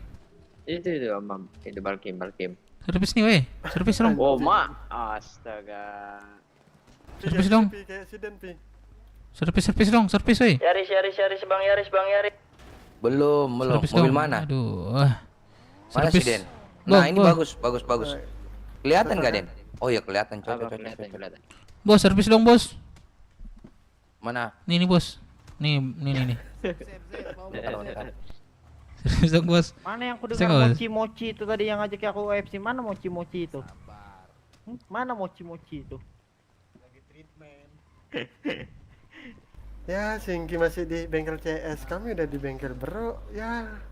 Itu Mam, itu Balkim.
Servis nih, servis dong.
Oh mak, astaga.
Servis dong. Servis dong, weh.
Yaris, Bang Yaris.
Belum.
Servis
Mobil
dong.
mana?
Aduh.
Mana sih Den? Nah ini bagus. Kelihatan nggak Den? Oh iya kelihatan. Coba.
Bos, servis dong, Bos.
Mana?
Nih, Bos. Nih. Servis dong, Bos.
Mana yang aku
Bisa
dengar
nggak, Bos?
mochi itu tadi yang ngajak aku UFC? Mana mochi itu? Mana mochi itu?
Ya, Singki masih di bengkel CS, kami udah di bengkel bro. Ya.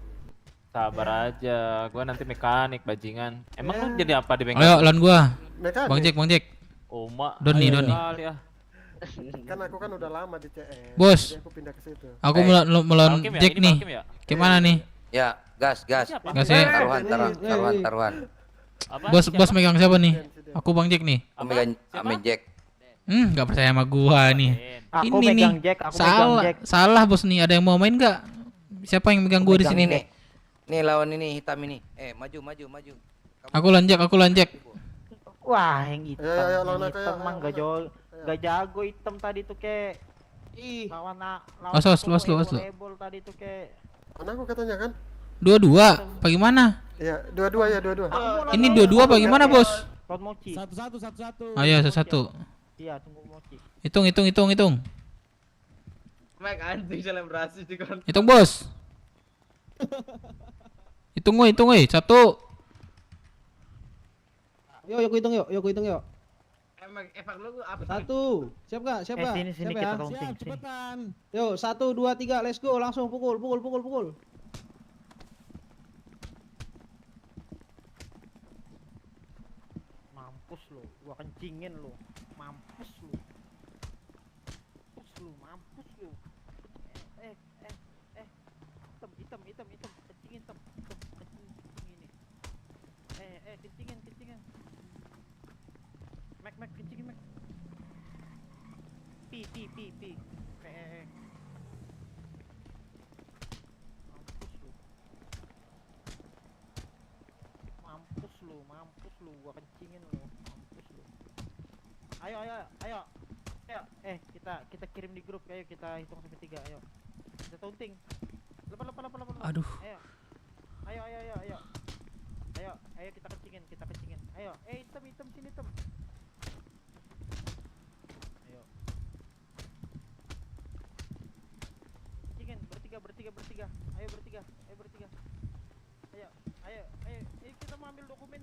Sabar aja, gua nanti mekanik bajingan. Emang lu jadi apa di bengkel?
Ayo, lawan gua.
Mekanik.
Bang Jack.
Oh, mak.
Doni.
Ya.
Kan aku kan udah lama di CS.
Bos.
Jadi aku pindah ke situ.
Aku melawan Jack nih. Gimana nih?
Ya, gas.
Gas ya.
Taruhan.
Bos megang siapa nih? Aku Bang Jack nih.
Aku megang Jack.
Nggak percaya sama gua nih.
Aku
Ini nih.
megang Jack,
Salah bos nih. Ada yang mau main nggak? Siapa yang megang gua di sini nih?
Nih lawan ini hitam ini. Maju.
Aku lanjak.
Wah, yang hitam.
Ayo, lawan aku,
Hitam
ayo,
mah
ayo.
gak jago hitam tadi tuh kayak. Lawan
Los.
Ebol tadi tuh kayak.
Mana aku katanya kan?
Dua. Bagaimana?
Iya, dua.
Ini dua bagaimana, Bos?
Lawan mochi.
Satu.
Ayo, satu.
Iya, tunggu mochi.
Hitung.
Mike anjing selebrasi di kon.
Hitung, Bos. Hitung, woi. 1.
Yuk, aku hitung yuk.
Evac lu apa?
1. Siap gak?
Sini
Siap
kita
ya?
counting.
Cepetan. Yuk, 1, 2, 3, let's go. Langsung pukul.
Mampus lu, gua kencingin lu. Mampus lu. Mampus lu. Hitam. Kencingin hitam. Kencing ini. Kencingin. Mac, kencingin Mac. Pi. Mampus lu, gua kencingin lu. Mampus lu. Ayo. Kita kirim di grup, ayo kita hitung sampai 3, ayo. Kita taunting. Lepas.
Aduh.
Ayo kita kencingin. Ayo, hitam sini hitam. Ayo. Kencingin bertiga. Ayo bertiga. Ayo kita mau ambil dokumen.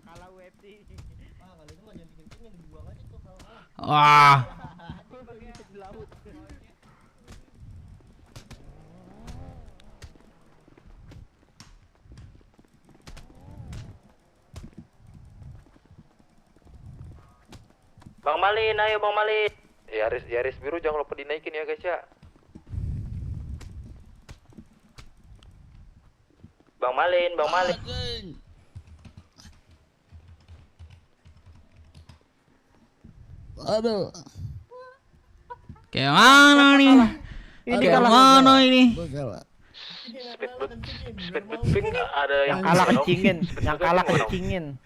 Kalah UFC.
Kalau itu mah jangan dikencingin, dibuang aja tuh kalau kalah.
Wah.
Di laut.
Bang Malin, ayo Bang Malin.
Yaris biru jangan lupa dinaikin ya guys ya.
Bang Malin, Bang Malin.
Aduh. Kayak mana nih? Kayak mana ini?
Speedboat pink ada
Yang kalah kecingin, yang kalah kecingin.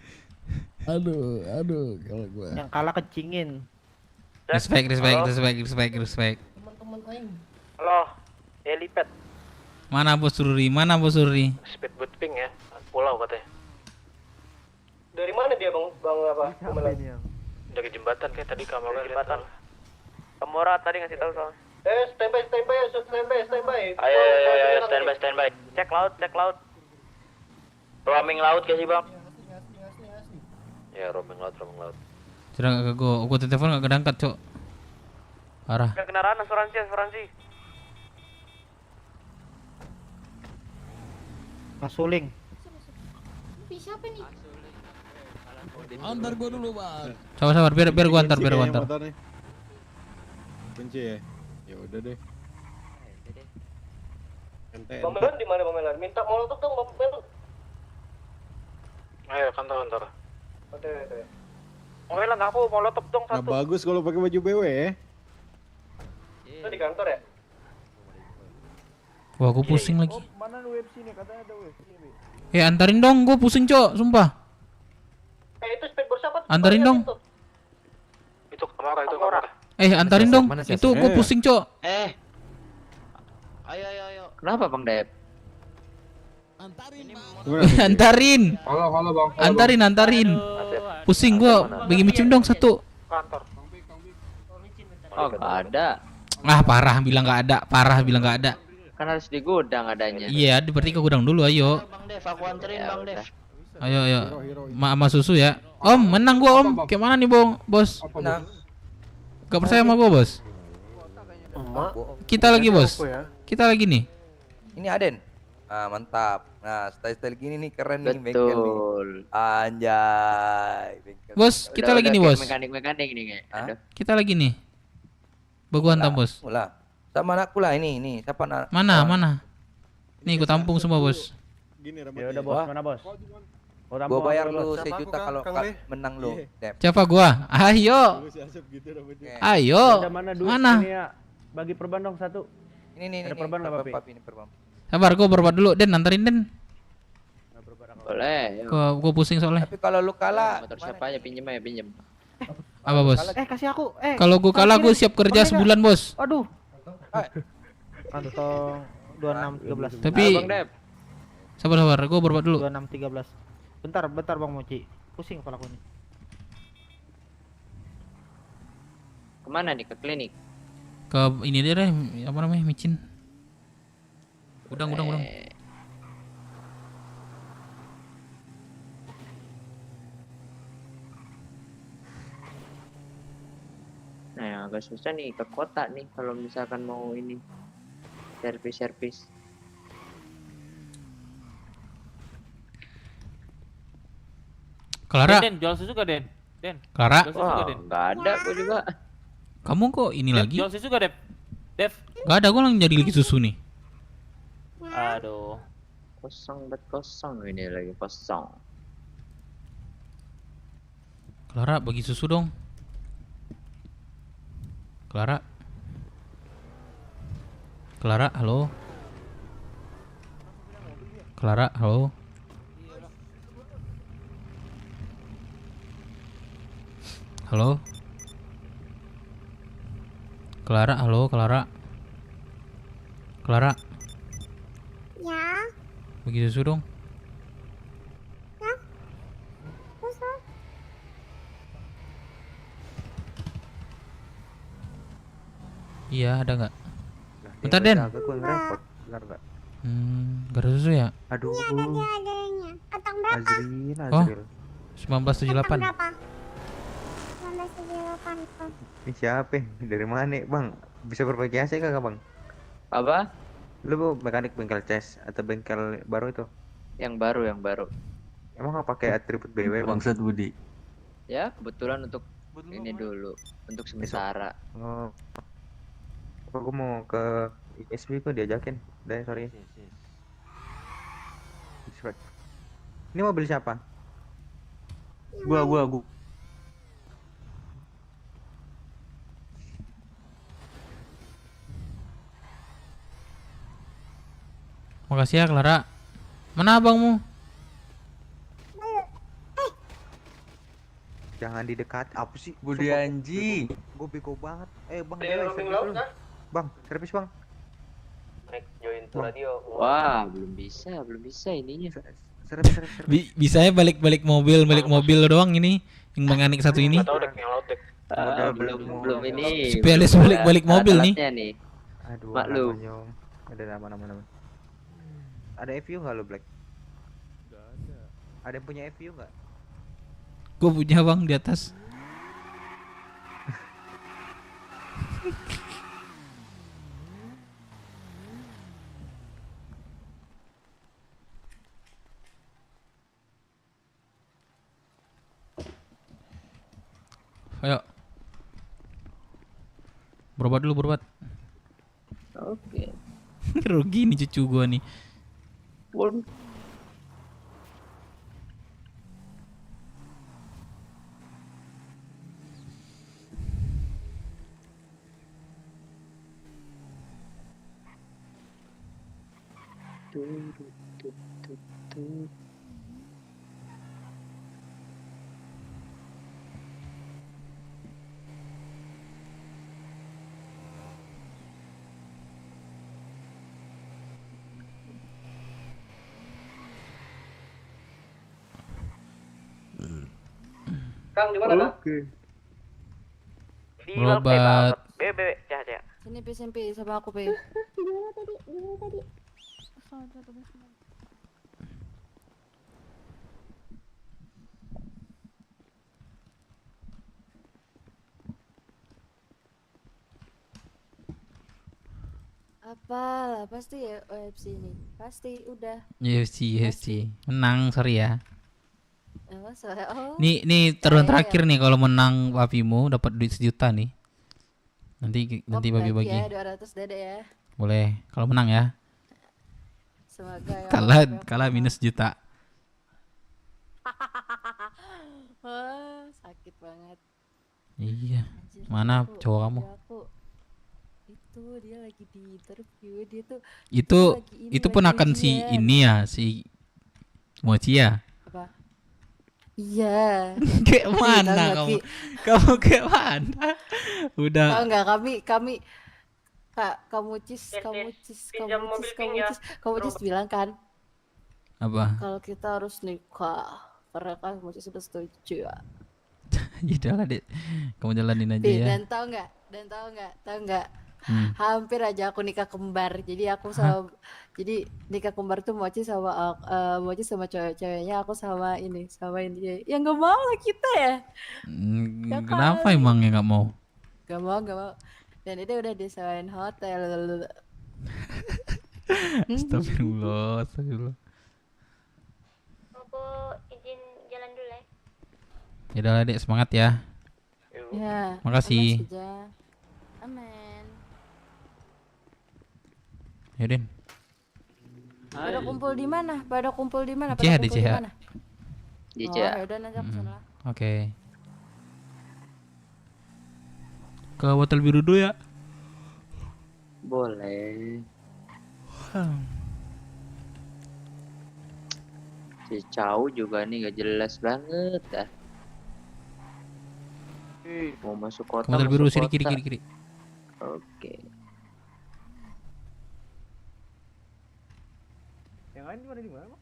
Aduh, kalau gue.
Yang kalah kecingin.
Respect.
Teman-teman aing.
Halo, helipad.
Mana Bos Ruri?
Speedboat pink ya, pulau katanya.
Dari mana dia bang apa?
Dari jembatan kayak tadi kamarnya
Jembatan. Kamora tadi ngasih tahu soalnya. Standby.
Ayo, standby.
Cek laut. Roaming laut kasih bang.
Ya roaming laut.
Cerang ke gua telepon gak kedangkat, Cok. Parah.
Kendaraan asuransi.
Masuling.
Siapa nih?
Antar gua dulu, Bang.
Sabar, biar gua antar.
Kunci ya? Ya udah deh.
Bang Melan di mana Bang Melan? Minta molotov dong Bang Melan.
Ayo kantor.
Oke. Bang Melan aku molotov dong
Nah,
satu.
bagus kalau pakai baju BW ya.
Itu di kantor ya?
Wah, gua pusing lagi.
Mana UFC nih? Katanya ada UFC nih.
Antarin dong, gua pusing, Cok, sumpah.
Itu speedboat siapa?
Antarin dong.
Itu kamera.
Antarin dong. Itu gua pusing, Cok.
Ayo.
Kenapa Bang Dep?
Antarin.
Halo Bang.
Antarin. Pusing gua, bagi micin dong satu.
Kantor.
Oh, nggak ada.
Parah bilang nggak ada.
Kan harus di gudang adanya.
Iya, berarti ke gudang dulu, ayo.
Bang Dev, aku anterin Bang Dev.
Ayo. Sama susu ya. Om, menang gua, Om. Kayak mana nih, Bos?
Menang.
Gak percaya sama gua, Bos? Kita lagi, Bos. Kita lagi nih.
Ini Aden. Mantap. Nah, style gini nih keren nih bengkel nih. Anjay, bengkel.
Bos, kita lagi nih, Bos.
Mekanik nih kayak. Aduh.
Kita lagi nih. Baguan tam, Bos.
Mula. Sama anakku lah ini. Siapa anak?
Mana? Nih, gua tampung semua, Bos.
Gini
Ya udah Bos, mana Bos?
Gua bayar lu 1 juta kalau menang lu.
Siapa gua? Ayo.
Ada mana duit
Mana?
ini ya? Bagi perban dong satu.
Ini.
Ada perban nggak, Papi?
Ini perban.
Sabar, gua berbuat dulu. Den, antarin Den.
Boleh.
Gua pusing soalnya.
Tapi kalau lu kalah,
Motor siapa aja pinjem.
Apa, Bos?
Kasih aku.
Kalau gua kalah, gua siap kerja sebulan, Bos.
Aduh. Kantong 2613.
Tapi sabar, gua berbuat dulu.
2613. Bentar Bang Mochi. Pusing kepalaku nih.
Kemana nih? Ke klinik?
Ke ini deh, apa namanya? Micin. Udang.
Nah, yang agak susah nih ke kota nih kalau misalkan mau ini servis.
Clara.
Den, jual susu gak, Den?
Clara.
Jual susu gak, Den?
Nggak ada gua juga.
Kamu kok ini lagi?
Jual susu gak, Dev?
Gak ada, gua lagi nyari lagi susu nih.
Aduh.
Kosong ini lagi kosong.
Clara, bagi susu dong. Clara, halo. Clara, halo. Halo. Clara, halo, Clara.
Ya.
Bagi susu dong.
Susu.
Iya, ada nggak? Bentar, Den. Gak ada susu ya?
Aduh. Iya, adanya. Kantong berapa?
Oh, 1978.
Berapa? 1978 itu.
Ini siapa? Dari mana, Bang? Bisa berbagi AC kagak, Bang?
Apa?
Lu mekanik bengkel CES atau bengkel baru itu?
Yang baru.
Emang nggak pakai atribut BW, Bang?
Ya, kebetulan untuk ini dulu untuk sementara.
Oh. Aku mau ke ISP kok diajakin. Udah sorry. Respect. Ini mobil siapa?
Gua.
Makasih ya Clara. Mana abangmu?
Jangan didekat. Apa sih?
Budi anjing.
Gue bego banget. Bang,
Ada roaming laut kan?
Bang, servis bang.
Naik join to radio.
Wah, belum bisa ininya.
Servis.
Bisanya balik mobil doang ini. Yang mekanik satu ini.
Tahu dek yang laut dek.
Belum ini.
Spesialis balik mobil nih.
Aduh,
maklum.
Ada nama. Ada FU nggak lo Black?
Gak ada.
Ada yang punya FU nggak?
Gue punya bang di atas. Ayo. Berobat.
Oke.
Rugi nih cucu gua nih.
Kang di mana Kang?
Oke.
Di
Berobat.
Bebe, cah.
Sini SMP sama aku Pe.
Gimana tadi?
Apalah pasti ya OFC ini. Pasti udah.
UFC. Menang, sorry ya.
Oh.
Nih taruhan terakhir nih kalau menang papimu dapat duit 1 juta nih. Nanti bagi-bagi.
Ya, 200 dede ya.
Boleh, kalau menang ya.
Semoga ya.
Kalah minus 1 juta.
Wah, sakit banget.
Iya.
Anjir,
Mana cowok kamu?
Itu dia lagi di interview, dia tuh
Itu pun akan si ini ya, si Mochi ya.
Apa? Iya.
Kayak mana kamu? Kamu kayak mana? Udah.
Tahu nggak kami kamu cis bilang kan
Apa?
kalau kita harus nikah karena kan kamu cis sudah setuju ya.
Ya lah Dek, kamu jalanin aja ya.
Dan tahu nggak hampir aja aku nikah kembar. Jadi jadi nikah kembar tuh Mochi sama cewek-ceweknya, aku sama ini dia. Ya nggak mau lah kita ya.
Kenapa emang ya nggak mau?
Gak mau. Dan itu udah disewain hotel.
Astagfirullah.
Aku izin jalan dulu ya.
Ya udah lah Dek, semangat ya.
Ya.
Makasih.
Amin.
Yaudah.
Pada kumpul di mana?
Di CH.
Di CH. Oh, yaudah nanti aku sana.
Oke. Ke hotel biru dulu ya.
Boleh. Si Chow juga nih gak jelas banget dah. Mau masuk kota.
Hotel biru sini kiri.
Oke.
Yang lain di mana Bang?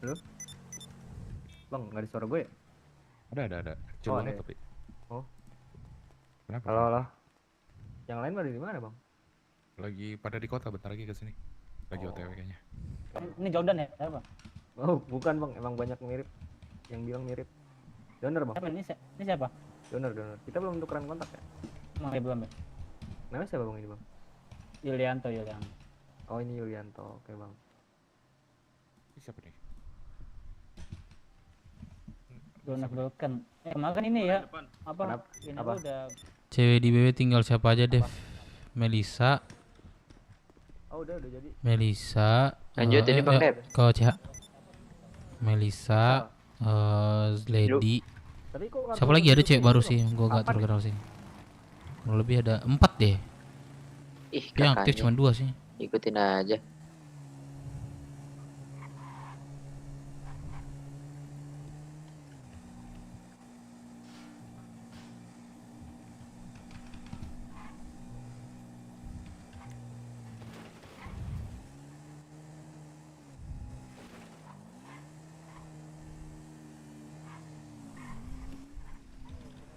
Halo? Bang, nggak ada suara gue ya?
Ada. Coba
ada.
tapi.
Oh.
Kenapa?
Halo. Yang lain pada di mana, Bang?
Lagi pada di kota, bentar lagi ke sini. Lagi OTW kayaknya.
Ini Jordan ya? Siapa?
Oh, bukan, Bang. Emang banyak mirip. Yang bilang mirip. Donor, Bang.
Siapa ini siapa?
Donor. Kita belum tukeran kontak ya?
Belum ya?
Namanya siapa, Bang, ini, Bang?
Yulianto.
Oh, ini Yulianto. Oke, Bang.
Ini siapa nih?
Broken. Kemarin ini ya apa? Ini
Apa?
udah
Cewek di BW tinggal siapa aja, Dev? Melisa,
Oh, udah jadi.
Melisa.
Lanjut, jadi Bang Dev.
Kau CH. Melisa, Lady.
Tapi kok
Siapa lagi ada cewek baru sih? Gua gak terkenal sih. Kurang lebih ada 4 deh.
Ih,
Yang aktif
kakaknya.
cuma 2 sih.
Ikutin aja.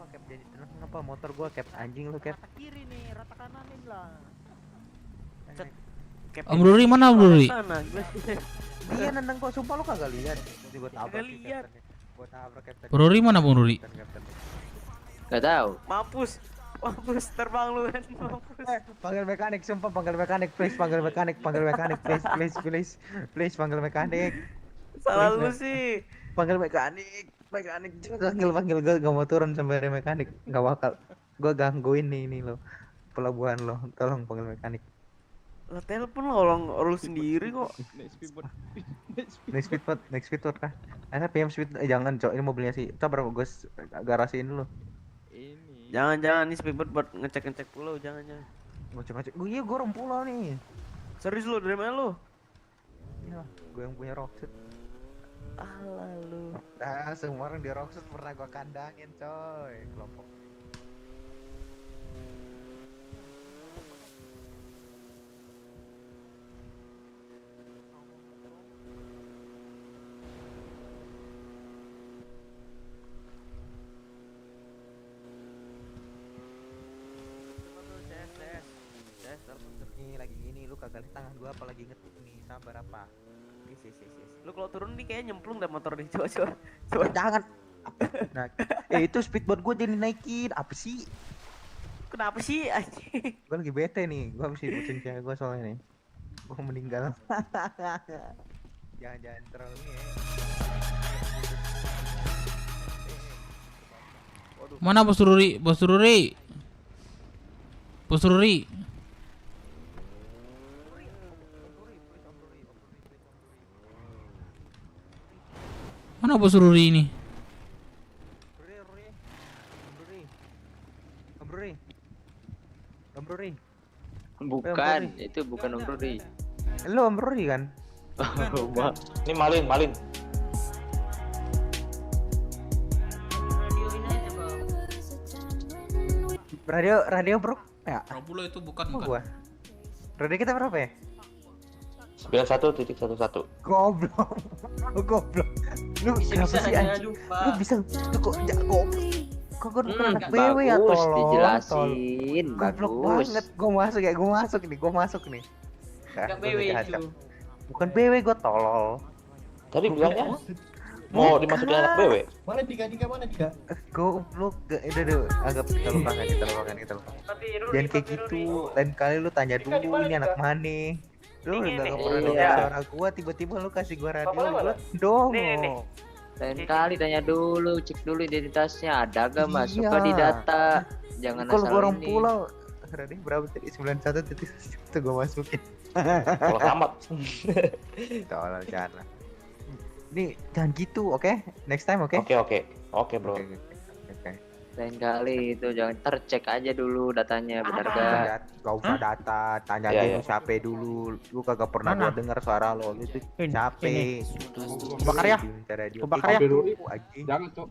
Cap jadi tenang ngapa motor gua cap anjing lu cap.
Rata kiri nih, rata kananin lah.
Om Ruri mana Om Ruri?
Dia nendang kok sumpah lu kagak lihat. Gua tabrak.
Kagak lihat.
Gua tabrak Captain.
Om Ruri mana Om Ruri?
Gak tahu.
Mampus terbang lu kan, mampus.
Panggil mekanik, sumpah panggil mekanik, please panggil mekanik, please panggil mekanik.
Salah
Please,
lu sih.
Panggil mekanik panggil gue gak mau turun sampai ada mekanik, nggak bakal. Gue gangguin nih ini lo pelabuhan lo, tolong panggil mekanik.
Lah telepon lo orang sendiri kok.
Next speedboat kah? Ada PM speed, jangan cok, ini mobilnya sih. Coba gue garasiin dulu.
Jangan nih speedboat buat ngecek pulau, jangan.
Ngecek. Iya gue orang pulau nih.
Serius lu, dari mana lu?
Iya, gue yang punya Rockset.
Alah lu.
Nah, semua orang di Rockset pernah gue kandangin coy, kelompok. Nih lagi gini, lu kagak lihat tangan gua apa lagi ngetik nih, sabar apa?
Yes. Lu kalau turun nih kayaknya nyemplung dah motor nih, coba.
Jangan. Nah, itu speedboat gua jadi naikin, apa sih?
Kenapa sih anjing?
Gua lagi bete nih, gua habis dibucin cewek gua soalnya nih. Gua meninggal. Jangan terlalu nih.
Mana Bos Ruri? Bos Ruri. Mana Bos Ruri ini?
Om Ruri.
Bukan, itu bukan Om Ruri.
Lu Om Ruri kan?
Ini Malin.
Radio bro. Ya.
Robulo itu bukan.
Gua. Radio kita berapa ya?
91.11.
Goblok. Lu kenapa sih anjing? Lu bisa lu kok goblok. Kok gue bukan anak BW ya
Bagus
tolong.
dijelasin,
Goblok
bagus.
banget. Gue masuk nih.
Bukan BW itu.
Bukan BW, gue tolol.
Tadi bilangnya mau dimasukin anak BW.
Mana tiga?
Goblok, udah agak kita lupakan. Jangan kayak gitu. Lain kali lu tanya dulu ini anak mana. Lu udah gak pernah dengar suara gua, tiba-tiba lu kasih gua radio, gua dong.
Lain kali tanya dulu, cek dulu identitasnya ada gak masuk ke di data. Jangan
Kalau
asal
gua orang
ini.
pulau, radio berapa tadi? 91 titik itu gua masukin.
Kalau amat.
Tolol jangan. Nih, jangan gitu, oke? Next time, oke?
Oke, bro.
Lain kali itu jangan tercek aja dulu datanya benar gak?
Gak usah data, tanya
Iya,
aja
iya.
lu siapa dulu. Lu kagak pernah gua denger suara lo, lu tuh siapa?
Kubakar ya? Kubakar ya?
Jangan, Cok.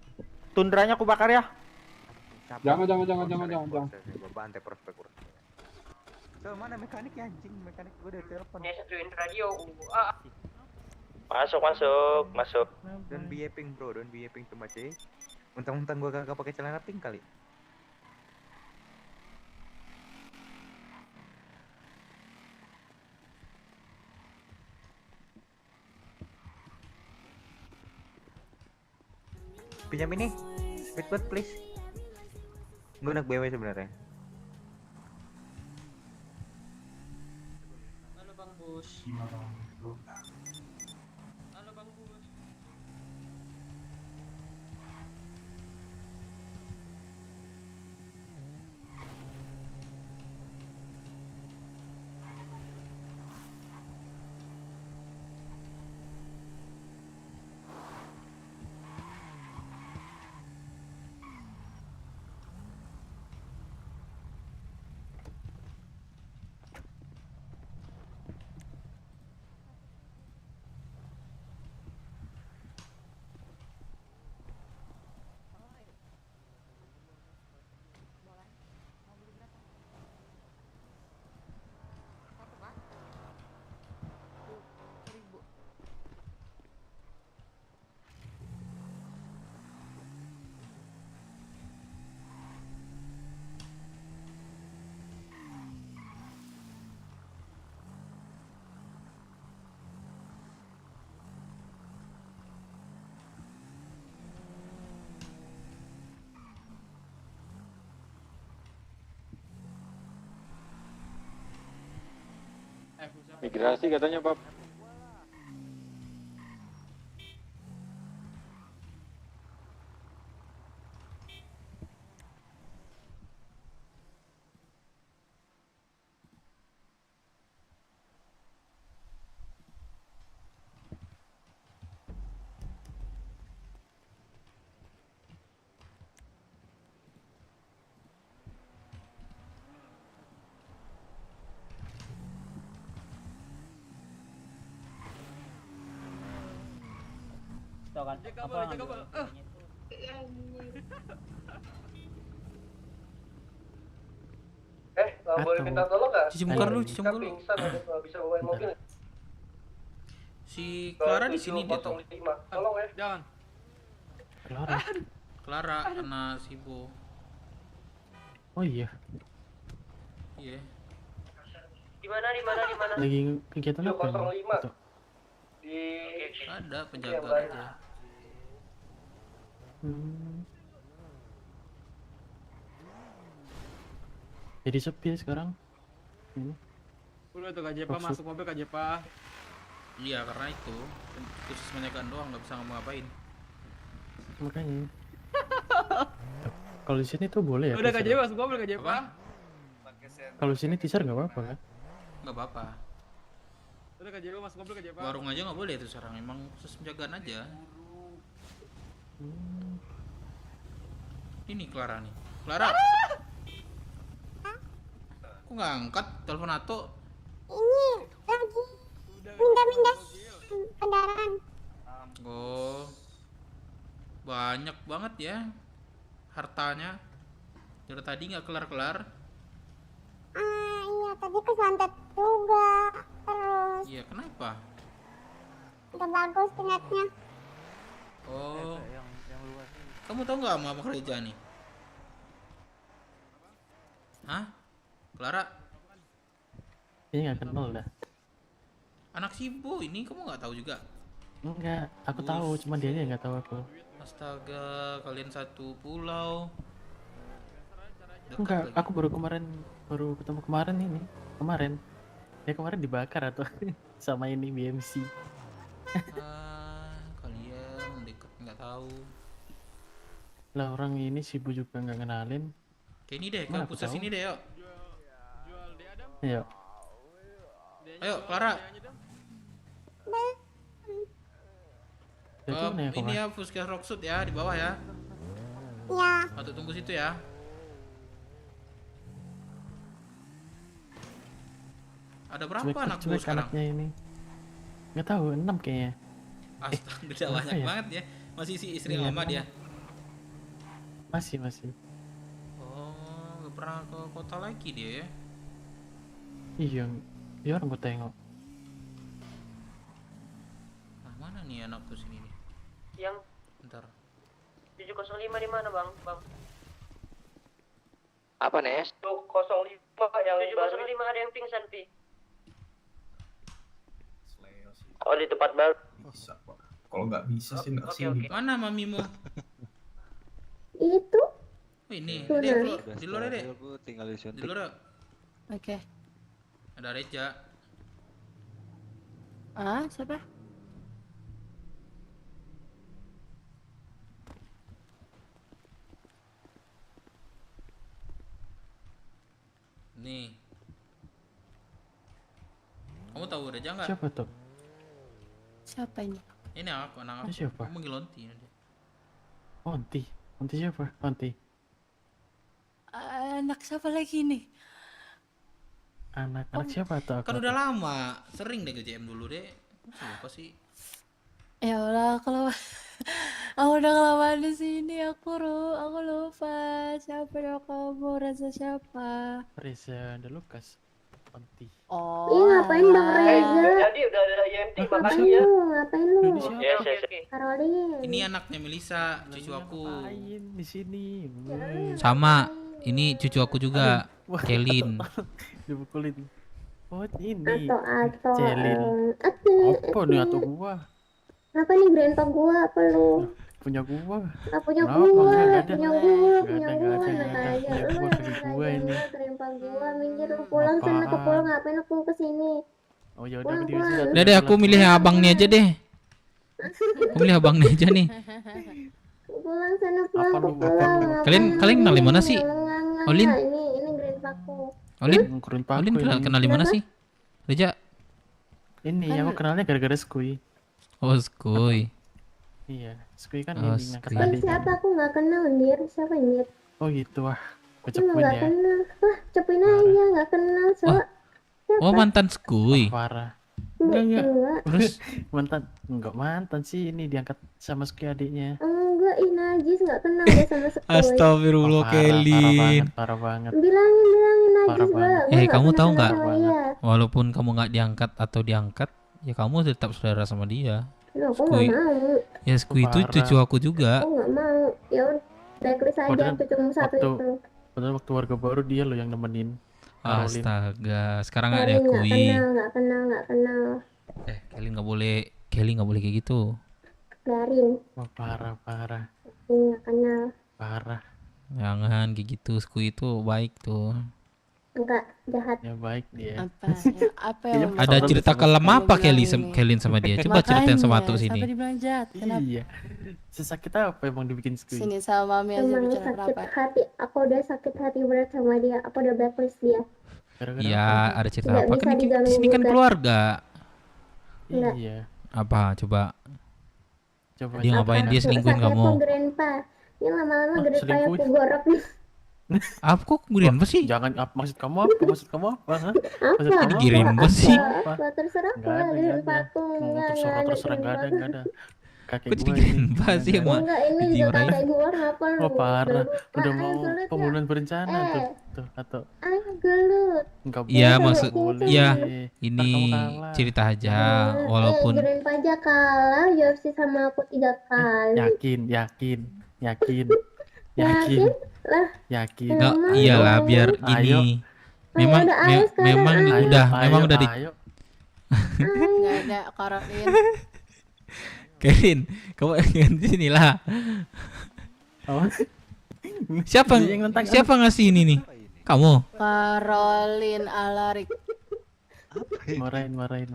Tundranya kubakar ya?
Jangan. Gua bantai prospek. So, mana mekaniknya anjing? Mekanik gua udah telepon.
Satuin radio.
Masuk.
Don't be yapping, bro. Don't be yapping too much, eh. Mentang-mentang gua kagak pakai celana pink kali. Pinjam ini, speedboat please. Gue anak BW sebenarnya.
Halo Bang Bus. Halo Bang Bus.
Migrasi katanya, Pap.
Tuh kan, apa ngambil
boleh minta tolong nggak?
Cuci muka dulu, cuci muka dulu.
Pingsan, nggak bisa bawain mobil.
Si Clara di sini dia tuh.
Tolong ya.
Jangan.
Clara kena Sibo.
Oh iya,
Iya.
Di mana?
lagi kegiatan apa?
05.
Tuh.
Di
Ada penjaga aja.
Jadi sepi ya sekarang.
Udah tuh Kak Jepa masuk mobil Kak Jepa.
Iya, karena itu khusus menjagaan doang, nggak bisa ngapa-ngapain.
Makanya. Kalau di sini tuh boleh ya?
Udah Kak
teaser?
Jepa masuk mobil Kak Jepa.
Kalau di sini teaser nggak apa-apa kan?
Nggak apa-apa.
Udah Kak Jepa masuk mobil Kak Jepa.
Warung aja nggak boleh itu sekarang, emang khusus penjagaan aja. Ini Clara nih. Clara. Kok nggak angkat telepon Ato?
Ini lagi pindah-pindah kendaraan.
Oh, banyak banget ya hartanya. Dari tadi nggak kelar-kelar.
Iya tadi kesantet juga. Terus
Iya, kenapa?
udah bagus netnya.
Oh, kamu tahu nggak sama kerja nih? Hah? Clara?
Ini nggak kenal dah.
Anak Sibo ini kamu nggak tahu juga?
Enggak, aku tahu, cuma dia nggak tahu aku.
Astaga, kalian satu pulau.
Enggak, aku baru ketemu kemarin ini. Kemarin. Ya kemarin dibakar atau sama ini BMC.
Kalian deket nggak tahu.
Lah orang ini Sibu juga nggak kenalin.
Kayak ini deh,
Mana
ke
aku
pusat
tahu?
sini deh yuk.
Ayo.
Ayo, Clara.
Jadi mana ya,
Ini
Kak?
ya, Puskes Rocksud ya, di bawah ya.
Ya.
Atau tunggu situ ya. Ada berapa anak buah sekarang?
Anaknya ini. Nggak tahu, 6 kayaknya.
Astaga,
berapa
banyak
ya?
banget ya. Masih si istri
Iya,
lama dia.
Masih.
Oh, gak pernah ke kota lagi dia ya.
Iya, dia orang gue tengok.
Nah, mana nih anak tuh sini nih?
yang
Bentar.
705 di mana bang?
Apa Nes?
705 yang 705 ada yang pingsan pi. Oh di tempat baru.
Bisa Pak. Kalau nggak bisa sih nggak sini.
Mana mamimu?
Itu.
Oh, ini.
Sudah.
Dia keluar. Di luar deh.
Tinggal
Di
disuntik.
luar.
Oke.
Ada Reja.
Siapa?
Nih. Kamu tahu Reja nggak?
Siapa tuh?
Siapa ini?
Ini aku, anak aku.
Siapa?
Aku manggil Lonti.
Onti. Onti siapa? Onti.
Anak siapa lagi nih?
Anak siapa tuh?
Kan udah lama, sering deh ke JM dulu deh. Siapa sih?
Ya Allah, kalau aku udah kelamaan di sini, aku lupa siapa dong kamu, Reza siapa?
Reza De Lucas. Onti.
Oh.
Ih ngapain Bang Reza?
Jadi udah ada IMT makasih ya.
Ngapain lu? Karolin.
Ini anaknya Melisa, cucu aku.
Ngapain di sini?
Sama, ini cucu aku juga, Kelin.
Dipukulin. Oh ini.
Atau.
Celin. Apa nih atau gua?
Kenapa nih grandpa gua? Apa lu?
Punya gua.
Nggak punya
Kenapa?
gua,
Nggak ada.
punya gua,
Nggak
punya
ada,
gua,
nggak ada,
enak
nggak ada.
aja.
Punya
Lu
gua,
enak
punya
aja,
gua ini.
grandpa gua, minggir lu pulang sana, aku pulang ngapain aku kesini?
Oh ya udah di sini.
Udah deh, aku milih abang nih aja deh. Aku milih abang nih aja nih.
Pulang sana, pulang.
Kalian kenal di mana sih? Olin?
Ini grandpaku.
Olin kenal di mana sih? Reja?
Ini aku kenalnya gara-gara Skuy.
Oh, Skuy.
Iya, Skuy kan
Oh,
ini ngangkat
Skuy.
tadi.
Siapa aku nggak kenal Dir? Siapa Dir?
Oh gitu wah.
Aku
Kecepin
nggak
ya.
kenal. Wah, cepin aja nggak kenal. Coba.
Oh, mantan Skuy.
Parah.
Enggak.
Terus
enggak mantan sih, ini diangkat sama Skuy adiknya.
Enggak, Najis nggak kenal dia sama Skuy.
Astagfirullah, Kelin.
Parah banget.
Bilangin Najis gua.
Kamu tahu nggak? Walaupun kamu nggak diangkat atau diangkat, ya kamu tetap saudara sama dia.
Loh, aku nggak mau.
Ya Skuy itu cucu aku juga.
Aku nggak mau. Ya udah, blacklist aja cucumu satu itu.
Padahal waktu warga baru dia loh yang nemenin.
Astaga, sekarang nggak
Kelly
diakui.
nggak kenal.
Kelly nggak boleh kayak gitu.
Biarin.
Oh, parah.
Nggak kenal.
Parah.
Jangan kayak gitu, Skuy itu baik tuh.
Enggak, jahat.
Ya baik dia.
Apa yang
Ada cerita kelam apa Kelly sama dia? Coba ceritain sama Atu sini.
Sampai dibilang jahat. Kenapa?
Iya. Sesakit apa emang dibikin Skuy?
Sini sama Mami aja
Emang
bicara
sakit
apa?
hati. Aku udah sakit hati berat sama dia. Aku udah blacklist dia.
Iya, ada cerita
Nggak
apa?
bisa
Kan
diganggu
di sini kan
gugat.
keluarga.
Enggak.
Iya.
Apa? Coba.
Coba.
Dia ngapain? Dia selingkuhin kamu?
Aku grandpa. Ini lama-lama grandpa
selingkuhin?
aku gorok nih.
Apa kok kemudian apa sih?
Jangan maksud kamu apa? Maksud kamu apa? Hah? Maksud
Apa?
kamu
Dikirim
apa?
apa sih?
Apa? Terserah aku lah grandpa aku.
Terserah enggak ada. Kakek
Kok
gue
dikirim
ini.
apa sih emang?
Enggak, ini juga
Dimarahin.
kakek gua ngapa lu?
Oh parah, udah
Ayo,
mau
gelut,
pembunuhan berencana
Eh.
tuh atau
Ayo gelut.
enggak
Iya,
boleh,
maksud
nggak boleh.
iya
Ntar
ini
kamu kalah.
cerita aja walaupun
Grandpa aja kalah UFC sama aku 3 kali.
Yakin.
Yakin? Lah.
Yakin.
nggak iyalah biar gini. Memang
udah, ayo sekarang,
memang
ayo.
udah memang udah di
Ayo.
Nggak ada Karolin.
Kelin, kamu ganti sini lah.
Apa?
Siapa
Dia yang nentang,
siapa ngasih ini nih? Kamu?
Karolin Alarik.
Marahin, Karolin,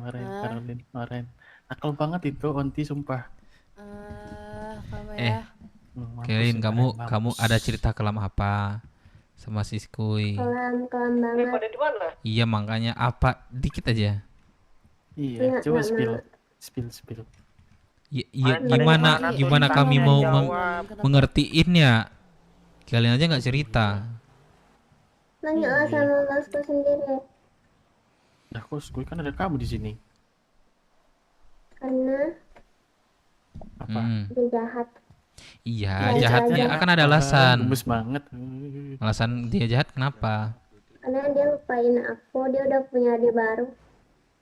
marahin. Nakal banget itu Onti sumpah.
Kamu
Eh,
ya.
Kelin, kamu ada cerita kelam apa sama si Skuy?
Kelam banget.
Pada di mana?
Iya makanya apa dikit aja.
Iya, coba spill.
Iya gimana kami mau mengertiin ya? Kalian aja nggak cerita.
Nanya lah sama bosku sendiri.
Nah, kok Skuy kan ada kamu di sini.
Karena
Apa?
dia jahat.
Iya,
Ya,
jahatnya
jahat.
akan ada alasan.
Gemes banget.
Alasan dia jahat kenapa?
Karena dia lupain aku. Dia udah punya adik baru.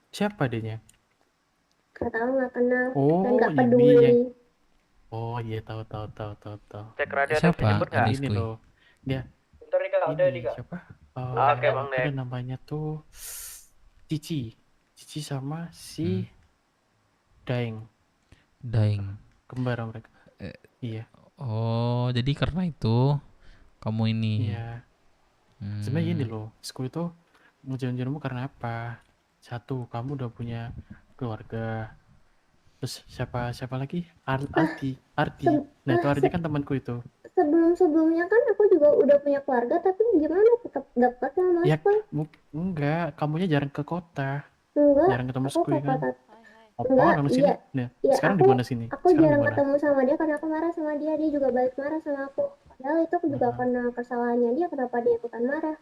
Siapa adanya?
Gak tahu, nggak kenal
Oh,
dan nggak
ini
peduli.
yang- Oh iya, tahu.
Cek radio ada
Siapa?
dijemput nggak?
Adik
Ini
Skuy.
loh. Dia
Bentar Dika, udah
ini
Dika.
siapa? Oh,
Oke, Bang
ada
Nek.
namanya tuh Cici sama si Daeng. Kembar mereka. Iya.
Oh, jadi karena itu kamu ini.
Iya. Sebenarnya gini loh, Skuy itu ngejalan-jalanmu karena apa? Satu, kamu udah punya keluarga. Terus siapa lagi? Ardi. Nah itu Ardi kan temanku itu.
Sebelumnya kan aku juga udah punya keluarga, tapi gimana tetap dekat sama
Ya,
Skuy?
enggak, kamunya jarang ke kota.
Enggak,
Jarang ketemu
aku
Skuy
ke
kan.
kota.
Apa
Enggak,
orang sini?
iya.
Nah,
Iya,
sekarang
aku-
di mana sini?
Aku
Sekarang
jarang
di mana?
ketemu sama dia karena aku marah sama dia. Dia juga balik marah sama aku. Padahal itu aku juga karena kesalahannya dia. Kenapa dia ikutan marah?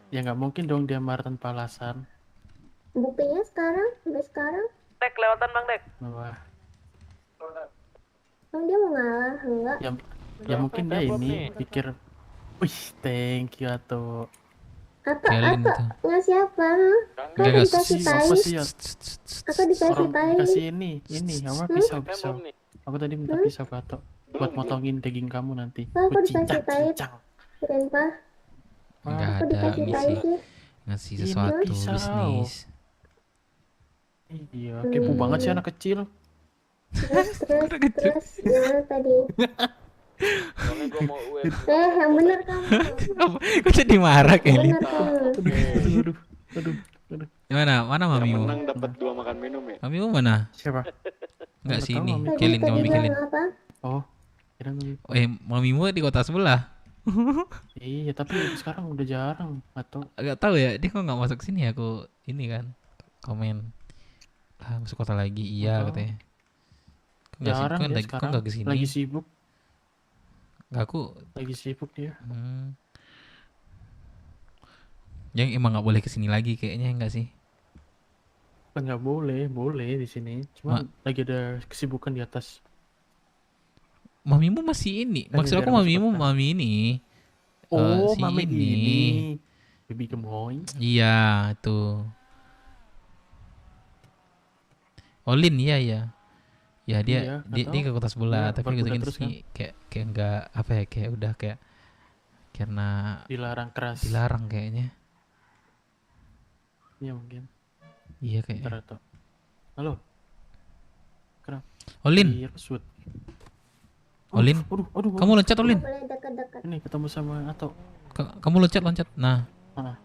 Ya nggak mungkin dong dia marah tanpa alasan.
Buktinya sampai sekarang,
Dek, lewatan Bang Dek.
Wah,
emang dia mau ngalah? Enggak.
ya mungkin dia ini pikir, wih, thank you atau
Kelin itu.
Ngasih apa? Aku
Enggak,
dikasih tai.
apa sih ya?
Aku dikasih
Orang
tai.
dikasih ini apa pisau. Aku tadi minta pisau ke Ato buat motongin daging kamu nanti.
Aku
Buat
dikasih tai. Grandpa,
Enggak
aku
ada
dikasih tai
ngisi
sih.
ngasih
Ini
sesuatu
pisau.
bisnis.
Iya, kepo banget sih anak kecil.
Terus gimana tadi? Yang bener kamu.
Kok jadi marah Kelin?
Bener kamu.
Aduh.
Mana
Yang
mamimu?
menang dapat 2 makan minum ya.
Mamimu mana?
Siapa?
Enggak
Nggak
sini.
tahu, Mami.
Kelin
Tadi
mami Kelin.
bilang apa?
Oh, kira Mami.
Mamimu di kota sebelah.
Iya, tapi sekarang udah jarang atau
Agak tahu ya, dia kok nggak masuk sini ya, aku ini kan komen. Ah, masuk kota lagi, iya
Atau
katanya. Kok nggak
jarang
kok
dia
nggak
sekarang.
nggak kesini?
Lagi sibuk.
Nggak, aku
Lagi sibuk dia.
yang emang nggak boleh kesini lagi kayaknya, enggak sih?
Kan nggak boleh, boleh di sini. Cuma lagi ada kesibukan di atas.
Mamimu masih ini.
Lagi
Maksud aku
jarang masuk
mamimu
kota.
mami ini.
Oh,
si
mami
ini.
ini. Baby gemoy.
Iya, itu. Olin, iya ya. Ya dia
Iya,
dia,
atau
dia ke kota sebelah,
dia
tapi
berkuda
gitu
terus
sih kayak enggak apa ya, kayak udah kayak karena
Dilarang keras.
dilarang kayaknya.
Iya mungkin.
Iya kayaknya.
Ntar atau. Halo. Kenapa?
Olin.
Iya, Sud.
Olin.
Aduh.
Kamu loncat Olin.
Boleh dekat-dekat.
Ini ketemu sama Ato.
Kamu loncat. Nah.
Ah.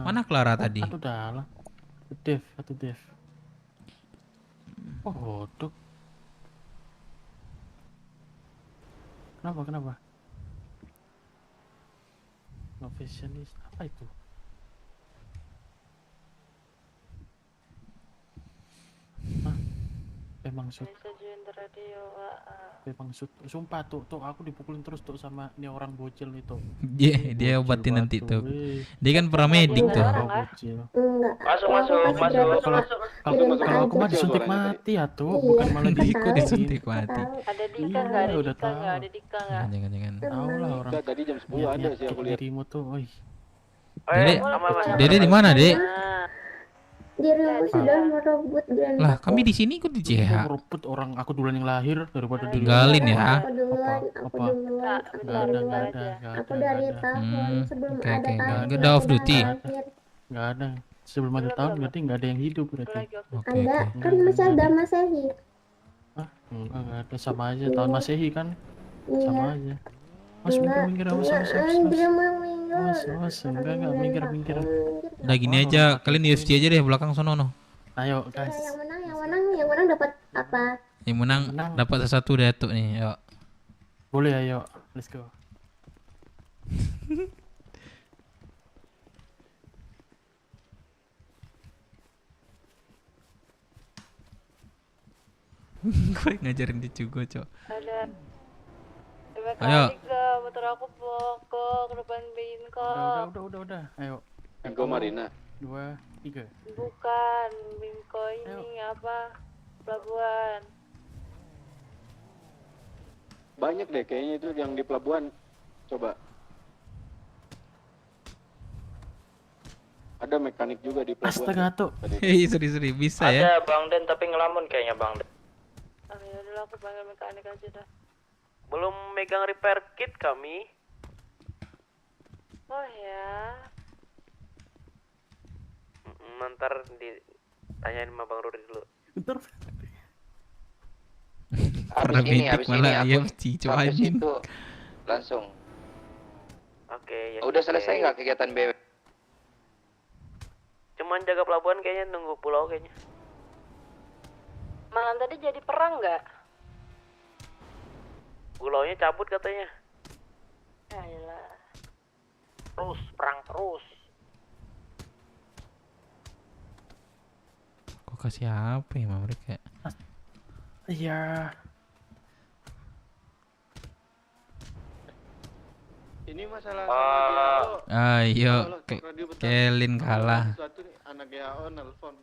Mana Clara tadi?
Aduh dalam. Dev. Oh, bodoh. Kenapa? No fashionist apa itu? Hah? Emang Sud. Emang Sud. Sumpah tuh aku dipukulin terus tuh sama ini orang bocil itu.
Dia obatin nanti
batu,
tuh. Dia kan paramedik tuh.
Bocil.
Enggak.
Kalau aku mah disuntik mati ya tuh, bukan malah
Diko disuntik mati.
Ada Dika
Iya,
nggak? Ada
udah
Dika
tahu.
nggak? Ada Dika nggak?
Jangan.
Tahu lah orang.
Enggak, tadi jam 10 ada sih aku lihat.
Dirimu tuh, oi.
Dede di mana, Dek?
Dirimu sudah merebut Grand
Lah, kami di sini ikut di CH.
Merebut orang aku duluan yang lahir daripada
Tinggalin ya.
Aku duluan.
Nggak ada.
Aku dari tahun sebelum
Oke,
ada
oke.
tahun.
Nggak ada off duty.
Nggak ada. Sebelum ada tahun berarti nggak ada yang hidup berarti.
Ada, kan masih ada Masehi.
Enggak ada, sama aja tahun Masehi kan.
Iya.
Sama aja. Mas minggir awas. Enggak minggir.
Udah gini aja, kalian UFC aja deh belakang sono no.
Ayo guys.
Yang menang dapat apa?
Yang menang dapat sesuatu deh tuh nih, yuk.
Boleh ayo, let's go.
Gue ngajarin dia juga, Cok.
Ada.
Ayo.
Motor aku bokok ke depan Binko.
Udah. Ayo.
Binko Marina.
2, 3.
Bukan Binko ini apa? Pelabuhan.
Banyak deh kayaknya itu yang di pelabuhan. Coba. Ada mekanik juga di pelabuhan.
Astaga tuh.
Hei, seri bisa ya.
Ada Bang Den tapi ngelamun kayaknya Bang Den.
Ya dulu aku panggil mekanik aja dah.
Belum megang repair kit kami.
Oh ya.
Ntar ditanyain sama Bang Rudi dulu.
Bentar.
Habis ini ayam cicuanin.
Langsung.
Oke, ya.
Udah selesai nggak kegiatan BW?
Cuman jaga pelabuhan kayaknya, nunggu pulau kayaknya.
Malam tadi jadi perang nggak?
Pulaunya cabut katanya.
Ayolah.
Terus perang terus.
Kok kasih apa ya mereka?
Iya.
Ini masalah
Ayo, Kelin kalah.
Suatu nih, anak GHO nelfon.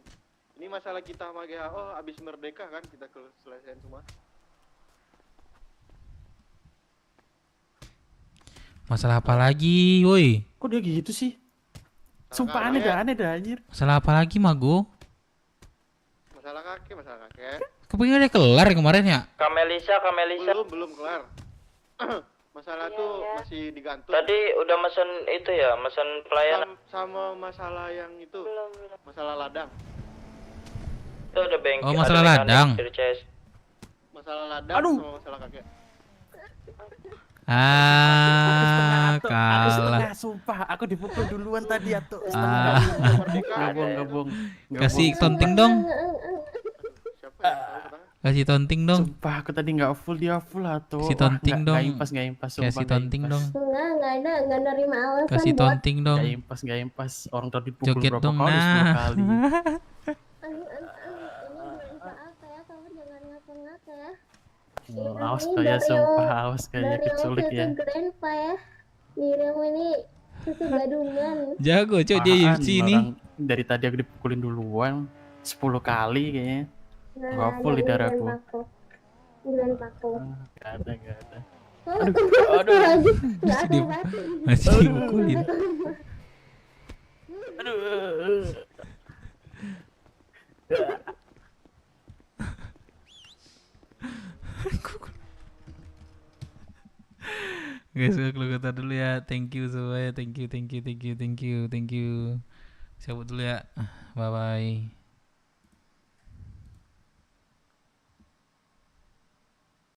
Ini masalah kita sama GHO abis merdeka kan, kita selesaiin semua.
Masalah apa lagi, woi?
Kok dia gitu sih? Sumpah aneh dah anjir.
Masalah apa lagi, Mago?
Masalah kakek.
Kepingin dia kelar kemarin ya?
Kamelisa.
Belum kelar. Masalah tuh masih digantung.
Tadi udah mesen itu ya, mesen pelayanan.
Sama masalah yang itu. Masalah ladang.
Itu ada bengkel.
Oh, masalah ladang.
Masalah ladang sama masalah kakek.
Ah,
Aku
kalah.
setengah, sumpah. Aku dipukul duluan tadi atau
Ah.
Gak bohong.
Kasih tonting dong. Kasih tonting dong.
Sumpah aku tadi nggak full, dia full atau.
Kasih tonting dong.
Nggak impas. Sumpah,
Kasih
nggak
tonting
impas.
dong.
Enggak nerima alasan
Kasih
bot.
tonting dong.
Nggak impas. Orang tadi pukul
Joget
berapa
dong,
kali? 10
nah.
kali.
Ini bulan apa ya, kamu jangan ngata-ngata ya.
Awas kayak sumpah, awas kayak
Dari
keculik
Oke
ya.
ke Grandpa ya. Dirimu ini susu gadungan.
Jago, Cok, dia
Apaan,
UFC ini.
orang dari tadi aku dipukulin duluan 10 kali kayaknya. Nggak full di darahku.
Bulan paku.
Gak ada.
Aduh.
Masih dipukulin. Guys, gue keluar kata dulu ya. Thank you semuanya. Thank you. Cabut dulu ya. Bye bye.